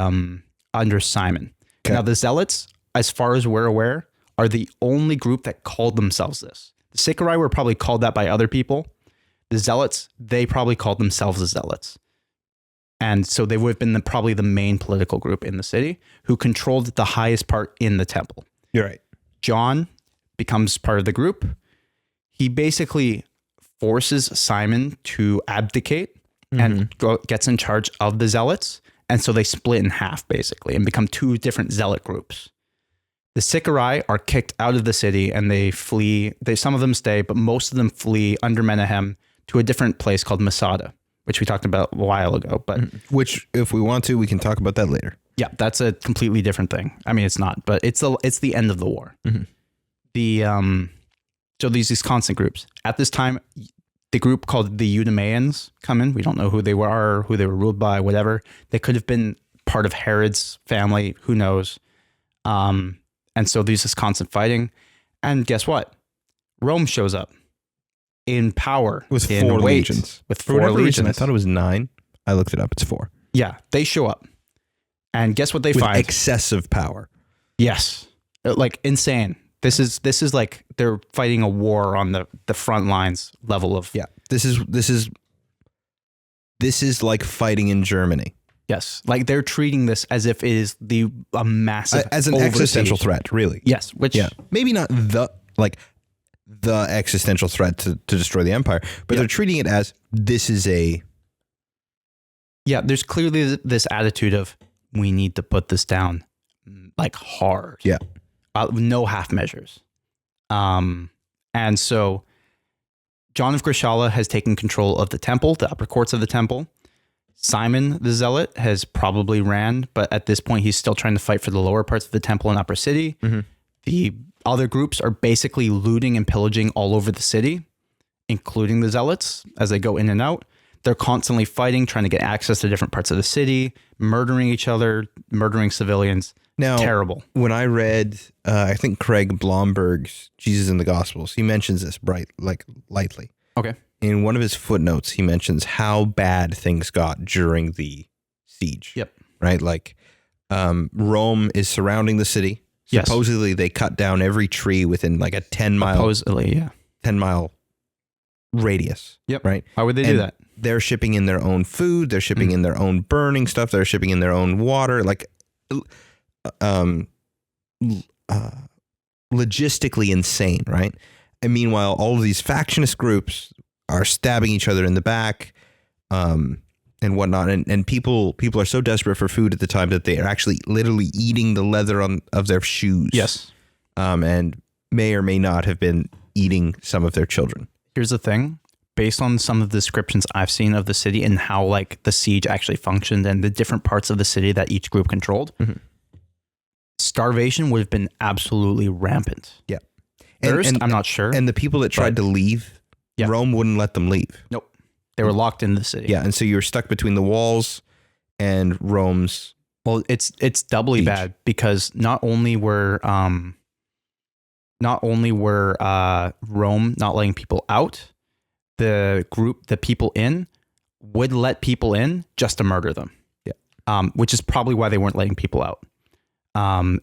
under Simon. Okay. Now the zealots, as far as we're aware, are the only group that called themselves this. The Sicarii were probably called that by other people. The zealots, they probably called themselves the zealots. And so they would have been probably the main political group in the city who controlled the highest part in the temple. You're right. John becomes part of the group. He basically forces Simon to abdicate and gets in charge of the zealots. And so they split in half basically and become 2 different zealot groups. The Sicarii are kicked out of the city and they flee. Some of them stay, but most of them flee under Menahem to a different place called Masada, which we talked about a while ago. But which, if we want to, we can talk about that later. Yeah, that's a completely different thing. I mean, it's not, but it's the end of the war. So these constant groups. At this time, the group called the Eudemeans come in. We don't know who they were, who they were ruled by, whatever. They could have been part of Herod's family. Who knows? And so there's this constant fighting. And guess what? Rome shows up in power. With 4 legions. With For 4 whatever reason, legions. I thought it was 9. I looked it up. It's 4. Yeah, they show up. And guess what they With find? excessive power. Yes. Like insane. This is like they're fighting a war on the front lines level of. Yeah. This is like fighting in Germany. Yes. Like they're treating this as if it is a massive as an existential threat, really. Yes. Which maybe not the existential threat to destroy the empire, but they're treating it as this is a. Yeah. There's clearly this attitude of we need to put this down like hard. Yeah. No half measures. And so John of Grishala has taken control of the temple, the upper courts of the temple. Simon the Zealot has probably ran, but at this point he's still trying to fight for the lower parts of the temple and upper city. The other groups are basically looting and pillaging all over the city, including the Zealots as they go in and out. They're constantly fighting, trying to get access to different parts of the city, murdering each other, murdering civilians. Now, terrible. When I read, I think Craig Blomberg's Jesus in the Gospels, he mentions this lightly. Okay. In one of his footnotes, he mentions how bad things got during the siege. Yep. Right? Like, Rome is surrounding the city. Yes. Supposedly, they cut down every tree within like a 10-mile radius. Yep. Right? Why would they do that? They're shipping in their own food. They're shipping in their own burning stuff. They're shipping in their own water. Like, logistically insane, right? And meanwhile, all of these factionist groups are stabbing each other in the back, and whatnot. And people are so desperate for food at the time that they are actually literally eating the leather of their shoes. Yes. And may or may not have been eating some of their children. Here's the thing. Based on some of the descriptions I've seen of the city and how like the siege actually functioned and the different parts of the city that each group controlled, starvation would have been absolutely rampant. Yeah. Thirst, I'm not sure. And the people that tried to leave, Rome wouldn't let them leave. Nope. They were locked in the city. Yeah. And so you're stuck between the walls and Rome's. Well, it's doubly bad because not only were Rome not letting people out, the people in would let people in just to murder them. Yeah. Which is probably why they weren't letting people out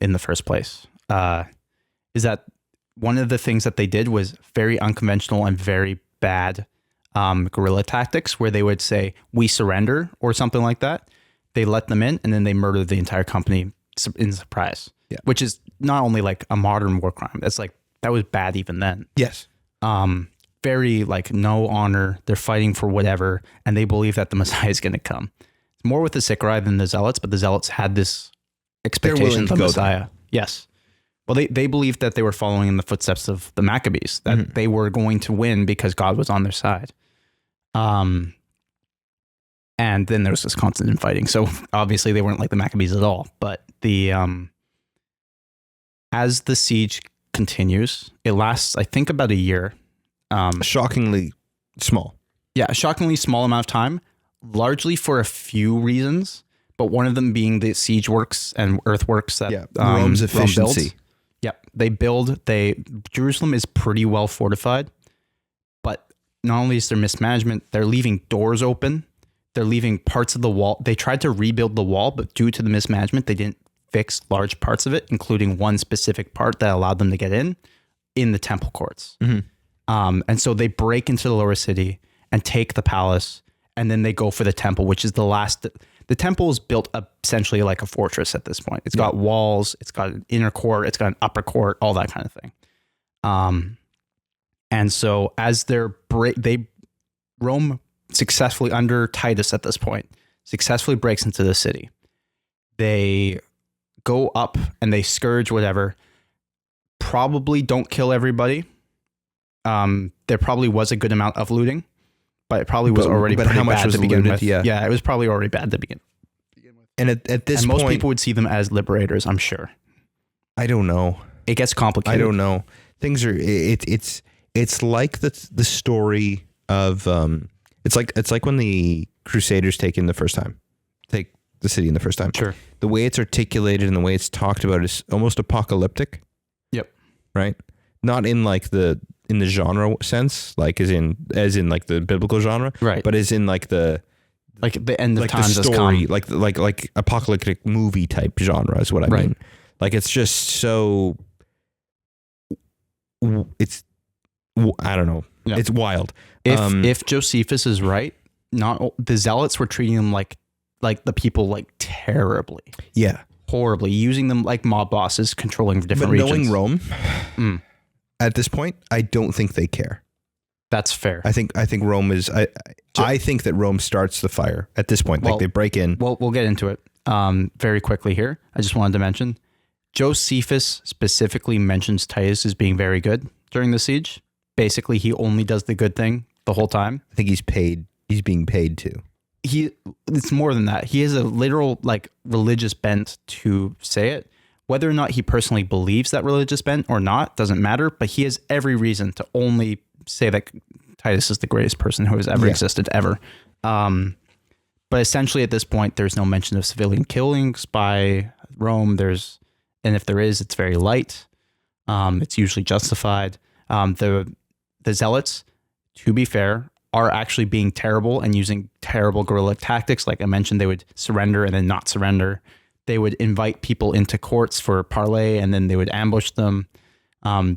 in the first place. Is that one of the things that they did was very unconventional and very bad guerrilla tactics where they would say, we surrender or something like that. They let them in and then they murdered the entire company in surprise. Yeah. Which is not only like a modern war crime. It's like, that was bad even then. Yes. Very like no honor. They're fighting for whatever. And they believe that the Messiah is going to come. It's more with the Sicarii than the Zealots, but the Zealots had this expectation of the Messiah. There. Yes. Well, they believed that they were following in the footsteps of the Maccabees, that they were going to win because God was on their side. And then there was this constant infighting. So obviously they weren't like the Maccabees at all. But as the siege continues, it lasts, I think, about a year. Shockingly small. Yeah, a shockingly small amount of time, largely for a few reasons. But one of them being the siege works and earthworks that Rome's efficiency. Yep. Jerusalem is pretty well fortified, but not only is there mismanagement, they're leaving doors open. They're leaving parts of the wall. They tried to rebuild the wall, but due to the mismanagement, they didn't fix large parts of it, including one specific part that allowed them to get in the temple courts. And so they break into the lower city and take the palace, and then they go for the temple, which is the last. The temple is built essentially like a fortress at this point. It's got walls, it's got an inner court, it's got an upper court, all that kind of thing. And so as Rome successfully, under Titus at this point, successfully breaks into the city. They go up and they scourge whatever. probably don't kill everybody. There probably was a good amount of looting, but it probably was already pretty bad to begin with. Yeah, it was probably already bad to begin with. And at this and point, most people would see them as liberators, I'm sure. I don't know. It gets complicated. I don't know. Things are it's like the story of it's like when the Crusaders take the city in the first time. Sure. The way it's articulated and the way it's talked about is almost apocalyptic. Yep. Right? Not in like the genre sense, like as in like the biblical genre, right? But as in like the end of like times the story, like apocalyptic movie type genre is what I mean. Like it's just so I don't know. Yeah. It's wild. If Josephus is right, not the Zealots were treating them like the people like terribly. Yeah. Horribly, using them like mob bosses, controlling different regions. Knowing Rome, at this point, I don't think they care. That's fair. I think Rome is. I think that Rome starts the fire at this point. Like they break in. Well, we'll get into it very quickly here. I just wanted to mention Josephus specifically mentions Titus as being very good during the siege. Basically, he only does the good thing the whole time. I think he's paid. He's being paid to. It's more than that. He has a literal like religious bent to say it. Whether or not he personally believes that religious bent or not doesn't matter, but he has every reason to only say that Titus is the greatest person who has ever existed ever. But essentially at this point, there's no mention of civilian killings by Rome. And if there is, it's very light. It's usually justified. The Zealots, to be fair, are actually being terrible and using terrible guerrilla tactics. Like I mentioned, they would surrender and then not surrender. They would invite people into courts for parley and then they would ambush them.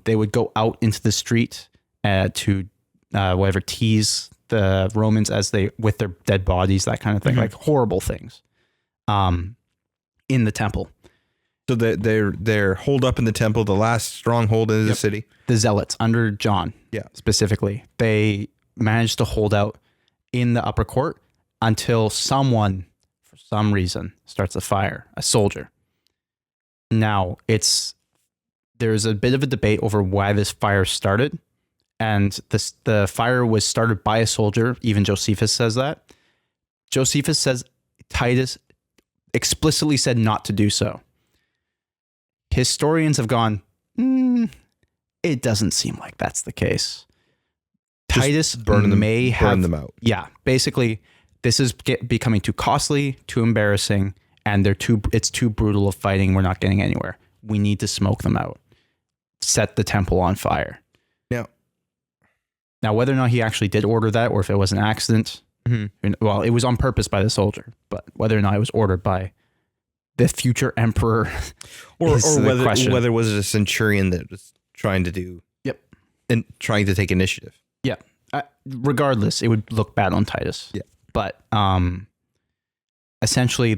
They would go out into the street to tease the Romans with their dead bodies, that kind of thing, like horrible things in the temple. So they're holed up in the temple, the last stronghold in the city. The Zealots under John, specifically, they managed to hold out in the upper court until someone, for some reason, starts a fire, a soldier. Now, there's a bit of a debate over why this fire started, and the fire was started by a soldier. Even Josephus says that. Josephus says Titus explicitly said not to do so. Historians have gone, it doesn't seem like that's the case. Just Titus burn them out. Yeah, basically, this is becoming too costly, too embarrassing, and it's too brutal of fighting. We're not getting anywhere. We need to smoke them out. Set the temple on fire. Now, whether or not he actually did order that, or if it was an accident, well, it was on purpose by the soldier. But whether or not it was ordered by the future emperor, or whether was it a centurion that was trying to do, and trying to take initiative. Yeah. Regardless, it would look bad on Titus. Yeah. But essentially,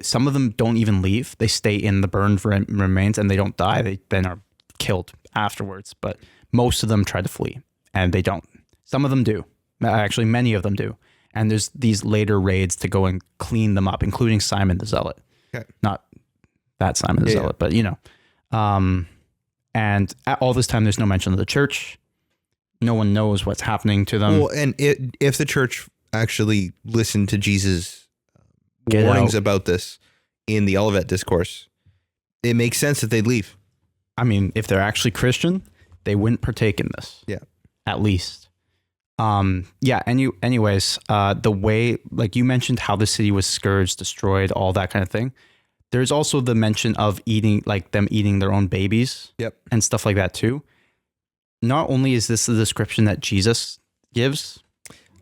some of them don't even leave. They stay in the burned remains and they don't die. They then are killed afterwards. But most of them try to flee and they don't. Some of them do. Actually, many of them do. And there's these later raids to go and clean them up, including Simon the Zealot. Okay. Not that Simon the Zealot, but you know. And at all this time, there's no mention of the church. No one knows what's happening to them. Well, and if the church actually listened to Jesus' warnings about this in the Olivet Discourse, it makes sense that they'd leave. I mean, if they're actually Christian, they wouldn't partake in this. Yeah. At least. Anyways, the way, like you mentioned, how the city was scourged, destroyed, all that kind of thing. There's also the mention of them eating their own babies. Yep. And stuff like that too. Not only is this the description that Jesus gives.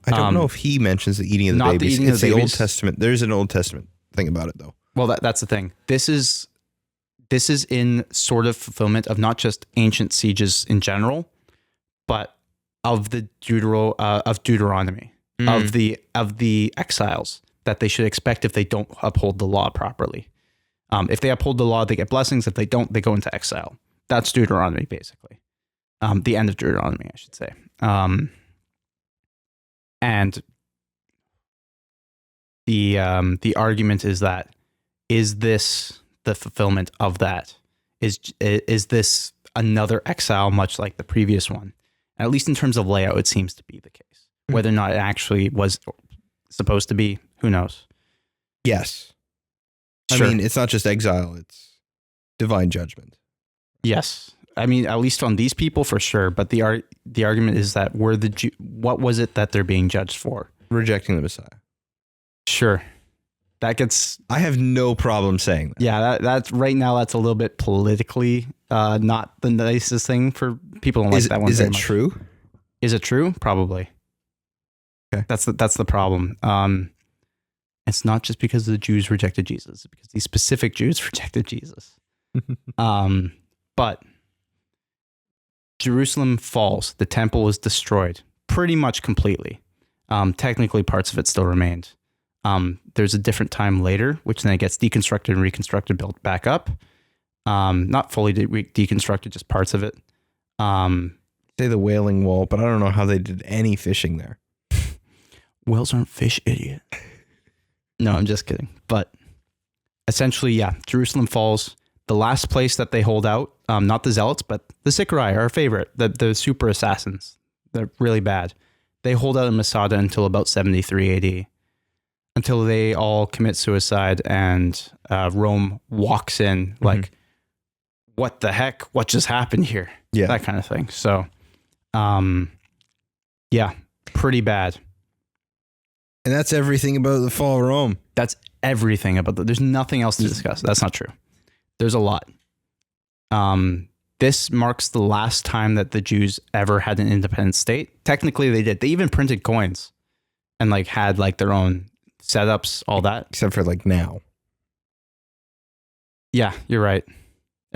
I don't know if he mentions the eating of the babies. It's the Old Testament. There's an Old Testament thing about it though. Well, that's the thing. This is in sort of fulfillment of not just ancient sieges in general, but of the Deuteronomy, of the exiles that they should expect if they don't uphold the law properly. If they uphold the law, they get blessings. If they don't, they go into exile. That's Deuteronomy, basically. The end of Deuteronomy, I should say. And the argument is that, is this the fulfillment of that? Is this another exile, much like the previous one. At least in terms of layout, it seems to be the case. Whether or not it actually was supposed to be, who knows? Yes. Sure. I mean, it's not just exile, it's divine judgment. Yes. I mean, at least on these people for sure. But the argument is that what was it that they're being judged for? Rejecting the Messiah. Sure. That gets... I have no problem saying that. Yeah, that's right now, that's a little bit politically not the nicest thing for people. Don't like that one. Is that true? Is it true? Probably. Okay. That's the problem. It's not just because the Jews rejected Jesus, it's because these specific Jews rejected Jesus. But Jerusalem falls. The temple is destroyed pretty much completely. Technically, parts of it still remained. There's a different time later, which then it gets deconstructed and reconstructed, built back up. Not fully deconstructed, just parts of it. Say the Wailing Wall, but I don't know how they did any fishing there. Whales aren't fish, idiot. No, I'm just kidding. But essentially, yeah, Jerusalem falls. The last place that they hold out, not the Zealots, but the Sicarii, our favorite, the super assassins. They're really bad. They hold out in Masada until about 73 AD. Until they all commit suicide and Rome walks in like, what the heck? What just happened here? Yeah. That kind of thing. So, yeah, pretty bad. And that's everything about the fall of Rome. That's everything about there's nothing else to discuss. That's not true. There's a lot. This marks the last time that the Jews ever had an independent state. Technically, they did. They even printed coins and like had like their own setups, all that. Except for like now. Yeah, you're right.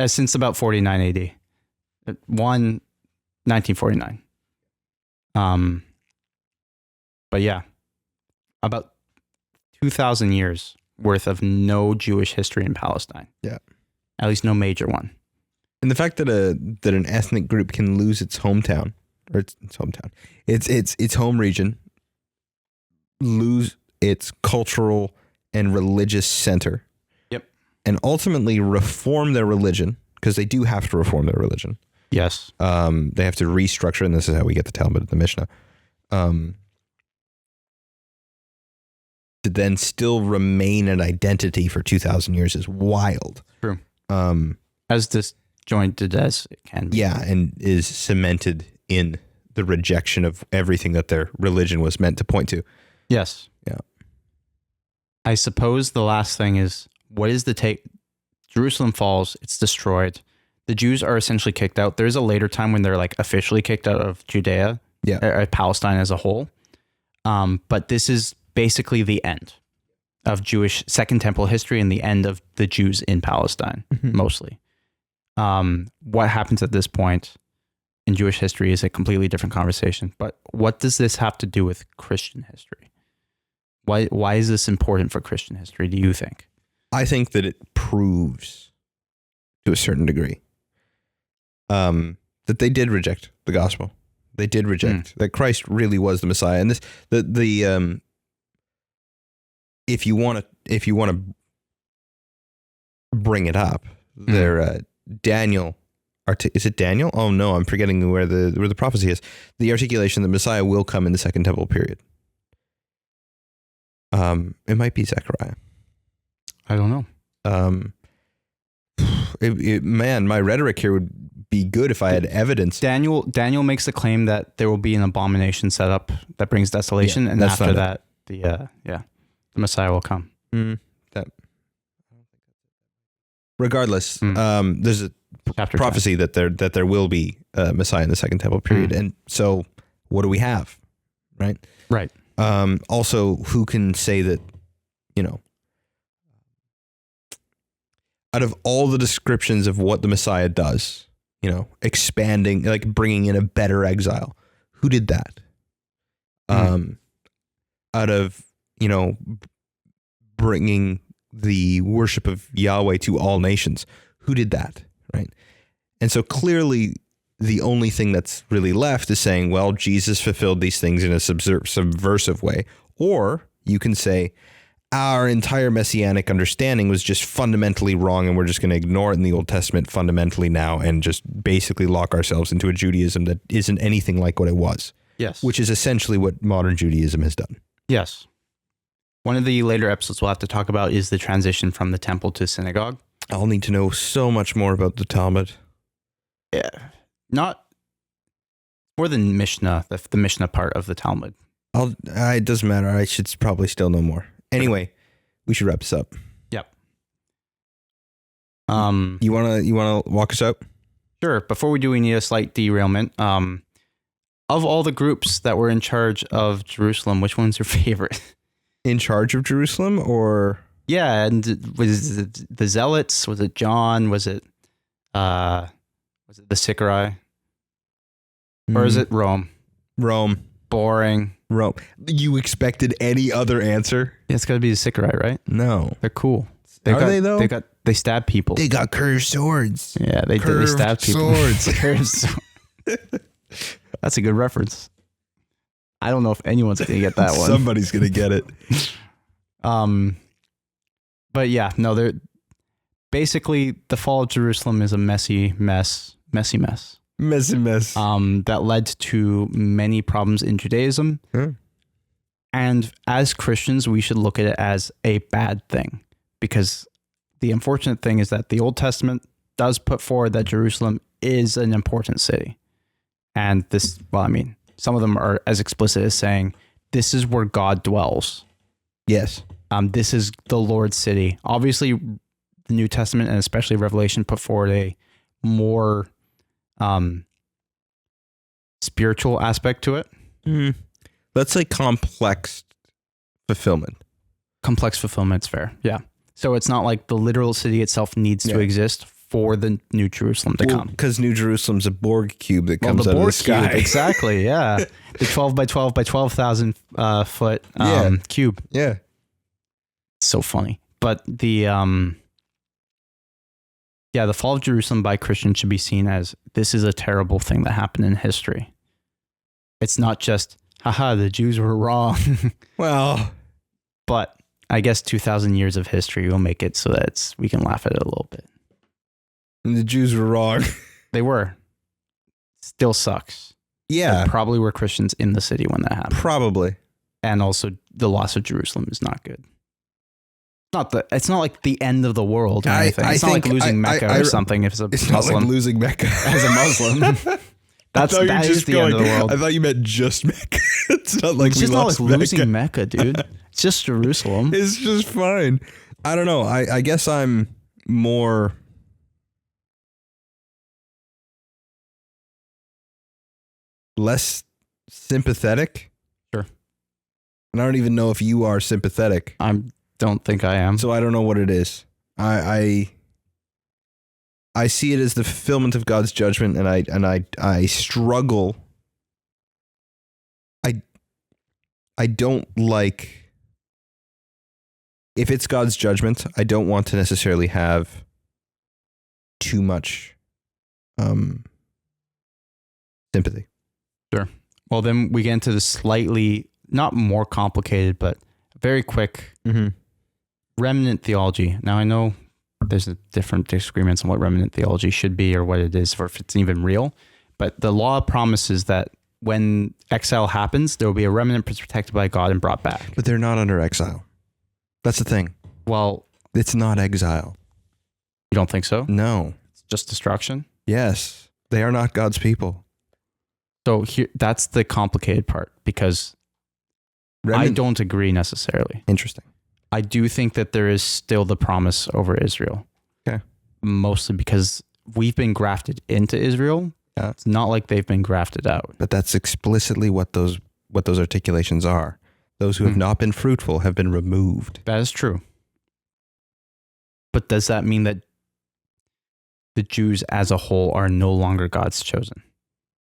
Since about 49 AD. 1949. But yeah, about 2,000 years worth of no Jewish history in Palestine. Yeah. At least no major one. And the fact that an ethnic group can lose its hometown, or its hometown, its home region, lose its cultural and religious center. Yep. And ultimately reform their religion, because they do have to reform their religion. Yes. They have to restructure, and this is how we get the Talmud and the Mishnah. To then still remain an identity for 2,000 years is wild. True. As disjointed as it can be. Yeah, and is cemented in the rejection of everything that their religion was meant to point to. Yes. Yeah. I suppose the last thing is, what is the take? Jerusalem falls, it's destroyed. The Jews are essentially kicked out. There's a later time when they're like officially kicked out of Judea, Palestine as a whole. But this is basically the end of Jewish Second Temple history and the end of the Jews in Palestine, mostly. What happens at this point in Jewish history is a completely different conversation. But what does this have to do with Christian history? Why is this important for Christian history, do you think? I think that it proves to a certain degree that they did reject the gospel. They did reject that Christ really was the Messiah. And this, if you want to bring it up, there, Daniel, is it Daniel? Oh no, I'm forgetting where the prophecy is. The articulation that Messiah will come in the Second Temple period. It might be Zechariah. I don't know. Man, my rhetoric here would be good if I had evidence. Daniel makes the claim that there will be an abomination set up that brings desolation, and after that, the Messiah will come. Regardless, there's a prophecy that there will be a Messiah in the Second Temple period, and so what do we have, right? Right. Also, who can say that, out of all the descriptions of what the Messiah does, expanding, like bringing in a better exile, who did that? Out of, bringing the worship of Yahweh to all nations, who did that, right? And so clearly the only thing that's really left is saying, well, Jesus fulfilled these things in a subversive way. Or you can say, our entire messianic understanding was just fundamentally wrong, and we're just going to ignore it in the Old Testament fundamentally now and just basically lock ourselves into a Judaism that isn't anything like what it was. Yes. Which is essentially what modern Judaism has done. Yes. One of the later episodes we'll have to talk about is the transition from the temple to synagogue. I'll need to know so much more about the Talmud. Yeah. Not more than Mishnah, the Mishnah part of the Talmud. It doesn't matter. I should probably still know more. Anyway, we should wrap this up. Yep. You wanna walk us out? Sure. Before we do, we need a slight derailment. Of all the groups that were in charge of Jerusalem, which one's your favorite? In charge of Jerusalem, or yeah, and was it the Zealots? Was it John? Was it the Sicarii? Or is it Rome? Rome. Boring. Rome. You expected any other answer? Yeah, it's got to be the Sicarii, right? No. They're cool. They though? They stab people. They got curved swords. Yeah, they do. They stab people. Swords. Curved swords. That's a good reference. I don't know if anyone's going to get that one. Somebody's going to get it. But yeah, no, they're basically the fall of Jerusalem is a messy mess. Messy mess. That led to many problems in Judaism. And as Christians, we should look at it as a bad thing, because the unfortunate thing is that the Old Testament does put forward that Jerusalem is an important city. And this, well, I mean, some of them are as explicit as saying, this is where God dwells. Yes. This is the Lord's city. Obviously, the New Testament and especially Revelation put forward a more spiritual aspect to it. Mm-hmm. Let's say complex fulfillment. Complex fulfillment's fair. Yeah. So it's not like the literal city itself needs to exist for the New Jerusalem to come. Because New Jerusalem's a Borg cube that comes out of the sky. Cube, exactly. Yeah. The 12 by 12 by 12,000 foot cube. Yeah. So funny. But the the fall of Jerusalem by Christians should be seen as this is a terrible thing that happened in history. It's not just, haha, the Jews were wrong. Well, but I guess 2,000 years of history will make it so that we can laugh at it a little bit. And the Jews were wrong. They were. Still sucks. Yeah. There probably were Christians in the city when that happened. Probably. And also the loss of Jerusalem is not good. It's not like the end of the world or anything. It's not like losing Mecca or something if it's a Muslim. Not like losing Mecca. As a Muslim. That is the end of the world. I thought you meant just Mecca. It's not like it's not like losing Mecca, dude. It's just Jerusalem. It's just fine. I don't know. I guess I'm more... less sympathetic. Sure. And I don't even know if you are sympathetic. I don't think I am. So I don't know what it is. I see it as the fulfillment of God's judgment, and I struggle. I don't like, if it's God's judgment, I don't want to necessarily have too much sympathy. Sure. Well, then we get into the slightly, not more complicated, but very quick remnant theology. Now, I know there's a different disagreements on what remnant theology should be or what it is, or if it's even real, but the law promises that when exile happens, there will be a remnant protected by God and brought back. But they're not under exile. That's the thing. Well, it's not exile. You don't think so? No. It's just destruction? Yes. They are not God's people. So here, that's the complicated part, because I don't agree necessarily. Interesting. I do think that there is still the promise over Israel. Okay. Mostly because we've been grafted into Israel. Yeah. It's not like they've been grafted out. But that's explicitly what those articulations are. Those who have not been fruitful have been removed. That is true. But does that mean that the Jews as a whole are no longer God's chosen?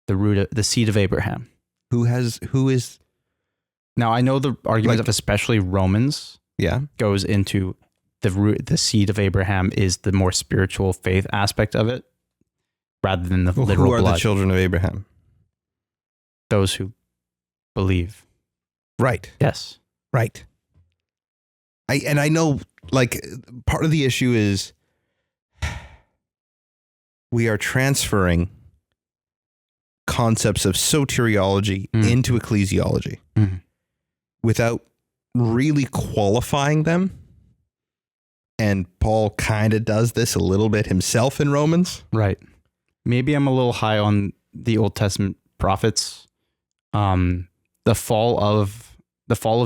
The seed of Abraham. Who is? Now, I know the argument of especially Romans goes into the seed of Abraham is the more spiritual faith aspect of it, rather than the literal blood. Who are the children of Abraham? Those who believe. Right. Yes. Right. I know, like, part of the issue is we are transferring concepts of soteriology into ecclesiology without really qualifying them. And Paul kind of does this a little bit himself in Romans. Right. Maybe I'm a little high on the Old Testament prophets. The fall of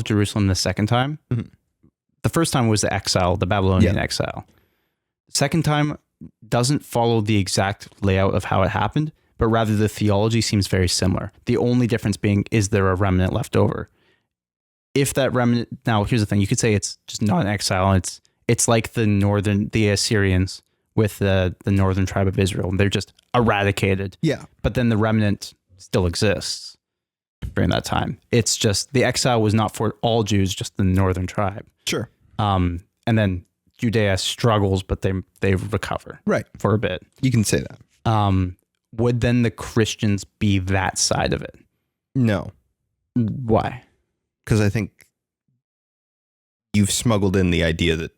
Jerusalem the second time. The first time was the exile, the Babylonian exile. The second time doesn't follow the exact layout of how it happened, but rather the theology seems very similar. The only difference being, is there a remnant left over? If that remnant, now here's the thing, you could say it's just not an exile. It's like the Assyrians with the northern tribe of Israel. They're just eradicated. Yeah. But then the remnant still exists during that time. It's just the exile was not for all Jews, just the northern tribe. Sure. And then Judea struggles, but they recover for a bit. You can say that. Would then the Christians be that side of it? No. Why? Because I think you've smuggled in the idea that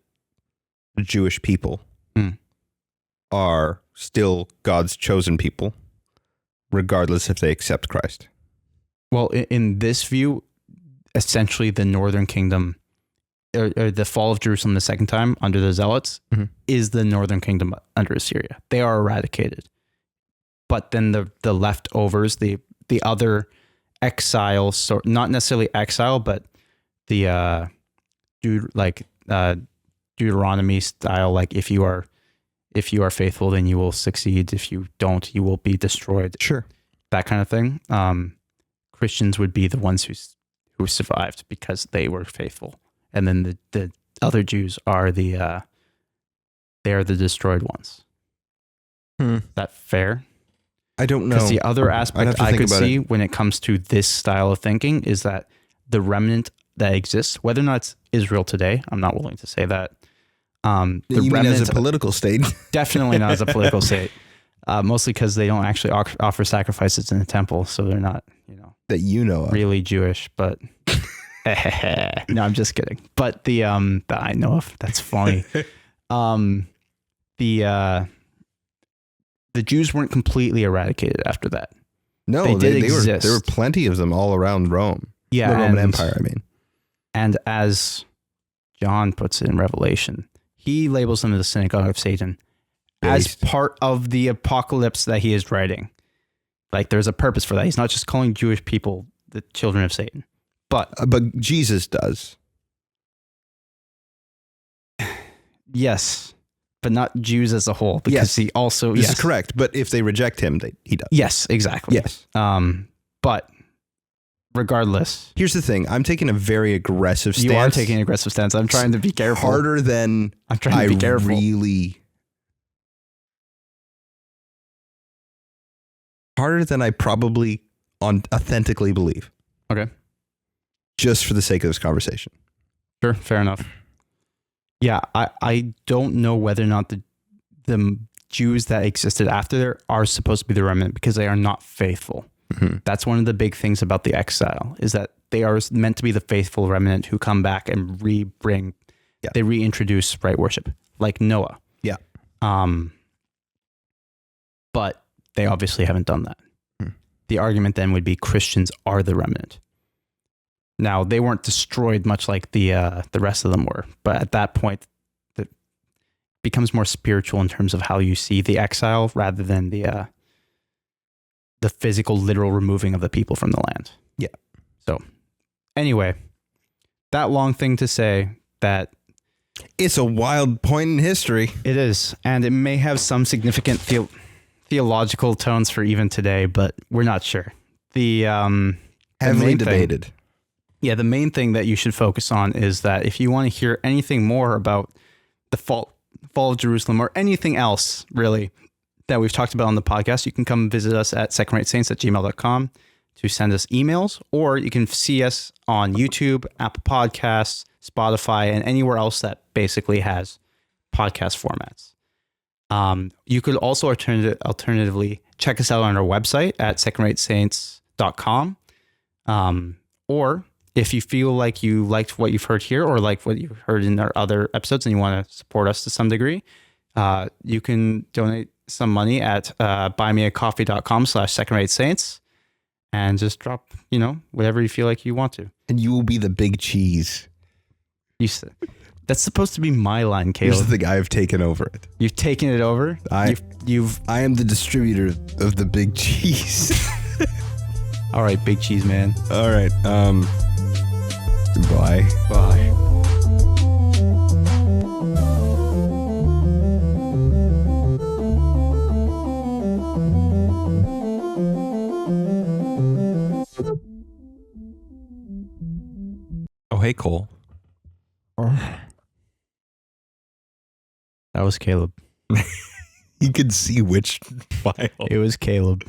the Jewish people are still God's chosen people, regardless if they accept Christ. Well, in this view, essentially the northern kingdom, or the fall of Jerusalem the second time under the Zealots, is the northern kingdom under Assyria. They are eradicated. But then the leftovers, the other exile, so not necessarily exile, but the Deuteronomy style, like if you are faithful, then you will succeed. If you don't, you will be destroyed. Sure. That kind of thing. Christians would be the ones who survived because they were faithful. And then the other Jews are they are the destroyed ones. Is that fair? I don't know. Because the other aspect I could see when it comes to this style of thinking is that the remnant that exists, whether or not it's Israel today, I'm not willing to say that. You mean as a political state? Definitely not as a political state. Mostly because they don't actually offer sacrifices in the temple, so they're not, that of. Really Jewish. But no, I'm just kidding. But that I know of, that's funny. The Jews weren't completely eradicated after that. No, they did exist. There were plenty of them all around Rome. Yeah, the Roman Empire, I mean. And as John puts it in Revelation, he labels them as the synagogue of Satan as part of the apocalypse that he is writing. Like, there's a purpose for that. He's not just calling Jewish people the children of Satan. But Jesus does. Yes. But not Jews as a whole, because he also... This is correct, but if they reject him, he does. Yes, exactly. Yes. But regardless... Here's the thing. I'm taking a very aggressive stance. You are taking an aggressive stance. I'm trying to be careful. Harder than I'm trying to be careful. Harder than I probably authentically believe. Okay. Just for the sake of this conversation. Sure, fair enough. Yeah, I don't know whether or not the Jews that existed after there are supposed to be the remnant, because they are not faithful. That's one of the big things about the exile, is that they are meant to be the faithful remnant who come back and they reintroduce right worship, like Noah. Yeah. But they obviously haven't done that. The argument then would be Christians are the remnant. Now, they weren't destroyed much like the rest of them were, but at that point, it becomes more spiritual in terms of how you see the exile rather than the physical, literal removing of the people from the land. Yeah. So, anyway, that long thing to say that it's a wild point in history. It is, and it may have some significant theological tones for even today, but we're not sure. Heavily debated. Yeah, the main thing that you should focus on is that if you want to hear anything more about the fall of Jerusalem or anything else, really, that we've talked about on the podcast, you can come visit us at secondratesaints@gmail.com to send us emails, or you can see us on YouTube, Apple Podcasts, Spotify, and anywhere else that basically has podcast formats. You could also alternatively check us out on our website at secondratesaints.com, or if you feel like you liked what you've heard here or like what you've heard in our other episodes and you want to support us to some degree, you can donate some money at buymeacoffee.com/second-rate-saints and just drop, whatever you feel like you want to. And you will be the big cheese. That's supposed to be my line, Caleb. Here's the guy I've taken over it. You've taken it over? I am the distributor of the big cheese. All right, big cheese man. All right. Goodbye. Bye. Oh, hey, Cole. That was Caleb. You could see which file. It was Caleb.